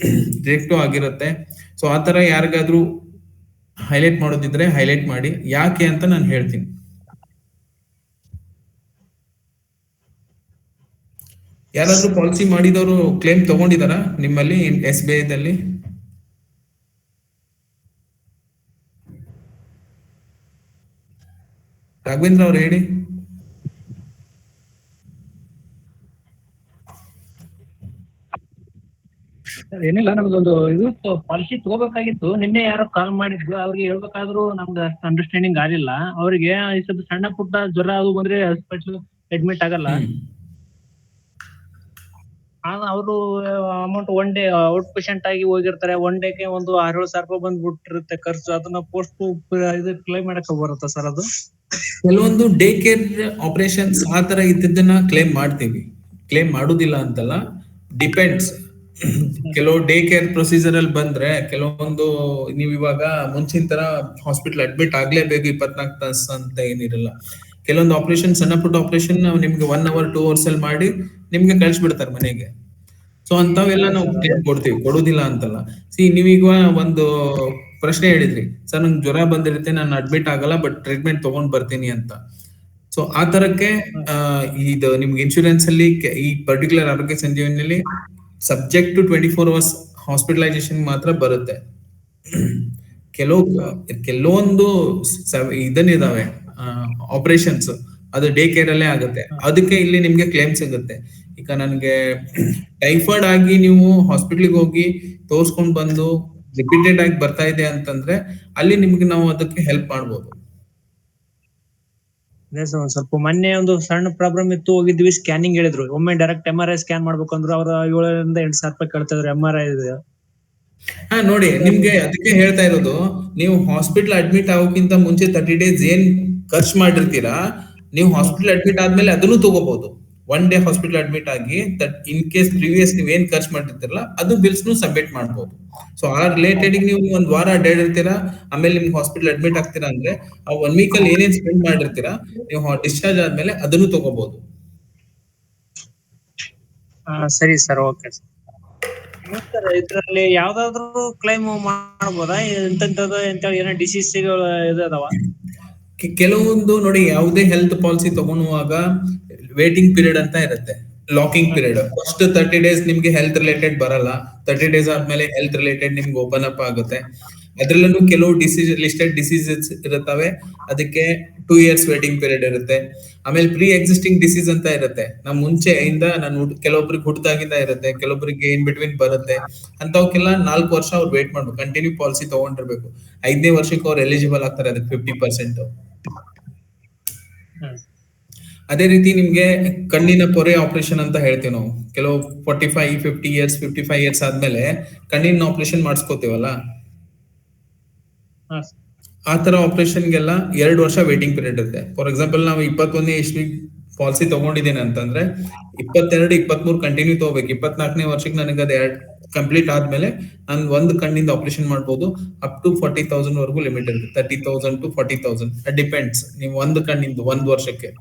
ಡೈರೆಕ್ಟು ಆಗಿರುತ್ತೆ. ಸೊ ಆ ತರ ಯಾರಿಗಾದ್ರೂ ಹೈಲೈಟ್ ಮಾಡೋದಿದ್ರೆ ಹೈಲೈಟ್ ಮಾಡಿ, ಯಾಕೆ ಅಂತ ನಾನು ಹೇಳ್ತೀನಿ. ಯಾರಾದ್ರೂ ಪಾಲಿಸಿ ಮಾಡಿದವರು ಕ್ಲೇಮ್ ತಗೊಂಡಿದಾರ ನಿಮ್ಮಲ್ಲಿ SBI ದಲ್ಲಿ? ರಾಘವೇಂದ್ರ ಅವ್ರು ಹೇಳಿ. ಏನಿಲ್ಲ, ನಮ್ದೊಂದು ಇದು ಪಾಲಿಸಿ ತಗೋಬೇಕಾಗಿತ್ತು. ನಿನ್ನೆ ಯಾರೋ ಕಾಲ್ ಮಾಡಿದ್ರು, ಅವ್ರಿಗೆ ಹೇಳ್ಬೇಕಾದ್ರೂ ನಮ್ದು ಅಷ್ಟು ಅಂಡರ್ಸ್ಟ್ಯಾಂಡಿಂಗ್ ಆಗಿಲ್ಲ. ಅವ್ರಿಗೆ ಈ ಸ್ವಲ್ಪ ಸಣ್ಣ ಪುಟ್ಟ ಜ್ವರ ಅದು ಬಂದ್ರೆ ಹಾಸ್ಪಿಟಲ್ ಅಡ್ಮಿಟ್ ಆಗಲ್ಲ. ಅವರು amount one day out patient ಆಗಿ ಹೋಗಿರ್ತಾರೆ, ಒನ್ ಡೇಗೆ ಒಂದು 6-7 ರೂಪಾಯಿ ಬಂದ್ಬಿಟ್ಟಿರುತ್ತೆ ಖರ್ಚು. ಅದನ್ನ ಪೋಸ್ಟ್ ಇದು ಕ್ಲೈಮ್ ಮಾಡಕ್ ಬರುತ್ತಾ ಸರ್ ಅದು? ಕೆಲವೊಂದು ಡೇ ಕೇರ್ ಆಪರೇಷನ್ಸ್ ಆ ತರ ಇದ್ದದನ್ನ ಕ್ಲೇಮ್ ಮಾಡ್ತೀವಿ, ಕ್ಲೇಮ್ ಮಾಡುದಿಲ್ಲ ಅಂತಲ್ಲ, ಡಿಪೆಂಡ್ಸ್. ಕೆಲವು ಡೇ ಕೇರ್ ಪ್ರೊಸೀಜರ್ ಅಲ್ಲಿ ಬಂದ್ರೆ ಕೆಲವೊಂದು ನೀವು ಇವಾಗ ಮುಂಚಿನ ತರ ಹಾಸ್ಪಿಟಲ್ ಅಡ್ಮಿಟ್ ಆಗ್ಲೇಬೇಕು 24 ತಾಸು ಅಂತ ಏನಿರಲ್ಲ. ಕೆಲವೊಂದು ಆಪರೇಷನ್, ಸಣ್ಣ ಪುಟ್ಟ ಆಪರೇಷನ್ ನಿಮ್ಗೆ 1 hour 2 hours ಅಲ್ಲಿ ಮಾಡಿ ನಿಮ್ಗೆ ಕಳ್ಸಿಬಿಡ್ತಾರೆ ಮನೆಗೆ. ಸೊ ಅಂತವೆಲ್ಲ ನಾವು ಕೊಡ್ತೀವಿ, ಕೊಡುದಿಲ್ಲ ಅಂತಲ್ಲ. ನೀವೀಗ ಒಂದು ಪ್ರಶ್ನೆ ಹೇಳಿದ್ರಿ, ಸರ್ ನಂಗೆ ಜ್ವರ ಬಂದಿರುತ್ತೆ, ನಾನು ಅಡ್ಮಿಟ್ ಆಗಲ್ಲ ಬಟ್ ಟ್ರೀಟ್ಮೆಂಟ್ ತಗೊಂಡ್ ಬರ್ತೀನಿ ಅಂತ. ಸೊ ಆ ತರಕ್ಕೆ ಇದು ನಿಮ್ಗೆ ಇನ್ಶೂರೆನ್ಸ್ ಅಲ್ಲಿ ಈ ಪರ್ಟಿಕ್ಯುಲರ್ ಆರೋಗ್ಯ ಸಂಜೀವನಿಯಲ್ಲಿ ಸಬ್ಜೆಕ್ಟ್ ಟು 24 hours ಹಾಸ್ಪಿಟಲೈಸೇಷನ್ ಮಾತ್ರ ಬರುತ್ತೆ. ಕೆಲವೊಂದು ಇದನ್ನಿದಾವೆ ಆಪರೇಷನ್ಸ್, ಅದು ಡೇ ಕೇರ್ ಅಲ್ಲೇ ಆಗುತ್ತೆ, ಅದಕ್ಕೆ ಇಲ್ಲಿ ನಿಮ್ಗೆ ಕ್ಲೇಮ್ ಸಿಗುತ್ತೆ. ಈಗ ನನ್ಗೆ ಟೈಫಾಯ್ಡ್ ಆಗಿ ನೀವು ಹಾಸ್ಪಿಟ್ಲಿಗೆ ಹೋಗಿ ತೋರ್ಸ್ಕೊಂಡ್ ಬಂದು ರಿಪೀಟೆಡ್ ಆಗಿ ಬರ್ತಾ ಇದೆ ಅಂತಂದ್ರೆ ಅಲ್ಲಿ ನಿಮ್ಗೆ ನಾವು ಅದಕ್ಕೆ ಹೆಲ್ಪ್ ಮಾಡ್ಬೋದು. ಅದೇ ಸರ್, ಒಂದ್ ಸ್ವಲ್ಪ ಮೊನ್ನೆ ಒಂದು ಸಣ್ಣ ಪ್ರಾಬ್ಲಮ್ ಇತ್ತು, ಹೋಗಿದ್ವಿ, ಸ್ಕ್ಯಾನಿಂಗ್ ಹೇಳಿದ್ರು. ಒಮ್ಮೆ ಡೈರೆಕ್ಟ್ MRI ಸ್ಕ್ಯಾನ್ ಮಾಡ್ಬೇಕಂದ್ರು ಅವ್ರು 7,000-8,000 ರೂಪಾಯಿ ಕೇಳ್ತಿದ್ರು MRI ಇದೆ. ನೋಡಿ, ನಿಮ್ಗೆ ಅದಕ್ಕೆ ಹೇಳ್ತಾ ಇರೋದು, ನೀವು ಹಾಸ್ಪಿಟಲ್ ಅಡ್ಮಿಟ್ ಆಗೋಕ್ಕಿಂತ ಮುಂಚೆ 30 days ಏನ್ ಖರ್ಚು ಮಾಡಿರ್ತೀರಾ, ನೀವು ಹಾಸ್ಪಿಟಲ್ ಅಡ್ಮಿಟ್ ಆದ್ಮೇಲೆ ಅದನ್ನು ತಗೋಬಹುದು. 1 day ಹಾಸ್ಪಿಟಲ್ ಅಡ್ಮಿಟ್ ಆಗಿ ಇನ್ ಕೇಸ್ ಪ್ರೀವಿಯಸ್ ನೀವ್ ಏನ್ ಖರ್ಚು ಮಾಡಿರ್ತೀರಲ್ಲ ಅದು ಬಿಲ್ಸ್ ಸಬ್ಮಿಟ್ ಮಾಡ್ಬೋದು. ಸೊ ಆ ರಿಲೇಟೆಡ್ ನೀವು 1 ವಾರ ಅಡ್ಡಾಡಿರ್ತೀರಾ, ಆಮೇಲೆ ನಿಮ್ಗೆ ಹಾಸ್ಪಿಟಲ್ ಅಡ್ಮಿಟ್ ಆಗ್ತೀರಾ ಅಂದ್ರೆ ಆ 1 week ಅಲ್ಲಿ ಏನೇನ್ ಸ್ಪೆಂಡ್ ಮಾಡಿರ್ತೀರಾ ನೀವು ಡಿಸ್ಚಾರ್ಜ್ ಆದ್ಮೇಲೆ ಅದನ್ನು ತಗೋಬಹುದು. ಸರಿ ಸರ್, ಓಕೆ ಸರ್. ಇದ್ರಲ್ಲಿ ಯಾವ್ದಾದ್ರು ಕ್ಲೈಮ್ ಮಾಡಬಹುದಾ? ಏನೋ ಡಿಸೀಸ್ ಇದಾವ? ಕೆಲವೊಂದು ನೋಡಿ, ಯಾವುದೇ ಹೆಲ್ತ್ ಪಾಲಿಸಿ ತಗೊಳ್ಳುವಾಗ ವೇಟಿಂಗ್ ಪೀರಿಯಡ್ ಅಂತ ಇರುತ್ತೆ, ಲಾಕಿಂಗ್ ಪೀರಿಯಡ್. ಫಸ್ಟ್ 30 days ನಿಮ್ಗೆ ಹೆಲ್ತ್ ರಿಲೇಟೆಡ್ ಬರಲ್ಲ, 30 days ಆದ್ಮೇಲೆ ಹೆಲ್ತ್ ರಿಲೇಟೆಡ್ ನಿಮ್ಗೆ ಓಪನ್ ಅಪ್ ಆಗುತ್ತೆ. ಅದ್ರಲ್ಲೂ ಕೆಲವು ಲಿಸ್ಟೆಡ್ ಡಿಸೀಸಸ್ ಇರುತ್ತವೆ, ಅದಕ್ಕೆ 2 years ವೇಟಿಂಗ್ ಪೀರಿಯಡ್ ಇರುತ್ತೆ. ಆಮೇಲೆ ಪ್ರೀ ಎಕ್ಸಿಸ್ಟಿಂಗ್ ಡಿಸೀಸ್ ಅಂತ ಇರುತ್ತೆ, ನಮ್ ಮುಂಚೆಯಿಂದ ಕೆಲವೊಬ್ರಿಗೆ ಹುಟ್ಟದಾಗಿಂದ ಇರುತ್ತೆ, ಕೆಲವೊಬ್ರಿಗೆ ಇನ್ ಬಿಟ್ವೀನ್ ಬರುತ್ತೆ. ಅಂತವಕ್ಕೆಲ್ಲ 4 ವರ್ಷ ಅವ್ರು ವೇಟ್ ಮಾಡ್ಬೇಕು, ಕಂಟಿನ್ಯೂ ಪಾಲಿಸಿ ತಗೊಂಡಿರ್ಬೇಕು. 5ನೇ ವರ್ಷಕ್ಕೆ ಅವ್ರು ಎಲಿಜಿಬಲ್ ಆಗ್ತಾರೆ ಅದಕ್ಕೆ 50%. ಅದೇ ರೀತಿ ನಿಮ್ಗೆ ಕಣ್ಣಿನ ಪೊರೆ ಆಪರೇಷನ್ ಅಂತ ಹೇಳ್ತೀವಿ ನಾವು. ಕೆಲವು 45-50 years 55 years ಆದ್ಮೇಲೆ ಕಣ್ಣಿನ ಆಪರೇಷನ್ ಮಾಡಿಸ್ಕೋತೀವಲ್ಲ, ಆ ತರ ಆಪರೇಷನ್ಗೆಲ್ಲ 2 ವರ್ಷ ವೇಟಿಂಗ್ ಪೀರಿಯಡ್ ಇರುತ್ತೆ. ಫಾರ್ ಎಕ್ಸಾಂಪಲ್ ನಾವು 21ನೇ ಇಸ್ವಿ ಪಾಲಿಸಿ ತಗೊಂಡಿದ್ದೀನಿ ಅಂತಂದ್ರೆ 22-23 ಕಂಟಿನ್ಯೂ ತಗೋಬೇಕು. 24ನೇ ವರ್ಷಕ್ಕೆ ನನಗೆ ಅದು ಕಂಪ್ಲೀಟ್ ಆದ್ಮೇಲೆ ನಾನು ಒಂದು ಕಣ್ಣಿಂದ ಆಪರೇಷನ್ ಮಾಡ್ಬೋದು. ಅಪ್ ಟು 40,000 ವರೆಗೂ ಲಿಮಿಟ್ ಇರುತ್ತೆ, 30,000 to 40,000 ಡಿಪೆಂಡ್ಸ್. ನೀವು ಒಂದು ಕಣ್ಣಿಂದ 1 ವರ್ಷಕ್ಕೆ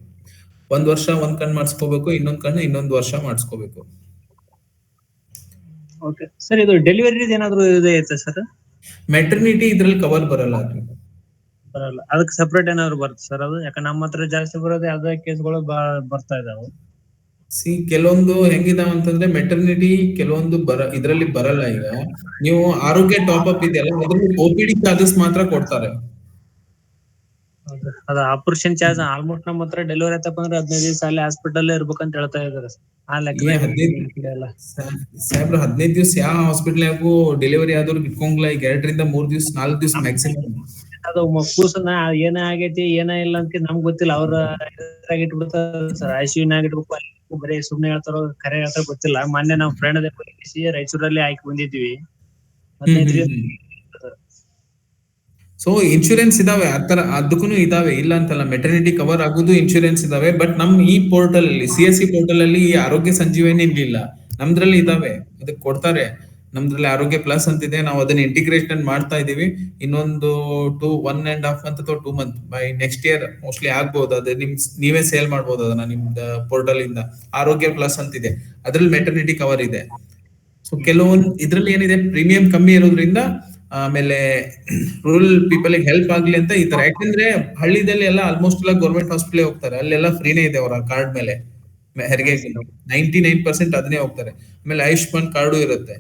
1 ವರ್ಷ ಒಂದ್ ಕಣ್ಣು ಮಾಡಿಸ್ಕೋಬೇಕು, ಇನ್ನೊಂದ್ ಕಣ್ಣು ಇನ್ನೊಂದು ವರ್ಷ ಮಾಡಿಸ್ಕೋಬೇಕು. ಓಕೆ ಸರ್, ಇದು ಡೆಲಿವರಿ ಏನಾದ್ರು ಇದೆ ಐತೆ ಸರ್? ಮೆಟರ್ನಿಟಿ ಇದ್ರಲ್ಲಿ ಕವರ್ ಬರಲ್ಲ ಅದು. ಬರಲ್ಲ, ಅದಕ್ಕೆ ಸಪ್ರೇಟ್ ಏನಾದ್ರು ಬರುತ್ತೆ ಸರ್ ಅದು? ಯಾಕಂದ್ರೆ ನಮ್ಮ ಹತ್ರ ಜಾಸ್ತಿ ಬರೋದೇ ಅದೇ ಕೇಸ್ಗಳು ಬರ್ತಾ ಇದಾವೆ. ಕೆಲವೊಂದು ಹೆಂಗಿದಾವ ಅಂತಂದ್ರೆ ಮೆಟರ್ನಿಟಿ ಕೆಲವೊಂದು ಇದ್ರಲ್ಲಿ ಬರಲ್ಲ. ಈಗ ನೀವು ಆರೋಗ್ಯ ಟಾಪ್ ಅಪ್ ಇದೆಯಲ್ಲ, ಅದ್ರಲ್ಲಿ OPD ಚಾರ್ಜಸ್ ಮಾತ್ರ ಕೊಡ್ತಾರೆ. ಅದ ಆಪರೇಷನ್ ಚಾರ್ಜ್ ಆಲ್ಮೋಸ್ಟ್ ನಮ್ಮ ಹತ್ರ ಡೆಲಿವರಿ ಆಯ್ತಪ್ಪ ಅಂದ್ರೆ 15 ದಿವಸ ಅಲ್ಲಿ ಹಾಸ್ಪಿಟಲ್ ಇರ್ಬೇಕಂತ ಹೇಳ್ತಾ ಇದಾರೆ. ಆ ಲೆಕ್ಕ ಸಾಹೇಬ್ರ 15 ದಿವಸ ಯಾವ ಹಾಸ್ಪಿಟಲ್ ಡೆಲಿವರಿ ಆದವ್ರಿಗೆ ಇಟ್ಕೊಂಗ್ಲಾ. ಈಗ 2 ರಿಂದ 3 ದಿವಸ 4 ದಿವಸ ಮ್ಯಾಕ್ಸಿಮಮ್. ಅದು ಕೂಸನ್ನ ಏನೇ ಆಗೈತಿ ಏನೇ ಇಲ್ಲ ಅಂತ ನಮ್ಗೆ ಗೊತ್ತಿಲ್ಲ. ಅವ್ರ ಇಟ್ಬಿಡ್ತಾರ ಸರ್, ICU ನಾಗ ಇಟ್ಬೇಕು. ಬರೀ ಸುಮ್ನೆ ಹೇಳ್ತಾರೋ ಕರೆ ಹೇಳ್ತಾರೋ ಗೊತ್ತಿಲ್ಲ. ಮೊನ್ನೆ ನಾವ್ ಫ್ರೆಂಡ್ ರಾಯಚೂರಲ್ಲಿ ಆಯ್ಕೆ ಬಂದಿದ್ವಿ. ಸೊ ಇನ್ಶೂರೆನ್ಸ್ ಇದಾವೆ ಆತರ, ಅದಕ್ಕೂ ಇದಾವೆ, ಇಲ್ಲ ಅಂತಲ್ಲ. ಮೆಟರ್ನಿಟಿ ಕವರ್ ಆಗುದು ಇನ್ಶೂರೆನ್ಸ್ ಇದಾವೆ. ಬಟ್ ನಮ್ ಈ ಪೋರ್ಟಲ್ ಅಲ್ಲಿ CSC ಪೋರ್ಟಲ್ ಅಲ್ಲಿ ಈ ಆರೋಗ್ಯ ಸಂಜೀವನಿ ಇರ್ಲಿಲ್ಲ. ನಮ್ದ್ರಲ್ಲಿ ಇದಾವೆ, ಅದಕ್ಕೆ ಕೊಡ್ತಾರೆ. ನಮ್ದ್ರಲ್ಲಿ ಆರೋಗ್ಯ ಪ್ಲಸ್ ಅಂತಿದೆ, ನಾವು ಅದನ್ನ ಇಂಟಿಗ್ರೇಷನ್ ಮಾಡ್ತಾ ಇದೀವಿ. ಇನ್ನೊಂದು 1.5 ಮಂತ್ ಅಥವಾ 2 month by next year mostly ಆಗ್ಬಹುದು. ಅದೇ ನೀವೇ ಸೇಲ್ ಮಾಡ್ಬೋದು ಅದನ್ನ ನಿಮ್ದ ಪೋರ್ಟಲ್ ಇಂದ. ಆರೋಗ್ಯ ಪ್ಲಸ್ ಅಂತಿದೆ, ಅದ್ರಲ್ಲಿ ಮೆಟರ್ನಿಟಿ ಕವರ್ ಇದೆ. ಸೊ ಕೆಲವೊಂದು ಇದ್ರಲ್ಲಿ ಏನಿದೆ, ಪ್ರೀಮಿಯಂ ಕಮ್ಮಿ ಇರೋದ್ರಿಂದ, ಆಮೇಲೆ ರೂರಲ್ ಪೀಪಲ್ ಹೆಲ್ಪ್ ಆಗ್ಲಿ ಅಂತ ಈ ತರ. ಯಾಕಂದ್ರೆ ಹಳ್ಳಿದಲ್ಲಿ ಎಲ್ಲ ಆಲ್ಮೋಸ್ಟ್ ಎಲ್ಲ ಗೌರ್ಮೆಂಟ್ ಹಾಸ್ಪಿಟಲ್ ಹೋಗ್ತಾರೆ, ಅಲ್ಲೆಲ್ಲ ಫ್ರೀನೇ ಇದೆ ಅವರ ಕಾರ್ಡ್ ಮೇಲೆ ಹೆರಿಗೆ. 99% ಅದನ್ನೇ ಹೋಗ್ತಾರೆ. ಆಮೇಲೆ ಆಯುಷ್ಮಾನ್ ಕಾರ್ಡು ಇರುತ್ತೆ.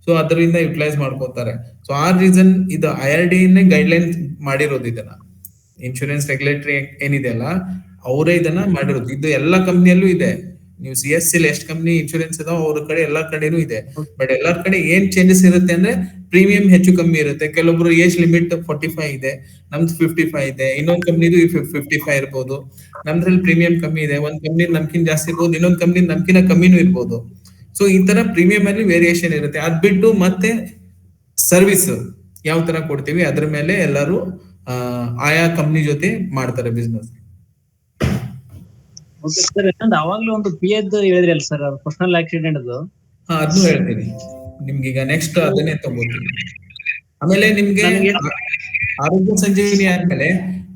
ಸೊ ಅದರಿಂದ ಯುಟಿಲೈಸ್ ಮಾಡ್ಕೋತಾರೆ. ಸೊ ಆ ರೀಸನ್ ಇದು IRD ಗೈಡ್ಲೈನ್ ಮಾಡಿರೋದು ಇದನ್ನ. ಇನ್ಶೂರೆನ್ಸ್ ರೆಗ್ಯುಲೇಟರಿ ಏನಿದೆ ಅಲ್ಲ, ಅವರೇ ಇದನ್ನ ಮಾಡಿರೋದು. ಇದು ಎಲ್ಲಾ ಕಂಪ್ನಿಯಲ್ಲೂ ಇದೆ. ನೀವು CSC ಎಷ್ಟು ಕಂಪ್ನಿ ಇನ್ಶೂರೆನ್ಸ್ ಇದಾವ ಅವ್ರ ಕಡೆ ಎಲ್ಲಾ ಕಡೆನೂ ಇದೆ. ಬಟ್ ಎಲ್ಲಾರ ಕಡೆ ಏನ್ ಚೇಂಜಸ್ ಇರುತ್ತೆ ಅಂದ್ರೆ ಪ್ರೀಮಿಯಂ ಹೆಚ್ಚು ಕಮ್ಮಿ ಇರುತ್ತೆ. ಕೆಲವೊಬ್ರು ಏಜ್ ಲಿಮಿಟ್ 45 ಇದೆ, ನಮ್ದು 55 ಇದೆ. ಇನ್ನೊಂದ್ ಕಂಪ್ನಿದು 55 ಇರ್ಬೋದು. ನಮ್ದ್ರಲ್ಲಿ ಪ್ರೀಮಿಯಂ ಕಮ್ಮಿ ಇದೆ. ಒಂದ್ ಕಂಪ್ನಿ ನಮ್ಕಿನ್ ಜಾಸ್ತಿ ಇರ್ಬೋದು, ಇನ್ನೊಂದ್ ಕಂಪ್ನಿ ನಮ್ಕಿನ ಕಮ್ಮಿನೂ ಇರ್ಬೋದು. ಸೊ ಈ ತರ ಪ್ರೀಮಿಯಂ ಅಲ್ಲಿ ವೇರಿಯೇಷನ್ ಇರುತ್ತೆ. ಅದ್ ಬಿಟ್ಟು ಮತ್ತೆ ಸರ್ವಿಸ್ ಯಾವ ತರ ಕೊಡ್ತೀವಿ ಅದ್ರ ಮೇಲೆ ಎಲ್ಲರೂ ಆಯಾ ಕಂಪ್ನಿ ಜೊತೆ ಮಾಡ್ತಾರೆ ಬಿಸ್ನೆಸ್. ಸರ್, ಅವಾಗ್ಲೂ ಒಂದು PA ಹೇಳಿದ್ರಿ ಅಲ್ಲ ಸರ್, ಪರ್ಸನಲ್ ಆಕ್ಸಿಡೆಂಟ್ ಅದು? ಅದನ್ನು ಹೇಳ್ತೀನಿ ನಿಮ್ಗೀಗ. ನೆಕ್ಸ್ಟ್ ಅದನ್ನೇ ತಗೋತೀನಿ. ಆಮೇಲೆ ನಿಮ್ಗೆ ಆರೋಗ್ಯ ಸಂಜೀವಿನಿ ಆದ್ಮೇಲೆ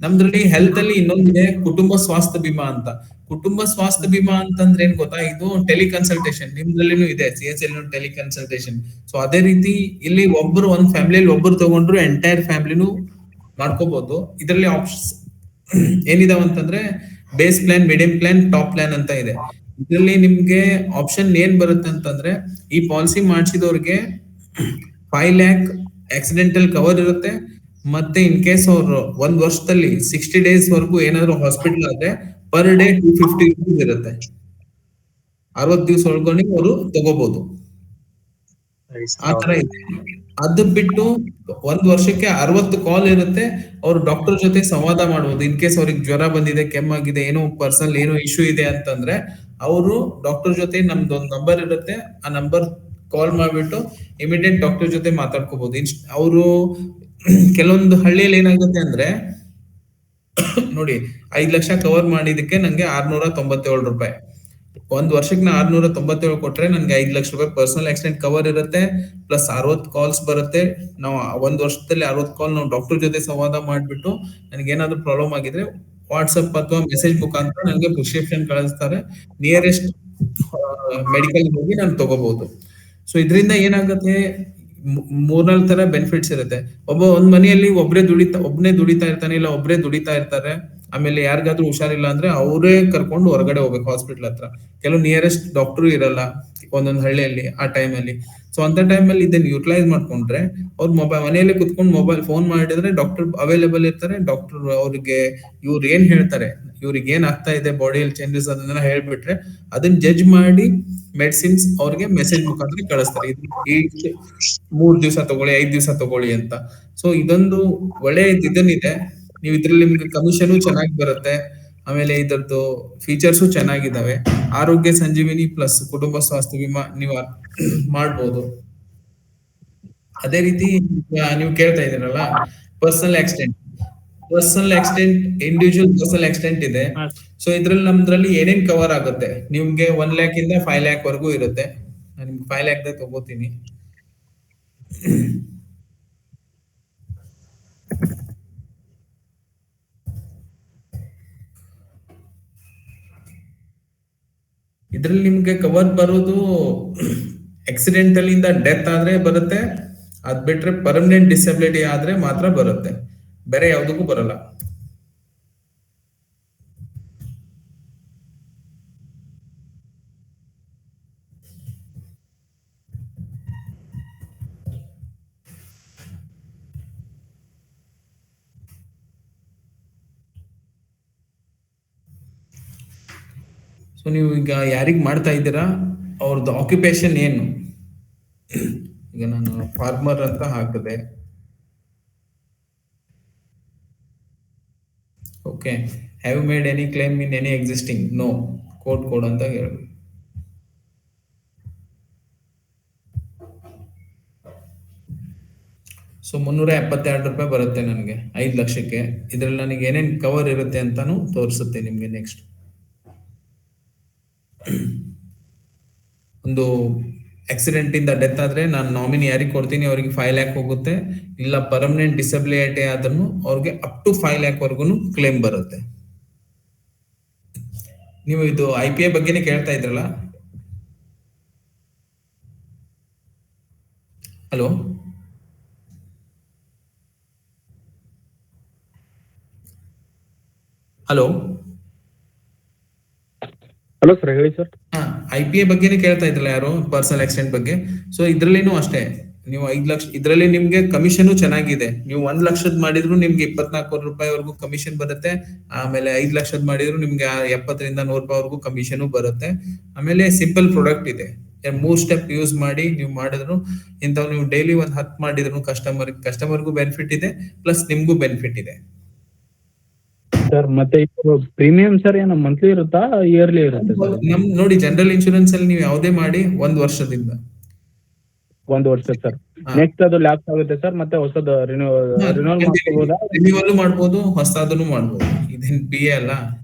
ನಮ್ದ್ರಲ್ಲಿ ಹೆಲ್ತ್ ಅಲ್ಲಿ ಇನ್ನೊಂದಿದೆ, ಕುಟುಂಬ ಸ್ವಾಸ್ಥ್ಯ ಬಿಮಾ ಅಂತ. ಕುಟುಂಬ ಸ್ವಾಸ್ಥ್ಯ ಬಿಮಾ ಅಂತಂದ್ರೆ ಏನ್ ಗೊತ್ತಾ, ಇದು ಟೆಲಿಕನ್ಸಲ್ಟೇಷನ್. ನಿಮ್ದ್ರಲ್ಲಿನೂ ಇದೆ, CSL ಟೆಲಿಕನ್ಸಲ್ಟೇಷನ್. ಸೊ ಅದೇ ರೀತಿ ಇಲ್ಲಿ ಒಂದ್ ಫ್ಯಾಮಿಲಿಯಲ್ಲಿ ಒಬ್ರು ತಗೊಂಡ್ರು ಎಂಟೈರ್ ಫ್ಯಾಮಿಲಿನೂ ಮಾಡ್ಕೋಬಹುದು. ಇದರಲ್ಲಿ ಆಪ್ಷನ್ಸ್ ಏನಿದಾವ ಅಂತಂದ್ರೆ base plan, medium plan, top plan ಅಂತ ಇದೆ. ಇದರಲ್ಲಿ ನಿಮ್ಗೆ ಆಪ್ಷನ್ ಏನ್ ಬರುತ್ತೆ ಅಂತಂದ್ರೆ, ಈ ಪಾಲಿಸಿ ಮಾಡಿಸಿದವ್ರಿಗೆ 5 lakh ಆಕ್ಸಿಡೆಂಟಲ್ ಕವರ್ ಇರುತ್ತೆ. ಮತ್ತೆ ಇನ್ ಕೇಸ್ ಅವ್ರು 1 ವರ್ಷದಲ್ಲಿ 60 days ವರೆಗೂ ಏನಾದ್ರು ಹಾಸ್ಪಿಟಲ್ ಆದ್ರೆ ಪರ್ ಡೇ 250 rupees ಇರುತ್ತೆ. 60 ದಿವಸ ಒಳಗಡೆ ಅವರು ತಗೋಬಹುದು. ಆ ತರ ಇದೆ. ಅದು ಬಿಟ್ಟು 1 ವರ್ಷಕ್ಕೆ 60 ಕಾಲ್ ಇರುತ್ತೆ. ಅವ್ರು ಡಾಕ್ಟರ್ ಜೊತೆ ಸಂವಾದ ಮಾಡಬಹುದು. ಇನ್ ಕೇಸ್ ಅವ್ರಿಗೆ ಜ್ವರ ಬಂದಿದೆ, ಕೆಮ್ಮಾಗಿದೆ, ಏನೋ ಪರ್ಸನಲ್ ಏನೋ ಇಶ್ಯೂ ಇದೆ ಅಂತಂದ್ರೆ ಅವರು ಡಾಕ್ಟರ್ ಜೊತೆ, ನಮ್ದೊಂದು ನಂಬರ್ ಇರುತ್ತೆ, ಆ ನಂಬರ್ ಕಾಲ್ ಮಾಡ್ಬಿಟ್ಟು ಇಮಿಡಿಯೇಟ್ ಡಾಕ್ಟರ್ ಜೊತೆ ಮಾತಾಡ್ಕೋಬಹುದು. ಅವರು ಕೆಲವೊಂದು ಹಳ್ಳಿಯಲ್ಲಿ ಏನಾಗುತ್ತೆ ಅಂದ್ರೆ ನೋಡಿ, 5 ಲಕ್ಷ ಕವರ್ ಮಾಡಿದಕ್ಕೆ ನಂಗೆ 697 ರೂಪಾಯಿ. 1 ವರ್ಷಕ್ಕೆ ನಾ 697 ಕೊಟ್ರೆ ನನ್ಗೆ 5 ಲಕ್ಷ ರೂಪಾಯಿ ಪರ್ಸನಲ್ ಆಕ್ಸಿಡೆಂಟ್ ಕವರ್ ಇರುತ್ತೆ. ಪ್ಲಸ್ 60 ಕಾಲ್ಸ್ ಬರುತ್ತೆ. ನಾವು 1 ವರ್ಷದಲ್ಲಿ 60 ಕಾಲ್ ನಾವು ಡಾಕ್ಟರ್ ಜೊತೆ ಸಂವಾದ ಮಾಡ್ಬಿಟ್ಟು ನನಗೆ ಏನಾದ್ರು ಪ್ರಾಬ್ಲಮ್ ಆಗಿದ್ರೆ ವಾಟ್ಸಪ್ ಅಥವಾ ಮೆಸೇಜ್ ಮುಖಾಂತರ ನನಗೆ ಪ್ರಿಸ್ಕ್ರಿಪ್ಷನ್ ಕಳಿಸ್ತಾರೆ. ನಿಯರೆಸ್ಟ್ ಮೆಡಿಕಲ್ ಹೋಗಿ ನಾನು ತಗೋಬಹುದು. ಸೊ ಇದರಿಂದ ಏನಾಗುತ್ತೆ, 3-4 ತರ ಬೆನಿಫಿಟ್ಸ್ ಇರುತ್ತೆ. ಒಂದ್ ಮನೆಯಲ್ಲಿ ಒಬ್ನೇ ದುಡಿತಾ ಇರ್ತಾನೆ, ಇಲ್ಲ ಒಬ್ರೇ ದುಡಿತಾ ಇರ್ತಾರೆ. ಆಮೇಲೆ ಯಾರಿಗಾದ್ರೂ ಹುಷಾರಿಲ್ಲ ಅಂದ್ರೆ ಅವರೇ ಕರ್ಕೊಂಡು ಹೊರಗಡೆ ಹೋಗ್ಬೇಕು ಹಾಸ್ಪಿಟಲ್ ಹತ್ರ. ಕೆಲವು ನಿಯರೆಸ್ಟ್ ಡಾಕ್ಟರ್ ಇರಲ್ಲ ಒಂದೊಂದು ಹಳ್ಳಿಯಲ್ಲಿ ಆ ಟೈಮ್ ಅಲ್ಲಿ. ಸೊ ಅಂತ ಟೈಮ್ ಅಲ್ಲಿ ಇದನ್ನ ಯುಟಿಲೈಸ್ ಮಾಡ್ಕೊಂಡ್ರೆ ಅವ್ರ ಮನೆಯಲ್ಲಿ ಕುತ್ಕೊಂಡು ಮೊಬೈಲ್ ಫೋನ್ ಮಾಡಿದ್ರೆ ಡಾಕ್ಟರ್ ಅವೈಲೇಬಲ್ ಇರ್ತಾರೆ. ಡಾಕ್ಟರ್ ಅವ್ರಿಗೆ ಇವ್ರು ಏನ್ ಹೇಳ್ತಾರೆ, ಇವ್ರಿಗೆ ಏನ್ ಆಗ್ತಾ ಇದೆ ಬಾಡಿಯಲ್ಲಿ ಚೇಂಜಸ್, ಅದನ್ನೆಲ್ಲ ಹೇಳ್ಬಿಟ್ರೆ ಅದನ್ನ ಜಡ್ಜ್ ಮಾಡಿ ಮೆಡಿಸಿನ್ಸ್ ಅವ್ರಿಗೆ ಮೆಸೇಜ್ ಮುಖಾಂತರ ಕಳಿಸ್ತಾರೆ. 3 ದಿವಸ ತಗೊಳ್ಳಿ, 5 ದಿವಸ ತಗೊಳ್ಳಿ ಅಂತ. ಸೊ ಇದೊಂದು ಒಳ್ಳೆ ಇದನ್ನಿದೆ. ನೀವು ಇದ್ರಲ್ಲಿ ನಿಮ್ಗೆ ಕಮಿಷನ್ ಚೆನ್ನಾಗಿ ಬರುತ್ತೆ. ಆಮೇಲೆ ಇದರದ್ದು ಫೀಚರ್ಸು ಚೆನ್ನಾಗಿದ್ದಾವೆ. ಆರೋಗ್ಯ ಸಂಜೀವಿನಿ ಪ್ಲಸ್ ಕುಟುಂಬ ಸ್ವಾಸ್ಥ್ಯ ವಿಮಾ ನೀವು ಮಾಡ್ಬೋದು. ಅದೇ ರೀತಿ ನೀವು ಕೇಳ್ತಾ ಇದ್ದೀರಲ್ಲ personal accident, individual personal accident ಇದೆ. ಸೊ ಇದ್ರಲ್ಲಿ ನಮ್ದ್ರಲ್ಲಿ ಏನೇನ್ ಕವರ್ ಆಗುತ್ತೆ, ನಿಮ್ಗೆ 1 lakh ಇಂದ 5 lakh ವರೆಗೂ ಇರುತ್ತೆ. ನಾನು ನಿಮ್ಗೆ 5 lakh ತಗೋತೀನಿ. ಇದ್ರಲ್ಲಿ ನಿಮ್ಗೆ ಕವರ್ ಬರೋದು ಆಕ್ಸಿಡೆಂಟಲ್ ಇಂದ ಡೆತ್ ಆದ್ರೆ ಬರುತ್ತೆ, ಅದ್ ಬಿಟ್ರೆ ಪರ್ಮನೆಂಟ್ ಡಿಸಬಿಲಿಟಿ ಆದ್ರೆ ಮಾತ್ರ ಬರುತ್ತೆ, ಬೇರೆ ಯಾವ್ದಕ್ಕೂ ಬರಲ್ಲ. ಸೊ ನೀವು ಈಗ ಯಾರಿಗ್ ಮಾಡ್ತಾ ಇದ್ದೀರಾ, ಅವ್ರದ್ದು ಆಕ್ಯುಪೇಷನ್ ಏನು? ಈಗ ನಾನು ಫಾರ್ಮರ್ ಅಂತ ಹಾಕಿದೆ. Okay, have made any claim in any existing? No. Code ಅಂತ ಹೇಳಿ. ಸೊ 372 ರೂಪಾಯಿ ಬರುತ್ತೆ ನನಗೆ 5 ಲಕ್ಷಕ್ಕೆ. ಇದ್ರಲ್ಲಿ ನನಗೆ ಏನೇನ್ ಕವರ್ ಇರುತ್ತೆ ಅಂತಾನು ತೋರಿಸುತ್ತೆ ನಿಮ್ಗೆ. ನೆಕ್ಸ್ಟ್ ಒಂದು ಆಕ್ಸಿಡೆಂಟ್ ಇಂದ ಡೆತ್ ಆದ್ರೆ ನಾನು ನಾಮಿನಿ ಯಾರಿಗೆ ಕೊಡ್ತೀನಿ ಅವ್ರಿಗೆ 5 ಲ್ಯಾಕ್ ಹೋಗುತ್ತೆ. ಇಲ್ಲ ಪರ್ಮನೆಂಟ್ ಡಿಸಬಿಲಿಟಿ ಆದ್ರೂ ಅವ್ರಿಗೆ ಅಪ್ ಟು 5 ಲ್ಯಾಕ್ ವರ್ಗು ಕ್ಲೇಮ್ ಬರುತ್ತೆ. ನೀವು ಇದು IPA ಬಗ್ಗೆನೇ ಕೇಳ್ತಾ ಇದ್ರಲ್ಲ? ಹಲೋ ಹಲೋ ಹಲೋ ಸರ್, ಹೇಳಿ ಸರ್. IPA ಬಗ್ಗೆನೇ ಕೇಳ್ತಾ ಇದ್ರಲ್ಲ ಯಾರು, ಪರ್ಸನಲ್ ಆಕ್ಸಿಡೆಂಟ್ ಬಗ್ಗೆ. ಸೊ ಇದ್ರಲ್ಲಿನೂ ಅಷ್ಟೇ, ನೀವು 5 ಲಕ್ಷ, ಇದ್ರಲ್ಲಿ ನಿಮ್ಗೆ ಕಮಿಷನ್ ಚೆನ್ನಾಗಿದೆ. ನೀವು 1 ಲಕ್ಷದ ಮಾಡಿದ್ರು ನಿಮ್ಗೆ 24 ರೂಪಾಯಿವರೆಗೂ ಕಮಿಷನ್ ಬರುತ್ತೆ. ಆಮೇಲೆ 5 ಲಕ್ಷದ ಮಾಡಿದ್ರು ನಿಮ್ಗೆ 70 ರಿಂದ 100 ರೂಪಾಯಿವರೆಗೂ ಕಮಿಷನ್ ಬರುತ್ತೆ. ಆಮೇಲೆ ಸಿಂಪಲ್ ಪ್ರಾಡಕ್ಟ್ ಇದೆ, 3 ಸ್ಟೆಪ್ ಯೂಸ್ ಮಾಡಿ ನೀವು ಮಾಡಿದ್ರು ಇಂಥವ್ ನೀವು ಡೈಲಿ 10 ಮಾಡಿದ್ರು ಕಸ್ಟಮರ್ಗೂ ಬೆನಿಫಿಟ್ ಇದೆ, ಪ್ಲಸ್ ನಿಮ್ಗೂ ಬೆನಿಫಿಟ್ ಇದೆ. ಸರ್ ಮತ್ತೆ ಪ್ರೀಮಿಯಂ ಸರ್ ಏನು ಮಂತ್ಲಿ ಇರುತ್ತಾ, ಇಯರ್ಲಿ ಇರುತ್ತೆ ಸರ್? ನಮ್ ನೋಡಿ, ಜನರಲ್ ಇನ್ಶೂರೆನ್ಸ್ ಅಲ್ಲಿ ನೀವು ಯಾವುದೇ ಮಾಡಿ 1 ವರ್ಷದಿಂದ 1 ವರ್ಷ ಸರ್. ನೆಕ್ಸ್ಟ್ ಅದು ಲ್ಯಾಪ್ಸ್ ಆಗುತ್ತೆ ಸರ್, ಮತ್ತೆ ಹೊಸದು ರಿನ್ಯೂವಲ್ ಮಾಡ್ಕೋಬಹುದಾ? ರಿನ್ಯೂವಲ್ ಮಾಡ್ಬೋದು, ಹೊಸದನ್ನು ಮಾಡ್ಬೋದು. ಇದೇನ್ PA ಅಲ್ಲ,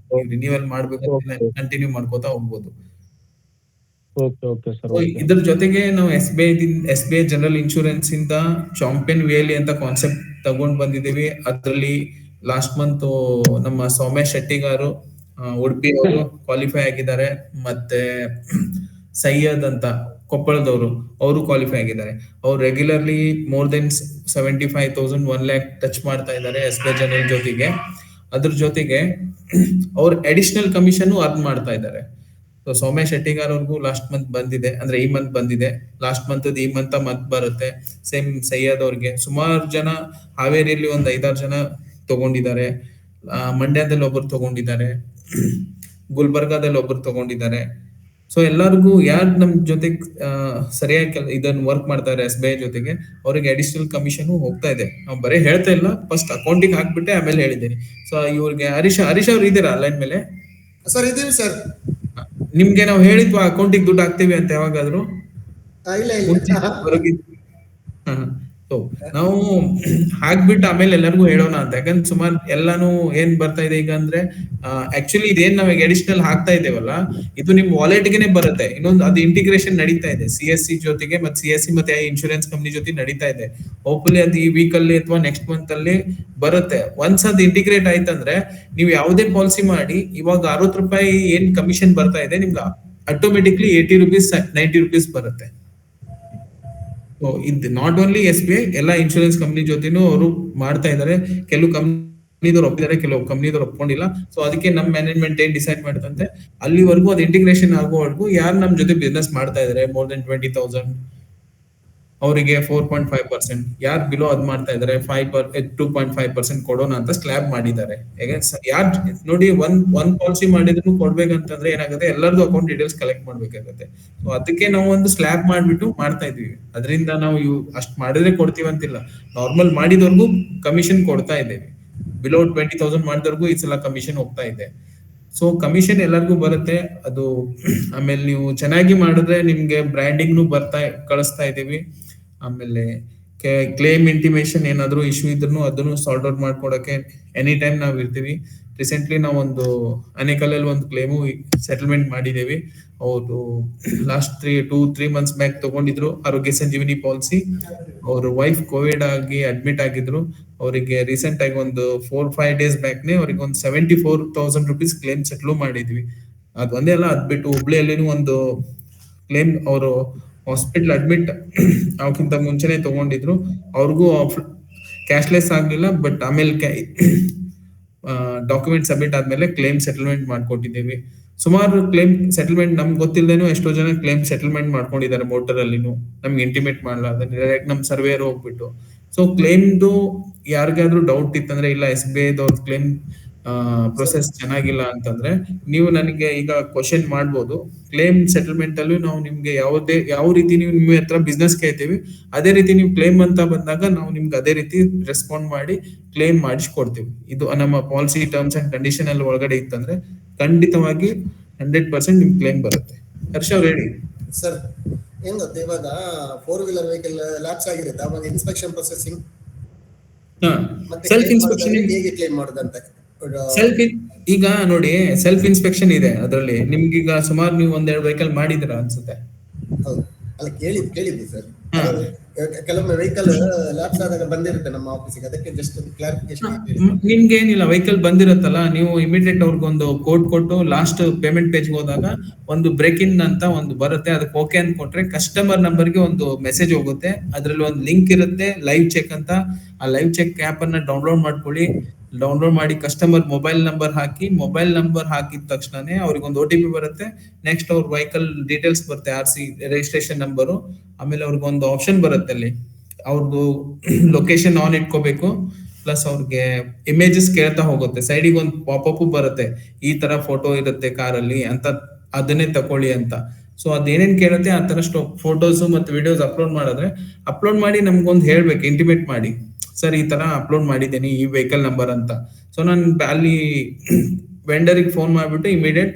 ರಿನ್ಯೂವಲ್ ಮಾಡ್ಬೇಕು, ಕಂಟಿನ್ಯೂ ಮಾಡ್ಕೋತಾ ಹೋಗ್ಬೋದು. Okay sir. ಇದ್ರ ಜೊತೆಗೆ ನಾವು SBI ಜನರಲ್ ಇನ್ಶೂರೆನ್ಸ್ ಇಂದ ಚಾಂಪಿಯನ್ ವೇಲಿ ಅಂತ ಕಾನ್ಸೆಪ್ಟ್ ತಗೊಂಡ್ ಬಂದಿದ್ದೀವಿ. ಅದ್ರಲ್ಲಿ ಲಾಸ್ಟ್ ಮಂತ್ ನಮ್ಮ ಸೌಮ್ಯ ಶೆಟ್ಟಿ ಗಾರು ಉಡುಪಿ ಅವರು ಕ್ವಾಲಿಫೈ ಆಗಿದ್ದಾರೆ. ಮತ್ತೆ ಸೈಯದ್ ಅಂತ ಕೊಪ್ಪಳದವರು, ಅವರು ಕ್ವಾಲಿಫೈ ಆಗಿದ್ದಾರೆ. ಅವ್ರು regularly more than 75,000 1 lac touch ಮಾಡ್ತಾ ಇದ್ದಾರೆ SBI ಜನರಲ್ ಜೊತೆಗೆ. ಅದ್ರ ಜೊತೆಗೆ ಅವ್ರು ಅಡಿಷನಲ್ ಕಮಿಷನ್ ಅರ್ನ್ ಮಾಡ್ತಾ ಇದ್ದಾರೆ. ಸೊ ಸೌಮ್ಯ ಶೆಟ್ಟಿಗಾರ್ ಅವ್ರಿಗೂ ಲಾಸ್ಟ್ ಮಂತ್ ಬಂದಿದೆ, ಅಂದ್ರೆ ಈ ಮಂತ್ ಬಂದಿದೆ. ಲಾಸ್ಟ್ ಮಂತ್ ಈ ಮಂತ್ ಬರುತ್ತೆ. ಸೇಮ್ ಸೈಯದ್ ಅವ್ರಿಗೆ ಸುಮಾರು ಜನ, ಹಾವೇರಿಯಲ್ಲಿ ಒಂದು 5-6 ಜನ ತಗೊಂಡಿದ್ದಾರೆ, ಮಂಡ್ಯದಲ್ಲಿ ಒಬ್ಬರು ತಗೊಂಡಿದ್ದಾರೆ, ಗುಲ್ಬರ್ಗಾದಲ್ಲಿ ಒಬ್ಬರು ತಗೊಂಡಿದ್ದಾರೆ. ಸೊ ಎಲ್ಲರಿಗೂ ಯಾರು ನಮ್ ಜೊತೆ ಸರಿಯಾಗಿ ಇದನ್ನ ವರ್ಕ್ ಮಾಡ್ತಾರೆ SBI ಜೊತೆಗೆ, ಅವ್ರಿಗೆ ಅಡಿಷನಲ್ ಕಮಿಷನ್ ಹೋಗ್ತಾ ಇದೆ. ನಾವು ಬರೀ ಹೇಳ್ತಾ ಇಲ್ಲ, ಫಸ್ಟ್ ಅಕೌಂಟಿಗೆ ಹಾಕ್ಬಿಟ್ಟೆ ಆಮೇಲೆ ಹೇಳಿದ್ದೀನಿ. ಸೊ ಇವ್ರಿಗೆ ಹರೀಶ್ ಅವ್ರು ಇದ್ದೀರಾ ಲೈನ್ ಮೇಲೆ? ಸರ್ ಇದೀವಿ ಸರ್. ನಿಮ್ಗೆ ನಾವು ಹೇಳಿದ್ವಾ ಅಕೌಂಟಿಗೆ ದುಡ್ಡು ಹಾಕ್ತೀವಿ ಅಂತ ಯಾವಾಗಾದ್ರು? ನಾವು ಹಾಕ್ಬಿಟ್ಟು ಆಮೇಲೆ ಎಲ್ಲರಿಗೂ ಹೇಳೋಣ ಅಂತ. ಯಾಕಂದ್ರೆ ಸುಮಾರು ಎಲ್ಲಾನು ಏನ್ ಬರ್ತಾ ಇದೆ ಈಗ ಅಂದ್ರೆ, ಆಕ್ಚುಲಿ ಇದೇನ್ ನಾವ್ ಅಡಿಷನಲ್ ಹಾಕ್ತಾ ಇದ್ದೇವಲ್ಲ, ಇದು ನಿಮ್ ವಾಲೆಟ್ ಗೆನೆ ಬರುತ್ತೆ. ಇನ್ನೊಂದು ಅದು ಇಂಟಿಗ್ರೇಷನ್ ನಡೀತಾ ಇದೆ CSC ಜೊತೆಗೆ, ಮತ್ತೆ CSC ಮತ್ತೆ ಇನ್ಶೂರೆನ್ಸ್ ಕಂಪ್ನಿ ಜೊತೆ ನಡೀತಾ ಇದೆ. ಹೋಪ್ಫುಲಿ ಅದು ಈ ವೀಕ್ ಅಲ್ಲಿ ಅಥವಾ ನೆಕ್ಸ್ಟ್ ಮಂತ್ ಅಲ್ಲಿ ಬರುತ್ತೆ. ಒನ್ಸ್ ಅದು ಇಂಟಿಗ್ರೇಟ್ ಆಯ್ತಂದ್ರೆ ನೀವು ಯಾವುದೇ ಪಾಲಿಸಿ ಮಾಡಿ, ಇವಾಗ 60 ರೂಪಾಯಿ ಏನ್ ಕಮಿಷನ್ ಬರ್ತಾ ಇದೆ, ನಿಮ್ಗೆ ಆಟೋಮೆಟಿಕ್ಲಿ 80 ರೂಪೀಸ್ 90 ರೂಪೀಸ್ ಬರುತ್ತೆ. ಇದು ನಾಟ್ ಓನ್ಲಿ SBI, ಎಲ್ಲ ಇನ್ಶೂರೆನ್ಸ್ ಕಂಪ್ನಿ ಜೊತೆನೂ ಅವರು ಮಾಡ್ತಾ ಇದ್ದಾರೆ. ಕೆಲವು ಕಂಪ್ನಿದವ್ರು ಒಪ್ಪಿದ್ದಾರೆ, ಕೆಲವು ಕಂಪ್ನಿದವ್ರು ಒಪ್ಕೊಂಡಿಲ್ಲ. ಸೊ ಅದಕ್ಕೆ ನಮ್ ಮ್ಯಾನೇಜ್ಮೆಂಟ್ ಏನ್ ಡಿಸೈಡ್ ಮಾಡುತ್ತಂತೆ, ಅಲ್ಲಿವರೆಗೂ ಅದು ಇಂಟಿಗ್ರೇಷನ್ ಆಗುವವರೆಗೂ ಯಾರು ನಮ್ ಜೊತೆ ಬಿಸ್ನೆಸ್ ಮಾಡ್ತಾ ಇದಾರೆ ಮೋರ್ ದೆನ್ 20,000 ಅವರಿಗೆ 4.5%, ಯಾರು ಬಿಲೋ ಅದ್ ಮಾಡ್ತಾ ಇದಾರೆ 2.5% ಕೊಡೋಣ ಅಂತ ಸ್ಲ್ಯಾಬ್ ಮಾಡಿದ್ದಾರೆ. ಯಾರು ನೋಡಿ, ಒಂದ್ ಪಾಲಿಸಿ ಮಾಡಿದ್ರು ಕೊಡ್ಬೇಕಂತಂದ್ರೆ ಏನಾಗುತ್ತೆ, ಎಲ್ಲರದು ಅಕೌಂಟ್ ಡೀಟೇಲ್ಸ್ ಕಲೆಕ್ಟ್ ಮಾಡ್ಬೇಕಾಗುತ್ತೆ. ಸೊ ಅದಕ್ಕೆ ನಾವು ಒಂದು ಸ್ಲ್ಯಾಬ್ ಮಾಡ್ಬಿಟ್ಟು ಮಾಡ್ತಾ ಇದೀವಿ. ಅದರಿಂದ ನಾವು ಅಷ್ಟ್ ಮಾಡಿದ್ರೆ ಕೊಡ್ತೀವಿ ಅಂತಿಲ್ಲ, ನಾರ್ಮಲ್ ಮಾಡಿದವ್ರಿಗೂ ಕಮಿಷನ್ ಕೊಡ್ತಾ ಇದ್ದೇವೆ. ಬಿಲೋ 20,000 ಮಾಡಿದವ್ರಿಗೂ ಈ ಸಲ ಕಮಿಷನ್ ಹೋಗ್ತಾ ಇದೆ. ಸೊ ಕಮಿಷನ್ ಎಲ್ಲರಿಗೂ ಬರುತ್ತೆ ಅದು. ಆಮೇಲೆ ನೀವು ಚೆನ್ನಾಗಿ ಮಾಡಿದ್ರೆ ನಿಮ್ಗೆ ಬ್ರ್ಯಾಂಡಿಂಗ್ ಕಳಿಸ್ತಾ ಇದೀವಿ. ಆಮೇಲೆ ಕ್ಲೇಮ್ ಇಂಟಿಮೇಷನ್ ಏನಾದ್ರು ಇಶ್ಯೂ ಇದ್ರು ಅದನ್ನು ಸಾರ್ಟ್ ಔಟ್ ಮಾಡ್ಕೊಡಕ್ಕೆ ಎನಿ ಟೈಮ್ ನಾವ್ ಇರ್ತೀವಿ. ರೀಸೆಂಟ್ಲಿ ನಾವು ಒಂದು ಅನೇಕಲಲ್ಲಿ ಒಂದು ಕ್ಲೇಮು ಸೆಟಲ್ಮೆಂಟ್ ಮಾಡಿದ್ದೇವೆ. ಅವರು ಲಾಸ್ಟ್ 2-3 ಮಂತ್ಸ್ ಬ್ಯಾಕ್ ತಗೊಂಡಿದ್ರು ಆರೋಗ್ಯ ಸಂಜೀವಿನಿ ಪಾಲಿಸಿ. ಅವ್ರ ವೈಫ್ ಕೋವಿಡ್ ಆಗಿ ಅಡ್ಮಿಟ್ ಆಗಿದ್ರು. ಅವರಿಗೆ ರೀಸೆಂಟ್ ಆಗಿ ಒಂದು 4-5 ಡೇಸ್ ಬ್ಯಾಕ್ನೆ ಅವ್ರಿಗೆ ಒಂದು 74,000 ರೂಪೀಸ್ ಕ್ಲೇಮ್ ಸೆಟ್ಲ್ ಮಾಡಿದ್ವಿ. ಅದ್ ಒಂದೇ ಅಲ್ಲ, ಅದ್ ಬಿಟ್ಟು ಹುಬ್ಳಿಯಲ್ಲಿನೂ ಒಂದು ಕ್ಲೇಮ್ ಅವರು ಹಾಸ್ಪಿಟಲ್ ಅಡ್ಮಿಟ್ ಅವಕ್ಕಿಂತ ಮುಂಚೆನೆ ತಗೊಂಡಿದ್ರು, ಅವ್ರಿಗೂ ಕ್ಯಾಶ್ಲೆಸ್ ಆಗ್ಲಿಲ್ಲ. ಬಟ್ ಆಮೇಲೆ ಡಾಕ್ಯುಮೆಂಟ್ ಸಬ್ಮಿಟ್ ಆದ್ಮೇಲೆ ಕ್ಲೇಮ್ ಸೆಟಲ್ಮೆಂಟ್ ಮಾಡ್ಕೊಟ್ಟಿದ್ದೇವೆ. ಸುಮಾರು ಕ್ಲೇಮ್ ಸೆಟಲ್ಮೆಂಟ್ ನಮ್ಗೆ ಗೊತ್ತಿಲ್ಲದೇನು ಎಷ್ಟೋ ಜನ ಕ್ಲೇಮ್ ಸೆಟಲ್ಮೆಂಟ್ ಮಾಡ್ಕೊಂಡಿದ್ದಾರೆ ಮೋಟರ್ ಅಲ್ಲಿನೂ, ನಮ್ಗೆ ಇಂಟಿಮೇಟ್ ಮಾಡಲಾರ್ದೆ ಡೈರೆಕ್ಟ್ ನಮ್ ಸರ್ವೇರ್ ಹೋಗ್ಬಿಟ್ಟು. ಸೊ ಕ್ಲೇಮ್ದು ಯಾರಿಗಾದ್ರೂ ಡೌಟ್ ಇತ್ತಂದ್ರೆ, ಇಲ್ಲ SBI ದವ್ರ ಕ್ಲೇಮ್ ಪ್ರೊಸೆಸ್ ಚೆನ್ನಾಗಿಲ್ಲ ಅಂತಂದ್ರೆ, ನೀವು ನನಗೆ ಈಗ ಕ್ವಶನ್ ಮಾಡ್ಬೋದು. ಕ್ಲೇಮ್ ಸೆಟಲ್ಮೆಂಟ್ ಅಲ್ಲೂ ನಾವು ನಿಮ್ಗೆ ಯಾವ ರೀತಿ ನೀವು ನಿಮ್ಮ ಹತ್ರ ಬಿಸ್ನೆಸ್ ಕೇಳ್ತೀವಿ, ಅದೇ ರೀತಿ ನೀವು ಕ್ಲೇಮ್ ಅಂತ ಬಂದಾಗ ನಾವು ನಿಮ್ಗೆ ಅದೇ ರೀತಿ ರೆಸ್ಪಾಂಡ್ ಮಾಡಿ ಕ್ಲೇಮ್ ಮಾಡಿಸ್ಕೊಡ್ತೀವಿ. ಇದು ನಮ್ಮ ಪಾಲಿಸಿ ಟರ್ಮ್ಸ್ ಅಂಡ್ ಕಂಡೀಷನ್ ಅಲ್ಲಿ ಒಳಗಡೆ ಇತ್ತಂದ್ರೆ ಖಂಡಿತವಾಗಿ 100% ನಿಮ್ ಕ್ಲೇಮ್ ಬರುತ್ತೆ. ಹರ್ಷ ಅವ್ರು ಹೇಳಿ ಸರ್. ಏನ್ ಗೊತ್ತಾ, ಇವಾಗ 4-wheeler ವೆಹಿಕಲ್ ಲ್ಯಾಪ್ಸ್ ಆಗಿರುತ್ತೆ, ಅವಾಗ ಇನ್ಸ್ಪೆಕ್ಷನ್ ಪ್ರೊಸೆಸಿಂಗ್ ಮತ್ತೆ ಸೆಲ್ಫ್ ಇನ್ಸ್ಪೆಕ್ಷನ್ ಹೇಗೆ ಕ್ಲೇಮ್ ಮಾಡೋದಂತ. ಈಗ ನೋಡಿ, ಸೆಲ್ಫ್ ಇನ್ಸ್ಪೆಕ್ಷನ್ ಇದೆ ಅದರಲ್ಲಿ. ನಿಮ್ಗೀಗ ಸುಮಾರು ನೀವು 1-2 ವೆಹಿಕಲ್ ಮಾಡಿದಿರ ಅನ್ಸುತ್ತೆ. ಹೌದು, ಅಲ್ಲ ಕೇಳಿದ್ವಿ ಸರ್. ಕೆಲವೊಮ್ಮೆ ವೆಹಿಕಲ್ ಲ್ಯಾಪ್ಸ್ ಆದಾಗ ಬಂದಿರುತ್ತೆ ನಮ್ಮ ಆಫೀಸಿಗೆ, ಅದಕ್ಕೆ ಜಸ್ಟ್ ಕ್ಲಾರಿಫಿಕೇಶನ್. ನಿಮ್ಗೆ ಏನಿಲ್ಲ, ವೆಹಿಕಲ್ ಬಂದಿರುತ್ತಲ್ಲ, ನೀವು ಇಮಿಡಿಯೇಟ್ ಅವ್ರಿಗೊಂದು ಕೋಡ್ ಕೊಟ್ಟು ಲಾಸ್ಟ್ ಪೇಮೆಂಟ್ ಪೇಜ್ ಹೋದಾಗ ಒಂದು ಬ್ರೇಕ್ ಇನ್ ಅಂತ ಒಂದು ಬರುತ್ತೆ, ಅದಕ್ಕೆ ಓಕೆ ಅಂತ ಕೊಟ್ರೆ ಕಸ್ಟಮರ್ ನಂಬರ್ಗೆ ಒಂದು ಮೆಸೇಜ್ ಹೋಗುತ್ತೆ. ಅದ್ರಲ್ಲಿ ಒಂದು ಲಿಂಕ್ ಇರುತ್ತೆ, ಲೈವ್ ಚೆಕ್ ಅಂತ. ಆ ಲೈವ್ ಚೆಕ್ ಆಪ್ ಅನ್ನ ಡೌನ್ಲೋಡ್ ಮಾಡ್ಕೊಳ್ಳಿ. ಡೌನ್ಲೋಡ್ ಮಾಡಿ ಕಸ್ಟಮರ್ ಮೊಬೈಲ್ ನಂಬರ್ ಹಾಕಿ, ಮೊಬೈಲ್ ನಂಬರ್ ಹಾಕಿದ ತಕ್ಷಣನೇ ಅವ್ರಿಗೆ ಒಂದು OTP ಬರುತ್ತೆ. ನೆಕ್ಸ್ಟ್ ಅವ್ರ ವೆಹಿಕಲ್ ಡೀಟೇಲ್ಸ್ ಬರುತ್ತೆ, RC ರಿಜಿಸ್ಟ್ರೇಷನ್ ನಂಬರು. ಆಮೇಲೆ ಅವ್ರಿಗೆ ಒಂದು ಆಪ್ಷನ್ ಬರುತ್ತೆ ಅಲ್ಲಿ, ಅವ್ರದ್ದು ಲೊಕೇಶನ್ ಆನ್ ಇಟ್ಕೋಬೇಕು. ಪ್ಲಸ್ ಅವ್ರಿಗೆ ಇಮೇಜಸ್ ಕೇಳ್ತಾ ಹೋಗುತ್ತೆ, ಸೈಡಿಗೆ ಒಂದು ಪಾಪಪ್ ಬರುತ್ತೆ, ಈ ತರ ಫೋಟೋ ಇರುತ್ತೆ ಕಾರಲ್ಲಿ ಅಂತ, ಅದನ್ನೇ ತಕೊಳ್ಳಿ ಅಂತ. ಸೊ ಅದೇನೇನ್ ಕೇಳುತ್ತೆ ಆ ತರ ಫೋಟೋಸ್ ಮತ್ತೆ ವಿಡಿಯೋಸ್ ಅಪ್ಲೋಡ್ ಮಾಡಿ ನಮ್ಗೊಂದು ಹೇಳ್ಬೇಕು, ಇಂಟಿಮೇಟ್ ಮಾಡಿ, ಸರ್ ಈ ತರ ಅಪ್ಲೋಡ್ ಮಾಡಿದ್ದೀನಿ ಈ ವೆಹಿಕಲ್ ನಂಬರ್ ಅಂತ. ಸೊ ನಾನು ಅಲ್ಲಿ ವೆಂಡರಿಗೆ ಫೋನ್ ಮಾಡ್ಬಿಟ್ಟು ಇಮಿಡಿಯೇಟ್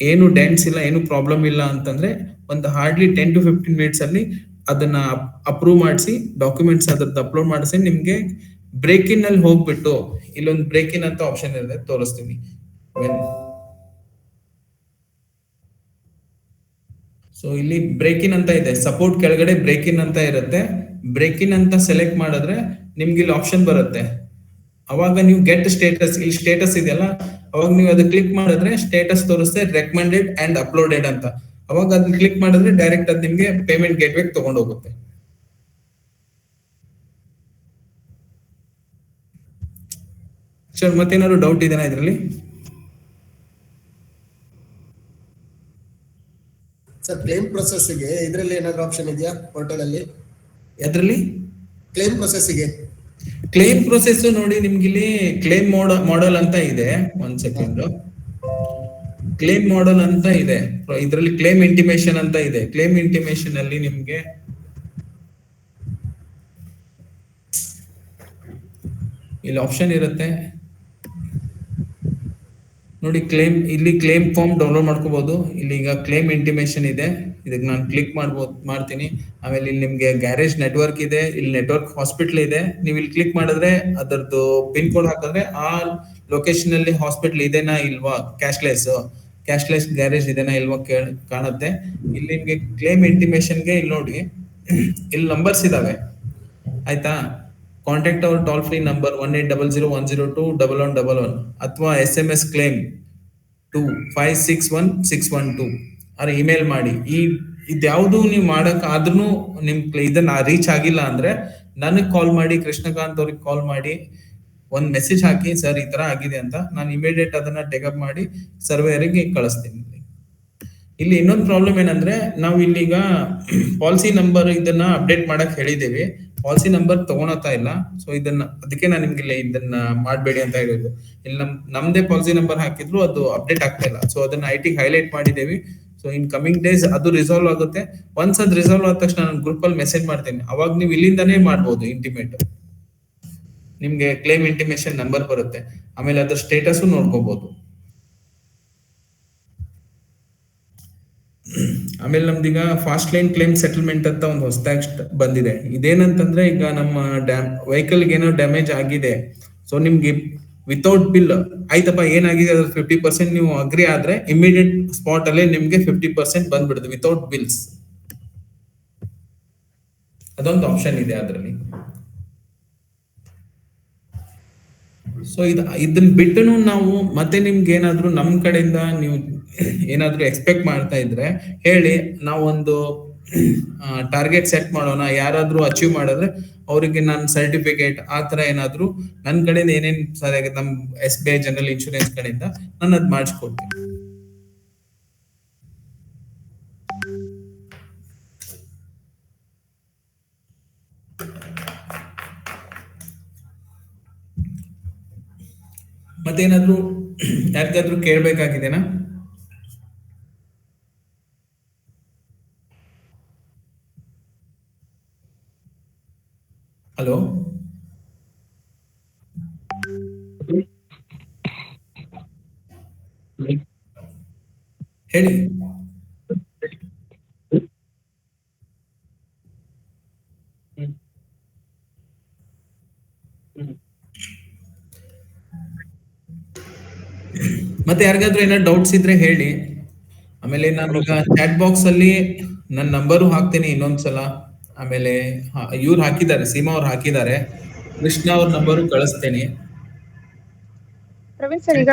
ಏನು ಡೆಂಟ್ಸ್ ಇಲ್ಲ, ಏನು ಪ್ರಾಬ್ಲಮ್ ಇಲ್ಲ ಅಂತಂದ್ರೆ ಒಂದು ಹಾರ್ಡ್ಲಿ 10 to 15 ಮಿನಿಟ್ಸ್ ಅಲ್ಲಿ ಅದನ್ನ ಅಪ್ರೂವ್ ಮಾಡಿಸಿ ಡಾಕ್ಯುಮೆಂಟ್ಸ್ ಅದ್ರದ್ದು ಅಪ್ಲೋಡ್ ಮಾಡಿಸಿ ನಿಮ್ಗೆ ಬ್ರೇಕ್ ಇನ್ ಅಲ್ಲಿ ಹೋಗ್ಬಿಟ್ಟು ಇಲ್ಲೊಂದು ಬ್ರೇಕ್ ಇನ್ ಅಂತ ಆಪ್ಷನ್ ಇದೆ, ತೋರಿಸ್ತೀನಿ. ಸೊ ಇಲ್ಲಿ ಬ್ರೇಕ್ ಇನ್ ಅಂತ ಇದೆ, ಸಪೋರ್ಟ್ ಕೆಳಗಡೆ ಬ್ರೇಕ್ ಇನ್ ಅಂತ ಇರುತ್ತೆ. ಬ್ರೇಕ್ ಇನ್ ಅಂತ ಸೆಲೆಕ್ಟ್ ಮಾಡಿದ್ರೆ ನಿಮ್ಗೆ ಇಲ್ಲಿ ಆಪ್ಷನ್ ಬರುತ್ತೆ. ಅವಾಗ ನೀವು ಗೆಟ್ ಸ್ಟೇಟಸ್, ಇಲ್ಲಿ ಸ್ಟೇಟಸ್ ಇದೆಯಲ್ಲ, ಅವಾಗ ನೀವು ಅದು ಕ್ಲಿಕ್ ಮಾಡಿದ್ರೆ ಸ್ಟೇಟಸ್ ತೋರಿಸುತ್ತೆ ರೆಕಮೆಂಡೆಡ್ ಅಂಡ್ ಅಪ್ಲೋಡೆಡ್ ಅಂತ. ಅವಾಗ ಅದನ್ನ ಕ್ಲಿಕ್ ಮಾಡಿದ್ರೆ ಡೈರೆಕ್ಟ್ ಅದು ನಿಮ್ಗೆ ಪೇಮೆಂಟ್ ಗೇಟ್ವೇ ತಗೊಂಡು ಹೋಗುತ್ತೆ. ಸರ್ ಮತ್ತೇನಾದ್ರು ಡೌಟ್ ಇದೆನಾ ಇದರಲ್ಲಿ? ಸರ್ ಕ್ಲೇಮ್ ಪ್ರೊಸೆಸ್ಗೆ ಇದರಲ್ಲಿ ಏನಾದ್ರು ಆಪ್ಷನ್ ಇದೆಯಾ ಪೋರ್ಟಲ್ ಅಲ್ಲಿ? ಎದ್ರಲ್ಲಿ ಕ್ಲೇಮ್ ಪ್ರೊಸೆಸ್ಗೆ? ಕ್ಲೇಮ್ ಪ್ರೊಸೆಸ್ ನೋಡಿ, ನಿಮ್ಗೆ ಇಲ್ಲಿ ಕ್ಲೇಮ್ ಮಾಡೆಲ್ ಅಂತ ಇದೆ. ಒಂದ್ ಸೆಕೆಂಡ್, ಕ್ಲೇಮ್ ಮಾಡೆಲ್ ಅಂತ ಇದೆ. ಇದರಲ್ಲಿ ಕ್ಲೇಮ್ ಇಂಟಿಮೇಷನ್ ಅಂತ ಇದೆ. ಕ್ಲೇಮ್ ಇಂಟಿಮೇಷನ್ ಅಲ್ಲಿ ನಿಮ್ಗೆ ಇಲ್ಲಿ ಆಪ್ಷನ್ ಇರುತ್ತೆ ನೋಡಿ. ಇಲ್ಲಿ ಕ್ಲೇಮ್ ಫಾರ್ಮ್ ಡೌನ್ಲೋಡ್ ಮಾಡ್ಕೋಬಹುದು. ಇಲ್ಲಿ ಈಗ ಕ್ಲೇಮ್ ಇಂಟಿಮೇಷನ್ ಇದೆ, ಇದಕ್ಕೆ ನಾನು ಕ್ಲಿಕ್ ಮಾಡ್ತೀನಿ. ಆಮೇಲೆ ಇಲ್ಲಿ ನಿಮ್ಗೆ ಗ್ಯಾರೇಜ್ ನೆಟ್ವರ್ಕ್ ಇದೆ, ಇಲ್ಲಿ ನೆಟ್ವರ್ಕ್ ಹಾಸ್ಪಿಟಲ್ ಇದೆ. ನೀವು ಇಲ್ಲಿ ಕ್ಲಿಕ್ ಮಾಡಿದ್ರೆ ಅದರದ್ದು ಪಿನ್ ಕೋಡ್ ಹಾಕಿದ್ರೆ ಆ ಲೊಕೇಶನ್ ಅಲ್ಲಿ ಹಾಸ್ಪಿಟಲ್ ಇದೆನಾ ಇಲ್ವಾ, ಕ್ಯಾಶ್ಲೆಸ್ ಗ್ಯಾರೇಜ್ ಇದೆನಾ ಇಲ್ವಾ ಕಾಣುತ್ತೆ. ಇಲ್ಲಿ ನಿಮ್ಗೆ ಕ್ಲೇಮ್ ಇಂಟಿಮೇಷನ್ಗೆ ಇಲ್ಲಿ ನೋಡಿ, ಇಲ್ಲಿ ನಂಬರ್ಸ್ ಇದಾವೆ ಆಯ್ತಾ. Contact our toll free number 1800102111 ಅಥವಾ SMS ಕ್ಲೇಮ್ 2561 ಅವ್ರ ಇಮೇಲ್ ಮಾಡಿ. ಇದ್ಯಾವುದು ನೀವು ಮಾಡಕ್ ಆದ್ರೂ ನಿಮ್ ಇದನ್ನ ರೀಚ್ ಆಗಿಲ್ಲ ಅಂದ್ರೆ ನನಗ್ ಕಾಲ್ ಮಾಡಿ, ಕೃಷ್ಣಕಾಂತ್ ಅವ್ರಿಗೆ ಕಾಲ್ ಮಾಡಿ ಒಂದ್ ಮೆಸೇಜ್ ಹಾಕಿ, ಸರ್ ಈ ತರ ಆಗಿದೆ ಅಂತ. ನಾನು ಇಮಿಡಿಯೇಟ್ ಅದನ್ನ ಟೇಕಪ್ ಮಾಡಿ ಸರ್ವೇರಿಗೆ ಕಳಿಸ್ತೀನಿ. ಇಲ್ಲಿ ಇನ್ನೊಂದು ಪ್ರಾಬ್ಲಮ್ ಏನಂದ್ರೆ, ನಾವು ಇಲ್ಲಿಗ ಪಾಲಿಸಿ ನಂಬರ್ ಇದನ್ನ ಅಪ್ಡೇಟ್ ಮಾಡಕ್ ಹೇಳಿದೀವಿ, ಪಾಲಿಸಿ ನಂಬರ್ ತಗೊಳತಾ ಇಲ್ಲ. ಸೊ ಅದಕ್ಕೆ ನಾನು ನಿಮ್ಗೆ ಇದನ್ನ ಮಾಡಬೇಡಿ ಅಂತ ಹೇಳಿದ್ರು. ಇಲ್ಲಿ ನಮ್ದೇ ಪಾಲಿಸಿ ನಂಬರ್ ಹಾಕಿದ್ರು ಅದು ಅಪ್ಡೇಟ್ ಆಗ್ತಾ ಇಲ್ಲ. ಸೊ ಅದನ್ನ IT ಹೈಲೈಟ್ ಮಾಡಿದೇವಿ. ಸೊ ಇನ್ ಕಮಿಂಗ್ ಡೇಸ್ ಅದು ರಿಸಾಲ್ವ್ ಆಗುತ್ತೆ. ಒನ್ಸ್ ಅದು ರಿಸಾಲ್ವ್ ಆದ ತಕ್ಷಣ ನಾನು ಗ್ರೂಪ್ ಅಲ್ಲಿ ಮೆಸೇಜ್ ಮಾಡ್ತೀನಿ. ಅವಾಗ ನೀವು ಇಲ್ಲಿಂದಾನೇ ಮಾಡ್ಬೋದು ಇಂಟಿಮೇಟ್. ನಿಮ್ಗೆ ಕ್ಲೇಮ್ ಇಂಟಿಮೇಷನ್ ನಂಬರ್ ಬರುತ್ತೆ, ಆಮೇಲೆ ಅದ್ರ ಸ್ಟೇಟಸ್ ನೋಡ್ಕೋಬಹುದು. ಆಮೇಲೆ ನಮ್ದೀಗ ಫಾಸ್ಟ್ ಲೈನ್ ಕ್ಲೇಮ್ ಸೆಟಲ್ಮೆಂಟ್ ಅಂತ ಒಂದು ಹೊಸದಾಗಿ ಬಂದಿದೆ. ಇದೇನಂತಂದ್ರೆ, ಈಗ ನಮ್ಮ ವೆಹಿಕಲ್ ಏನೋ ಡ್ಯಾಮೇಜ್ ಆಗಿದೆ, ಸೊ ನಿಮ್ಗೆ ವಿತೌಟ್ ಬಿಲ್ ಆಯ್ತಪ್ಪ ಏನಾಗಿದೆ ಅದ್ರ 50% ನೀವು ಅಗ್ರಿ ಆದ್ರೆ ಇಮಿಡಿಯೇಟ್ ಸ್ಪಾಟ್ ಅಲ್ಲೇ ನಿಮ್ಗೆ 50% ಬಂದ್ಬಿಡುತ್ತೆ ವಿತೌಟ್ ಬಿಲ್ಸ್. ಅದೊಂದು ಆಪ್ಷನ್ ಇದೆ ಅದರಲ್ಲಿ. ಸೊ ಇದನ್ನ ಬಿಟ್ಟನು ನಾವು ಮತ್ತೆ ನಿಮ್ಗೆ ಏನಾದ್ರು ನಮ್ ಕಡೆಯಿಂದ ನೀವು ಏನಾದ್ರು ಎಕ್ಸ್ಪೆಕ್ಟ್ ಮಾಡ್ತಾ ಇದ್ರೆ ಹೇಳಿ, ನಾವೊಂದು ಟಾರ್ಗೆಟ್ ಸೆಟ್ ಮಾಡೋಣ, ಯಾರಾದ್ರೂ ಅಚೀವ್ ಮಾಡಿದ್ರೆ ಅವರಿಗೆ ನಾನು ಸರ್ಟಿಫಿಕೇಟ್ ಆ ತರ ಏನಾದ್ರು ನನ್ನ ಕಡೆಯಿಂದ ಏನೇನ್ ಸರಿಯಾಗಿ ನಮ್ SBI ಜನರಲ್ ಇನ್ಶೂರೆನ್ಸ್ ಕಡೆಯಿಂದ ನಾನು ಅದ್ ಮಾಡಿಸ್ಕೊಡ್ತೀನಿ. ಮತ್ತೇನಾದ್ರೂ ಯಾರಿಗಾದ್ರೂ ಕೇಳ್ಬೇಕಾಗಿದೆನಾ? ಹಲೋ, ಹೇಳಿ. ಮತ್ತೆ ಯಾರಿಗಾದ್ರೂ ಏನಾದ್ರು ಡೌಟ್ಸ್ ಇದ್ರೆ ಹೇಳಿ. ಆಮೇಲೆ ನಾನು ಈಗ ಚಾಟ್ ಬಾಕ್ಸ್ ಅಲ್ಲಿ ನನ್ನ ನಂಬರು ಹಾಕ್ತೀನಿ ಇನ್ನೊಂದ್ಸಲ. ಆಮೇಲೆ ಇವ್ರು ಹಾಕಿದ್ದಾರೆ, ಸೀಮಾ ಅವ್ರು ಹಾಕಿದ್ದಾರೆ, ಕೃಷ್ಣ ಅವ್ರ ನಂಬರು ಕಳಿಸ್ತೇನೆ. ಪ್ರವೀಣ್ ಸರ್, ಈಗ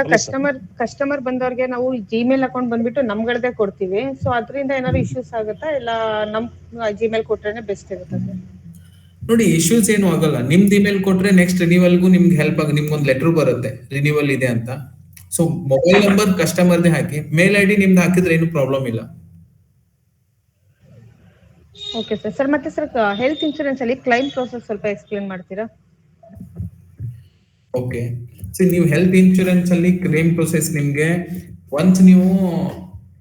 ಕಸ್ಟಮರ್ ಬಂದವ್ರಿಗೆ ನಾವು ಜಿಮೇಲ್ ಅಕೌಂಟ್ ಬಂದ್ಬಿಟ್ಟು ನಮ್ಗಳದೇ ಕೊಡ್ತೀವಿ. ಸೊ ಅದರಿಂದ ಏನಾದ್ರು ಇಶ್ಯೂಸ್ ಆಗುತ್ತಾ, ಇಲ್ಲ ನಮ್ ಜಿಮೇಲ್ ಕೊಟ್ರೇನೆ ಬೆಸ್ಟ್ ಇರುತ್ತೆ ಸರ್? ನೋಡಿ, ಇಶ್ಯೂಸ್ ಏನು ಆಗಲ್ಲ. ನಿಮ್ದು ಇಮೇಲ್ ಕೊಟ್ರೆ ನೆಕ್ಸ್ಟ್ ರಿನ್ಯೂವಲ್ಗೂ ನಿಮ್ಗೆ ಹೆಲ್ಪ್ ಆಗ, ನಿಮ್ಗೊಂದು ಲೆಟರ್ ಬರುತ್ತೆ ರಿನ್ಯೂವಲ್ ಇದೆ ಅಂತ. ಸೊ ಮೊಬೈಲ್ ನಂಬರ್ ಕಸ್ಟಮರ್ದೇ ಹಾಕಿ, ಮೇಲ್ ID ನಿಮ್ದು ಹಾಕಿದ್ರೆ ಏನು ಪ್ರಾಬ್ಲಮ್ ಇಲ್ಲ. Okay sir. ಸರ್ ಮತ್ತೆ ಸರ್, ಹೆಲ್ತ್ ಇನ್ಶೂರೆನ್ಸ್ ಅಲ್ಲಿ ಕ್ಲೈಮ್ ಪ್ರೋಸೆಸ್ ಸ್ವಲ್ಪ ಎಕ್ಸ್ಪ್ಲೇನ್ ಮಾಡ್ತೀರಾ? ಓಕೆ, ಸೊ ನೀವು ಹೆಲ್ತ್ ಇನ್ಶೂರೆನ್ಸ್ ಅಲ್ಲಿ ಕ್ಲೇಮ್ ಪ್ರೊಸೆಸ್ ನಿಮ್ಗೆ ಒನ್ಸ್ ನೀವು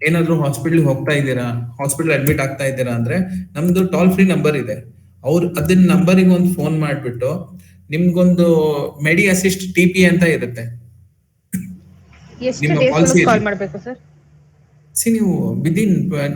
ಏನಾದ್ರು ಹಾಸ್ಪಿಟಲ್ ಹೋಗ್ತಾ ಇದ್ದೀರಾ, ಹಾಸ್ಪಿಟಲ್ ಅಡ್ಮಿಟ್ ಆಗ್ತಾ ಇದ್ದೀರಾ ಅಂದ್ರೆ ನಮ್ದು ಟೋಲ್ ಫ್ರೀ ನಂಬರ್ ಇದೆ. ಅವ್ರು ಅದನ್ನ ನಂಬರಿಗೆ ಒಂದು ಫೋನ್ ಮಾಡ್ಬಿಟ್ಟು ನಿಮ್ಗೊಂದು ಮೆಡಿ ಅಸಿಸ್ಟ್ TP ಅಂತ ಇರುತ್ತೆ. ಎಷ್ಟು ಡೇಸ್ ಕಾಲ್ ಮಾಡಬೇಕು ಸರ್? ನೀವು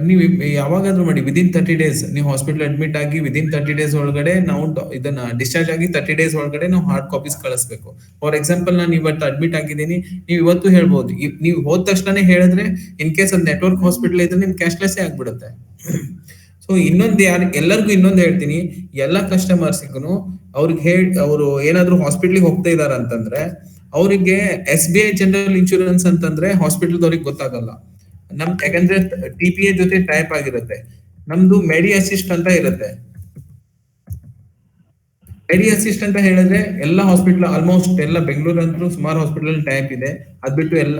ನೀವು ಯಾವಾಗಾದ್ರೂ ಮಾಡಿ, ವಿದಿನ್ 30 days ನೀವು ಹಾಸ್ಪಿಟಲ್ ಅಡ್ಮಿಟ್ ಆಗಿ ವಿದಿನ್ 30 days ಒಳಗಡೆ ನಾವು ಇದನ್ನ ಡಿಸ್ಚಾರ್ಜ್ ಆಗಿ 30 days ಒಳಗಡೆ ನಾವು ಹಾರ್ಡ್ ಕಾಪೀಸ್ ಕಳಿಸ್ಬೇಕು. ಫಾರ್ ಎಕ್ಸಾಂಪಲ್, ನಾನು ಇವತ್ತು ಅಡ್ಮಿಟ್ ಆಗಿದ್ದೀನಿ, ನೀವು ಇವತ್ತು ಹೇಳ್ಬೋದು. ನೀವು ಹೋದ ತಕ್ಷಣನೇ ಹೇಳಿದ್ರೆ ಇನ್ ಕೇಸ್ ಅದು ನೆಟ್ವರ್ಕ್ ಹಾಸ್ಪಿಟಲ್ ಇದ್ರೆ ನಿಮ್ ಕ್ಯಾಶ್ಲೆಸ್ ಆಗ್ಬಿಡುತ್ತೆ. ಸೊ ಇನ್ನೊಂದು ಎಲ್ಲರಿಗೂ ಇನ್ನೊಂದು ಹೇಳ್ತೀನಿ, ಎಲ್ಲಾ ಕಸ್ಟಮರ್ಸ್ಗೂ ಅವ್ರಿಗೆ ಅವರು ಏನಾದ್ರು ಹಾಸ್ಪಿಟ್ಲಿಗೆ ಹೋಗ್ತಾ ಇದಾರ ಅಂತಂದ್ರೆ ಅವರಿಗೆ SBI ಜನರಲ್ ಇನ್ಶೂರೆನ್ಸ್ ಅಂತಂದ್ರೆ ಹಾಸ್ಪಿಟಲ್ದವ್ರಿಗೆ ಗೊತ್ತಾಗಲ್ಲ. ಯಾಕಂದ್ರೆ TPA ಜೊತೆ ಟೈಪ್ ಆಗಿರುತ್ತೆ. ನಮ್ದು ಮೆಡಿ ಅಸಿಸ್ಟ್ ಅಂತ ಇರುತ್ತೆ. ಮೆಡಿ ಅಸಿಸ್ಟ್ ಅಂತ ಹೇಳಿದ್ರೆ ಎಲ್ಲ ಹಾಸ್ಪಿಟಲ್, ಆಲ್ಮೋಸ್ಟ್ ಎಲ್ಲ ಬೆಂಗಳೂರು ಅಂತೂ ಸುಮಾರು ಹಾಸ್ಪಿಟಲ್ ಟೈಪ್ ಇದೆ. ಅದ್ಬಿಟ್ಟು ಎಲ್ಲ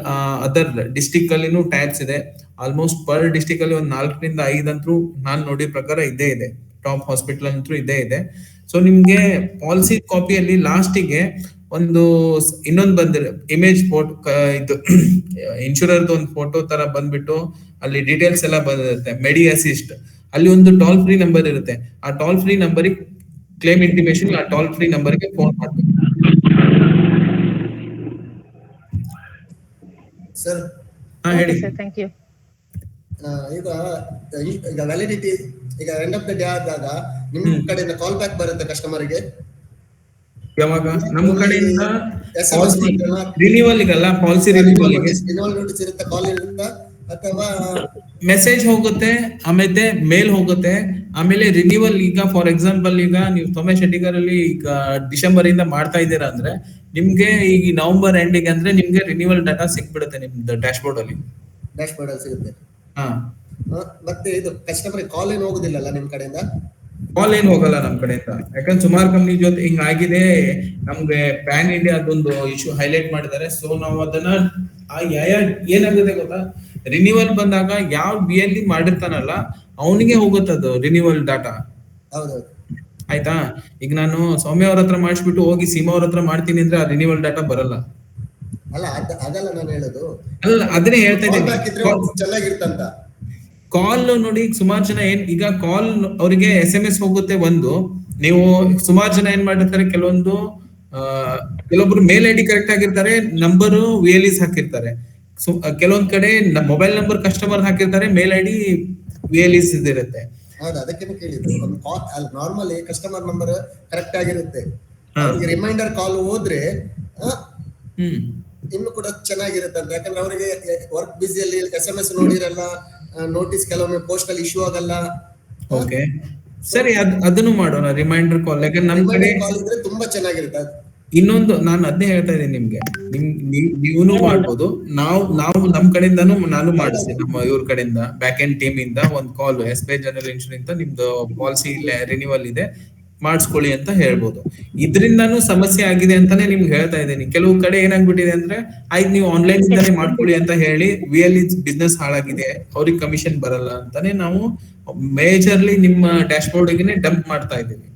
ಅದರ್ ಡಿಸ್ಟಿಕ್ ಅಲ್ಲಿನೂ ಟೈಪ್ಸ್ ಇದೆ. ಆಲ್ಮೋಸ್ಟ್ ಪರ್ ಡಿಸ್ಟಿಕ್ ಅಲ್ಲಿ ಒಂದು 4 ರಿಂದ 5 ಅಂತೂ ನಾನ್ ನೋಡಿದ ಪ್ರಕಾರ ಇದ್ದೇ ಇದೆ. ಟಾಪ್ ಹಾಸ್ಪಿಟಲ್ ಅಂತೂ ಇದ್ದೇ ಇದೆ. ಸೊ ನಿಮ್ಗೆ ಪಾಲಿಸಿ ಕಾಪಿಯಲ್ಲಿ ಲಾಸ್ಟಿಗೆ ಒಂದು ಇನ್ನೊಂದು ಬಂದಿರ ಇಮೇಜ್ ಫೋಟೋ, ಇದು ಇನ್ಶೂರರ್ದು ಒಂದು ಫೋಟೋ ತರ ಬಂದ್ಬಿಟ್ಟು ಅಲ್ಲಿ ಡೀಟೇಲ್ಸ್ ಎಲ್ಲ ಬಂದಿರುತ್ತೆ. ಮೆಡಿ ಅಸಿಸ್ಟ್ ಅಲ್ಲಿ ಒಂದು ಟೋಲ್ ಫ್ರೀ ನಂಬರ್ ಇರುತ್ತೆ. ಆ ಟೋಲ್ ಫ್ರೀ ನಂಬರಿಗೆ ಕ್ಲೇಮ್ ಇಂಟಿಮೇಷನ್, ಆ ಟೋಲ್ ಫ್ರೀ ನಂಬರ್ಗೆ ಫೋನ್ ಮಾಡ್ಬೇಕು ಸರ್. ಹೇಳಿ ಸರ್, ಥ್ಯಾಂಕ್ ಯು. ಈಗ ವ್ಯಾಲಿಡಿಟಿ ಈಗ ಎಂಡ್ ಆಫ್ ದ ಡೇ ಆದಾಗ ನಿಮ್ ಕಡೆಯಿಂದ ಕಾಲ್ ಬ್ಯಾಕ್ ಬರುತ್ತೆ ಕಸ್ಟಮರ್ಗೆ. ಯಾವಾಗ ನಮ್ಮ ಕಡೆಯಿಂದ ರಿನ್ಯೂವಲ್ ಈಗಲ್ಲ, ಪಾಲಿಸಿ ರಿನ್ಯೂವಲ್ ನೋಟಿಸ್ ಇರುತ್ತೆ, ಕಾಲ್ ಇರುತ್ತೆ ಅಥವಾ ಮೆಸೇಜ್ ಹೋಗುತ್ತೆ, ಆಮೇಲೆ ಮೇಲ್ ಹೋಗುತ್ತೆ. ಆಮೇಲೆ ರಿನ್ಯೂವಲ್ ಈಗ ಫಾರ್ ಎಕ್ಸಾಂಪಲ್ ಈಗ ನೀವು ಸೌಮ್ಯ ಶೆಟ್ಟಿಗರ್ ಅಲ್ಲಿ ಈಗ ಡಿಸೆಂಬರ್ ಇಂದ ಮಾಡ್ತಾ ಇದ್ದೀರಾ ಅಂದ್ರೆ ನಿಮ್ಗೆ ಈಗ ನವೆಂಬರ್ ಎಂಡಿಗೆ ಅಂದ್ರೆ ನಿಮ್ಗೆ ರಿನ್ಯೂವಲ್ ಡಾಟಾ ಸಿಕ್ಬಿಡುತ್ತೆ ನಿಮ್ದು ಡ್ಯಾಶ್ ಬೋರ್ಡ್ ಅಲ್ಲಿ ಸಿಗುತ್ತೆ. ಹಾ, ಮತ್ತೆ ಇದು ಕಸ್ಟಮರ್ ಕಾಲ್ ಏನು ಹೋಗುದಿಲ್ಲ ನಿಮ್ ಕಡೆಯಿಂದ? ಕಾಲ್ ಏನು ಹೋಗಲ್ಲ ನಮ್ ಕಡೆಯಿಂದ. ಯಾಕಂದ್ರೆ ಸುಮಾರು ಕಂಪ್ನಿ ಜೊತೆ ಹಿಂಗ್ ಆಗಿದೆ. ನಮ್ಗೆ ಪ್ಯಾನ್ ಇಂಡಿಯಾ ಅದೊಂದು ಇಶ್ಯೂ ಹೈಲೈಟ್ ಮಾಡಿದ್ದಾರೆ. ಸೊ ನಾವು ಅದನ್ನ ಏನಾಗುತ್ತೆ ಗೊತ್ತಾ, ರಿನ್ಯೂವಲ್ ಬಂದಾಗ ಯಾವ BLE ಮಾಡಿರ್ತಾನಲ್ಲ ಅವನಿಗೆ ಹೋಗುತ್ತದು ರಿನ್ಯೂವಲ್ ಡಾಟಾ. ಆಯ್ತಾ? ಈಗ ನಾನು ಸೌಮ್ಯ ಅವ್ರ ಹತ್ರ ಮಾಡಿಸ್ಬಿಟ್ಟು ಹೋಗಿ ಸೀಮಾ ಅವ್ರ ಹತ್ರ ಮಾಡ್ತೀನಿ ಅಂದ್ರೆ ಆ ರಿನ್ಯೂವಲ್ ಡಾಟಾ ಬರಲ್ಲ. ಅಲ್ಲ, ಅದಲ್ಲ ನಾನು ಹೇಳೋದು. ಅಲ್ಲ, ಅದನ್ನೇ ಹೇಳ್ತಾ ಇದ್ದೀನಿ. ಚೆನ್ನಾಗಿರ್ತಂತ ಕಾಲ್ ನೋಡಿ, ಸುಮಾರು ಜನ ಈಗ ಕಾಲ್ ಅವರಿಗೆ SMS ಹೋಗುತ್ತೆ ಒಂದು. ನೀವು ಸುಮಾರು ಜನ ಏನ್ ಮಾಡಿರ್ತಾರೆ, ಕೆಲವೊಬ್ರು ಮೇಲ್ ID ಕರೆಕ್ಟ್ ಆಗಿರ್ತಾರೆ, ನಂಬರು VLEs ಹಾಕಿರ್ತಾರೆ. ಕೆಲವೊಂದ್ ಕಡೆ ಮೊಬೈಲ್ ನಂಬರ್ ಕಸ್ಟಮರ್ ಹಾಕಿರ್ತಾರೆ, ಮೇಲ್ ID VLEs ಇರುತ್ತೆ. ಹೌದು, ಅದಕ್ಕೆ ಕೇಳಿದ್ರು. ನಾರ್ಮಲಿ ಕಸ್ಟಮರ್ ನಂಬರ್ ಕರೆಕ್ಟ್ ಆಗಿರುತ್ತೆ. ಅವ್ರಿಗೆ ರಿಮೈಂಡರ್ ಕಾಲ್ ಹೋದ್ರೆ ಇನ್ನು ಕೂಡ ಚೆನ್ನಾಗಿರುತ್ತೆ ಅಂತ. ಯಾಕಂದ್ರೆ ಅವರಿಗೆ ವರ್ಕ್ ಬಿಸಿಯಲ್ಲಿ SMS ನೋಡಿರಲ್ಲ, ನೋಟಿಸ್ ಕೆಲವೊಮ್ಮೆ ಪೋಸ್ಟ್ ಅಲ್ಲಿ ಇಶ್ಯೂ ಆಗಲ್ಲ. ಓಕೆ, ಸರಿ, ಅದನ್ನು ಮಾಡೋಣ ರಿಮೈಂಡರ್ ಕಾಲ್. ಯಾಕಂದ್ರೆ ನಮ್ ಕಡೆ ಕಾಲ್ ಇದ್ರೆ ತುಂಬಾ ಚೆನ್ನಾಗಿರುತ್ತೆ. ಇನ್ನೊಂದು ನಾನು ಅದನ್ನೇ ಹೇಳ್ತಾ ಇದ್ದೀನಿ ನಿಮ್ಗೆ, ನೀವುನು ಮಾಡ್ಬೋದು, ನಾವು ನಮ್ ಕಡೆಯಿಂದಾನು ನಾನು ಮಾಡಿಸ್ತೀನಿ, ನಮ್ಮ ಇವ್ರ ಕಡೆಯಿಂದ ಬ್ಯಾಕ್ ಎಂಡ್ ಟೀಮ್ ಇಂದ ಒಂದು ಕಾಲ್ SBI ಜನರಲ್ ಇನ್ಶೂರೆನ್ಸ್ ನಿಮ್ದು ಪಾಲಿಸಿ ರಿನಿವಲ್ ಇದೆ ಮಾಡಿಸ್ಕೊಳ್ಳಿ ಅಂತ ಹೇಳ್ಬೋದು. ಇದರಿಂದಾನು ಸಮಸ್ಯೆ ಆಗಿದೆ ಅಂತಾನೆ ನಿಮ್ಗೆ ಹೇಳ್ತಾ ಇದ್ದೀನಿ. ಕೆಲವು ಕಡೆ ಏನಾಗ್ಬಿಟ್ಟಿದೆ ಅಂದ್ರೆ ಆಯ್ತು ನೀವು ಆನ್ಲೈನ್ ಇಂದಾನೆ ಮಾಡ್ಕೊಳ್ಳಿ ಅಂತ ಹೇಳಿ VL ಬಿಸ್ನೆಸ್ ಹಾಳಾಗಿದೆ, ಅವ್ರಿಗೆ ಕಮಿಷನ್ ಬರಲ್ಲ ಅಂತಾನೆ ನಾವು ಮೇಜರ್ಲಿ ನಿಮ್ಮ ಡ್ಯಾಶ್ ಬೋರ್ಡ್ಗೆ ಡಂಪ್ ಮಾಡ್ತಾ ಇದ್ದೀವಿ.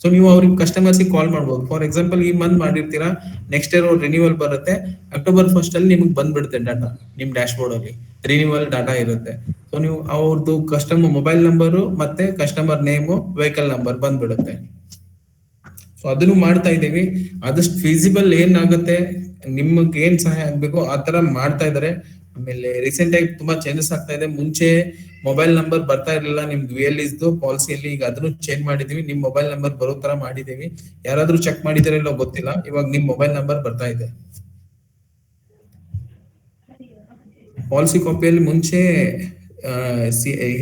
ಸೊ ನೀವು ಅವ್ರಿಗೆ ಕಸ್ಟಮರ್ಸ್ ಕಾಲ್ ಮಾಡ್ಬೋದು. ಫಾರ್ ಎಕ್ಸಾಂಪಲ್ ಈ ಮಂತ್ ಮಾಡಿರ್ತೀರಾ, ನೆಕ್ಸ್ಟ್ ಇಯರ್ ರಿನಿವಲ್ ಬರುತ್ತೆ, October 1st ಅಲ್ಲಿ ನಿಮ್ಗೆ ಬಂದ್ಬಿಡುತ್ತೆ ಡಾಟಾ ನಿಮ್ ಡ್ಯಾಶ್ ಬೋರ್ಡ್ ಅಲ್ಲಿ ರಿನಿವಲ್ ಡಾಟಾ ಇರುತ್ತೆ. ಸೊ ನೀವು ಅವ್ರದ್ದು ಕಸ್ಟಮರ್ ಮೊಬೈಲ್ ನಂಬರು ಮತ್ತೆ ಕಸ್ಟಮರ್ ನೇಮು ವೆಹಿಕಲ್ ನಂಬರ್ ಬಂದ್ಬಿಡುತ್ತೆ. ಸೊ ಅದನ್ನು ಮಾಡ್ತಾ ಇದ್ದೀವಿ. ಆದಷ್ಟು ಫೀಸಿಬಲ್ ಏನಾಗುತ್ತೆ, ನಿಮ್ಗೆ ಏನ್ ಸಹಾಯ ಆಗ್ಬೇಕು ಆ ತರ ಮಾಡ್ತಾ ಇದಾರೆ. ಆಮೇಲೆ ರೀಸೆಂಟ್ ಆಗಿ ತುಂಬಾ ಚೇಂಜಸ್ ಆಗ್ತಾ ಇದೆ. ಮುಂಚೆ ಮೊಬೈಲ್ ನಂಬರ್ ಬರ್ತಾ ಇರಲಿಲ್ಲ ನಿಮ್ಗೆ VL ಪಾಲಿಸಿಯಲ್ಲಿ, ಈಗ ಅದನ್ನು ಚೇಂಜ್ ಮಾಡಿದೀವಿ. ನಿಮ್ ಮೊಬೈಲ್ ನಂಬರ್ ಬರೋ ತರ ಮಾಡಿದೀವಿ. ಯಾರಾದ್ರೂ ಚೆಕ್ ಮಾಡಿದಾರೆ ಇಲ್ಲೋ ಗೊತ್ತಿಲ್ಲ, ಇವಾಗ ನಿಮ್ ಮೊಬೈಲ್ ನಂಬರ್ ಬರ್ತಾ ಇದೆ. ಪಾಲಿಸಿ ಕಾಪಿಯಲ್ಲಿ ಮುಂಚೆ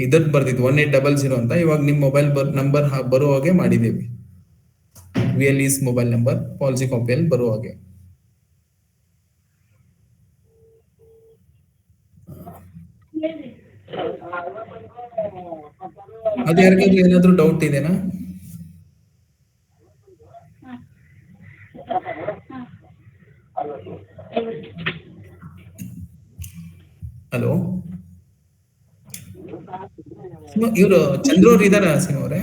ಇದದ್ ಬರ್ದಿತ್ತು 1800 ಅಂತ, ಇವಾಗ ನಿಮ್ ಮೊಬೈಲ್ ನಂಬರ್ ಬರೋ ಹಾಗೆ ಮಾಡಿದೀವಿ. VL ಮೊಬೈಲ್ ನಂಬರ್ ಪಾಲಿಸಿ ಕಾಪಿಯಲ್ಲಿ ಬರೋ ಹಾಗೆ. ಅದು ಯಾರಿಗಾದ್ರೂ ಏನಾದ್ರೂ ಡೌಟ್ ಇದೆನಾ? ಹಲೋ, ಇವರು ಚಂದ್ರು ಅವ್ರು ಇದಾರ ಸಿಂಗ್ ಅವರೇ?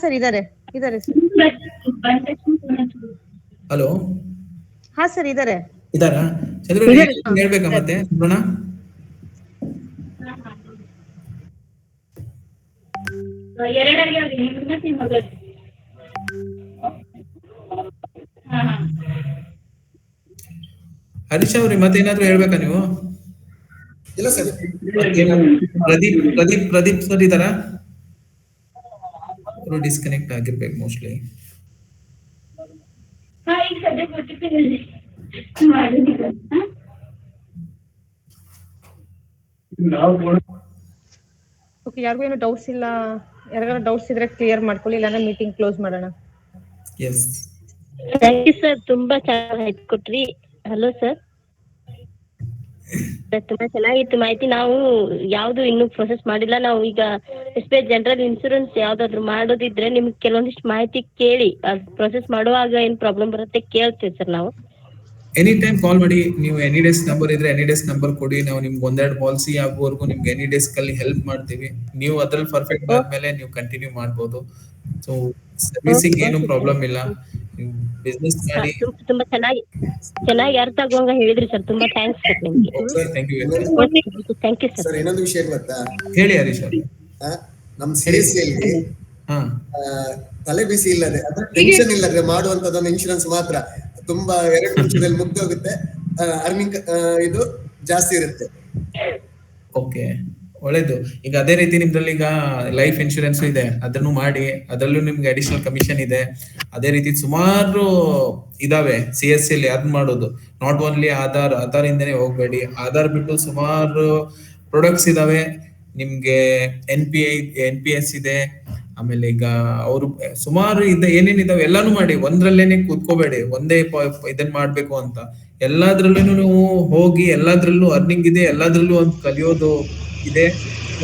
ಸರ್ ಇದಾರೆ ಹಲೋ, ಹಾ ಸರ್ ಇದಾರೆ. ಇದಾರಾ? ಚಂದ್ರು ಹೇಳ್ಬೇಕಾ ಮತ್ತೆ ನೋಡೋಣ. ಹರೀಶ್ ಅವ್ರಿ ಮತ್ತೇನಾದ್ರೂ ಹೇಳ್ಬೇಕಾ ನೀವು? ಇಲ್ಲ ಸರ್. ಪ್ರದೀಪ್ ಸರ್ ಇದಾರಾ? ಅವರು ಡಿಸ್ಕನೆಕ್ಟ್ ಆಗಿರ್ಬೇಕು ಮೋಸ್ಟ್ಲಿ. ಓಕೆ, ಯಾರಿಗೂ ಏನು ಡೌಟ್ಸ್ ಇಲ್ಲ? ಯಾರಿಗಾರ ಡೌಟ್ಸ್ ಇದ್ರೆ ಕ್ಲಿಯರ್ ಮಾಡ್ಕೊಳ್ಳಿ, ಇಲ್ಲಾಂದ್ರೆ ಮೀಟಿಂಗ್ ಕ್ಲೋಸ್ ಮಾಡೋಣ. ಎಸ್, ಥ್ಯಾಂಕ್ ಯು ಸರ್, ತುಂಬಾ ಚೆನ್ನಾಗಿ ಕೊಟ್ರಿ. ಹಲೋ ಸರ್, ತುಂಬಾ ಚೆನ್ನಾಗಿತ್ತು ಮಾಹಿತಿ. ನಾವು ಯಾವ್ದು ಇನ್ನೂ ಪ್ರೊಸೆಸ್ ಮಾಡಿಲ್ಲ. ನಾವು ಈಗ SBI ಜನರಲ್ ಇನ್ಶೂರೆನ್ಸ್ ಯಾವ್ದಾದ್ರು ಮಾಡೋದಿದ್ರೆ ನಿಮ್ಗೆ ಕೆಲವೊಂದಿಷ್ಟು ಮಾಹಿತಿ ಕೇಳಿ, ಪ್ರೊಸೆಸ್ ಮಾಡುವಾಗ ಏನ್ ಪ್ರಾಬ್ಲಮ್ ಬರುತ್ತೆ ಕೇಳ್ತೀವಿ ಸರ್ ನಾವು. ಎನಿ ಟೈಮ್ ಕಾಲ್ ಮಾಡಿ. ನೀವು ಎನಿ ಡೇಸ್ ನಂಬರ್ ಇದ್ರೆ ಎನಿ ಡೇಸ್ ನಂಬರ್ ಕೊಡಿ. ನಾವು ನಿಮ್ಗೆ ಒಂದೆರಡು ಪಾಲಿಸಿ ಆಗುವವರೆಗೂ ನಿಮ್ಗೆ ಎನಿ ಡೇಸ್ ಅಲ್ಲಿ ಹೆಲ್ಪ್ ಮಾಡ್ತೀವಿ. ನೀವು ಅದ್ರಲ್ಲಿ ಪರ್ಫೆಕ್ಟ್ ಆದ್ಮೇಲೆ ನೀವು ಕಂಟಿನ್ಯೂ ಮಾಡ್ಬೋದು. ಸೊ ಸರ್ವಿಸಿಂಗ್ ಏನು ಪ್ರಾಬ್ಲಮ್ ಇಲ್ಲ, ನೀವು ಬಿಸ್ನೆಸ್ ಮಾಡಿ. ತುಂಬಾ ಚೆನ್ನಾಗಿ ಅರ್ಥ ಆಗುವಂಗ ಹೇಳಿದ್ರಿ ಸರ್, ತುಂಬಾ ಥ್ಯಾಂಕ್ಸ್ ಸರ್ ನಿಮ್ಗೆ. Thank you thank you sir. Sir ಇನ್ನೊಂದು ವಿಷಯ ಗೊತ್ತಾ? ಹೇಳಿ ಹರೀಶ್ ಅವ್ರೆ. ನಮ್ CSC ಅಲ್ಲಿ ತಲೆ ಬಿಸಿ ಇಲ್ಲದೆ, ಟೆನ್ಷನ್ ಇಲ್ಲದೆ ಮಾಡುವಂತದೊಂದು ಇನ್ಶೂರೆನ್ಸ್ ಮಾತ್ರ ತುಂಬಾ 2 ನಿಮಿಷದಲ್ಲಿ ಮುಗ್ದೋಗುತ್ತೆ. ಅರ್ನಿಂಗ್ ಇದು ಜಾಸ್ತಿ ಇರುತ್ತೆ. ಓಕೆ, ಒಳ್ಳೇದು. ಈಗ ಅದೇ ರೀತಿ ನಿಮ್ದ್ರಲ್ಲಿ ಈಗ ಲೈಫ್ ಇನ್ಶೂರೆನ್ಸ್ ಇದೆ, ಅದನ್ನು ಮಾಡಿ, ಅದರಲ್ಲೂ ನಿಮ್ಗೆ ಅಡಿಷನಲ್ ಕಮಿಷನ್ ಇದೆ. ಅದೇ ರೀತಿ ಸುಮಾರು ಇದಾವೆ CSC ಅಲ್ಲಿ ಅದ್ ಮಾಡೋದು. ನಾಟ್ ಓನ್ಲಿ ಆಧಾರ್ ಇಂದನೇ ಹೋಗ್ಬೇಡಿ, ಆಧಾರ್ ಬಿಟ್ಟು ಸುಮಾರು ಪ್ರಾಡಕ್ಟ್ಸ್ ಇದಾವೆ. ನಿಮ್ಗೆ NPS ಇದೆ. ಆಮೇಲೆ ಈಗ ಅವರು ಸುಮಾರು ಏನೇನಿದಾವೆ ಎಲ್ಲಾನು ಮಾಡಿ, ಒಂದ್ರಲ್ಲೇನೆ ಕೂತ್ಕೋಬೇಡಿ ಒಂದೇ ಇದನ್ ಮಾಡ್ಬೇಕು ಅಂತ. ಎಲ್ಲಾದ್ರಲ್ಲೂ ನೀವು ಹೋಗಿ, ಎಲ್ಲಾದ್ರಲ್ಲೂ ಅರ್ನಿಂಗ್ ಇದೆ, ಎಲ್ಲಾದ್ರಲ್ಲೂ ಒಂದು ಕಲಿಯೋದು ಇದೆ.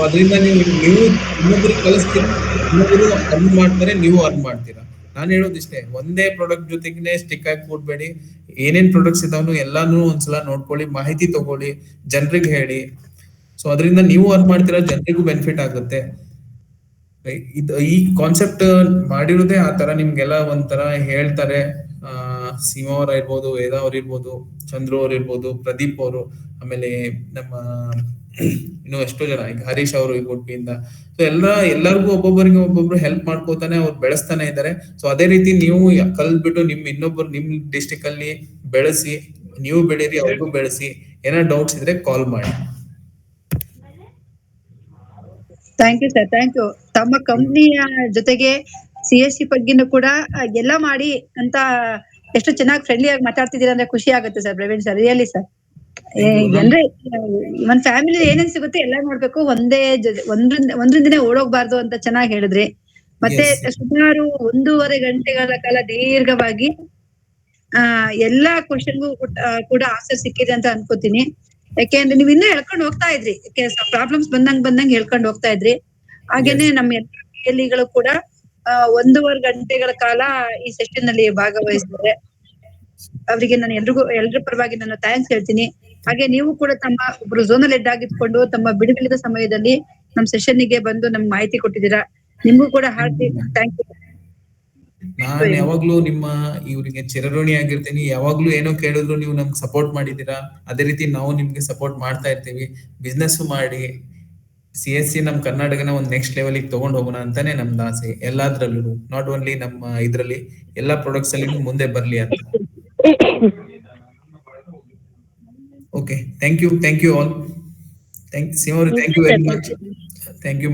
ಅದರಿಂದ ನೀವು ಇನ್ನೊಬ್ರಿಗೆ ಕಲಿಸ್ತೀರಾ, ಇನ್ನೊಬ್ರು ಅರ್ನ್ ಮಾಡ್ತಾರೆ, ನೀವು ಅರ್ನ್ ಮಾಡ್ತೀರಾ. ನಾನು ಹೇಳೋದಿಷ್ಟೇ, ಒಂದೇ ಪ್ರಾಡಕ್ಟ್ ಜೊತೆಗೆ ಸ್ಟಿಕ್ ಆಗಿ ಕೂಡ್ಬೇಡಿ. ಏನೇನ್ ಪ್ರಾಡಕ್ಟ್ಸ್ ಇದಾವನು ಎಲ್ಲಾನು ಒಂದ್ಸಲ ನೋಡ್ಕೊಳ್ಳಿ, ಮಾಹಿತಿ ತಗೊಳ್ಳಿ, ಜನರಿಗೆ ಹೇಳಿ. ಸೊ ಅದರಿಂದ ನೀವು ಅರ್ನ್ ಮಾಡ್ತೀರಾ, ಜನರಿಗೂ ಬೆನಿಫಿಟ್ ಆಗುತ್ತೆ. ಈ ಕಾನ್ಸೆಪ್ಟ್ ಮಾಡಿರೋದೇ ಆ ತರ. ನಿಮ್ಗೆಲ್ಲ ಒಂಥರ ಹೇಳ್ತಾರೆ, ಸೀಮಾ ಅವ್ರ ಇರ್ಬೋದು, ವೇದ ಅವ್ರ ಇರ್ಬೋದು, ಚಂದ್ರು ಅವ್ರ ಇರ್ಬೋದು, ಪ್ರದೀಪ್ ಅವರು, ಆಮೇಲೆ ನಮ್ಮ ಇನ್ನು ಎಷ್ಟೋ ಜನ, ಈಗ ಹರೀಶ್ ಅವರು ಈ ಉಡುಪಿಯಿಂದ. ಸೊ ಎಲ್ಲರಿಗೂ ಒಬ್ಬೊಬ್ಬರು ಹೆಲ್ಪ್ ಮಾಡ್ಕೋತಾನೆ ಅವ್ರು ಬೆಳೆಸ್ತಾನೆ ಇದ್ದಾರೆ. ಸೊ ಅದೇ ರೀತಿ ನೀವು ಕಲ್ತ್ಬಿಟ್ಟು ಇನ್ನೊಬ್ಬರು ನಿಮ್ ಡಿಸ್ಟ್ರಿಕ್ಟ್ ಅಲ್ಲಿ ಬೆಳೆಸಿ, ನೀವು ಬೆಳೀರಿ, ಅವ್ರಿಗೂ ಬೆಳೆಸಿ. ಏನಾದ್ರು ಡೌಟ್ಸ್ ಇದ್ರೆ ಕಾಲ್ ಮಾಡಿ. Thank you sir, thank you. ತಮ್ಮ ಕಂಪ್ನಿಯ ಜೊತೆಗೆ CSC ಬಗ್ಗೆನೂ ಕೂಡ ಎಲ್ಲ ಮಾಡಿ ಅಂತ ಎಷ್ಟು ಚೆನ್ನಾಗಿ ಫ್ರೆಂಡ್ಲಿ ಆಗಿ ಮಾತಾಡ್ತಿದ್ದೀರಾ ಅಂದ್ರೆ ಖುಷಿ ಆಗುತ್ತೆ sir. Praveen sir, really sir. ಅಂದ್ರೆ ಒಂದ್ ಫ್ಯಾಮಿಲಿ ಏನೇನ್ ಸಿಗುತ್ತೆ ಎಲ್ಲ ನೋಡ್ಬೇಕು, ಒಂದ್ರಿಂದನೇ ಓಡೋಗ್ಬಾರ್ದು ಅಂತ ಚೆನ್ನಾಗಿ ಹೇಳಿದ್ರಿ. ಮತ್ತೆ Yes. ಸುಮಾರು 1.5 ಗಂಟೆಗಳ ಕಾಲ ದೀರ್ಘವಾಗಿ ಎಲ್ಲಾ ಕ್ವಶನ್ಗೂ ಕೂಡ ಆನ್ಸರ್ ಸಿಕ್ಕಿದೆ ಅಂತ ಅನ್ಕೋತೀನಿ. ಯಾಕೆಂದ್ರೆ ನೀವ್ ಇನ್ನೂ ಹೇಳ್ಕೊಂಡು ಹೋಗ್ತಾ ಇದ್ರಿ, ಪ್ರಾಬ್ಲಮ್ಸ್ ಬಂದಂಗ್ ಹೇಳ್ಕೊಂಡು ಹೋಗ್ತಾ ಇದ್ರಿ. ಹಾಗೇನೆ ನಮ್ಮ ಎಲ್ಲ ಕೂಡ 1.5 ಗಂಟೆಗಳ ಕಾಲ ಈ ಸೆಷನ್ ನಲ್ಲಿ ಭಾಗವಹಿಸಿದ್ದಾರೆ. ಅವರಿಗೆ ನಾನು ಎಲ್ರ ಪರವಾಗಿ ನಾನು ಥ್ಯಾಂಕ್ಸ್ ಹೇಳ್ತೀನಿ. ಹಾಗೆ ನೀವು ಕೂಡ ತಮ್ಮ ಒಬ್ರು ಝೋನಲ್ ಹೆಡ್ ಆಗಿದ್ಕೊಂಡು ತಮ್ಮ ಬಿಡುವಿಲ್ಲದ ಸಮಯದಲ್ಲಿ ನಮ್ ಸೆಷನ್ ಗೆ ಬಂದು ನಮ್ಗೆ ಮಾಹಿತಿ ಕೊಟ್ಟಿದ್ದೀರಾ. ನಿಮ್ಗೂ ಕೂಡ ಹಾರ್ದಿಕ ಥ್ಯಾಂಕ್ ಯು. ನಾನ್ ಯಾವಾಗ್ಲೂ ನಿಮ್ಮ ಇವ್ರಿಗೆ ಚಿರಋಣಿ ಆಗಿರ್ತೀನಿ. ಯಾವಾಗ್ಲೂ ಏನೋ ಕೇಳಿದ್ರು ನೀವು ನಮ್ಗೆ ಸಪೋರ್ಟ್ ಮಾಡಿದೀರಾ. ಅದೇ ರೀತಿ ನಾವು ನಿಮ್ಗೆ ಸಪೋರ್ಟ್ ಮಾಡ್ತಾ ಇರ್ತೀವಿ. ಬಿಸ್ನೆಸ್ ಮಾಡಿ CSC ನಮ್ ಕರ್ನಾಟಕನ ಒಂದ್ ನೆಕ್ಸ್ಟ್ ಲೆವೆಲ್ ತಗೊಂಡ್ ಹೋಗೋಣ ಅಂತಾನೆ ನಮ್ದು ಆಸೆ. ಎಲ್ಲಾದ್ರಲ್ಲೂ, ನಾಟ್ ಓನ್ಲಿ ನಮ್ಮ ಇದ್ರಲ್ಲಿ, ಎಲ್ಲಾ ಪ್ರಾಡಕ್ಟ್ಸ್ ಅಲ್ಲಿ ಮುಂದೆ ಬರ್ಲಿ ಅಂತ. Okay, thank you all. Thank you very much. Thank you.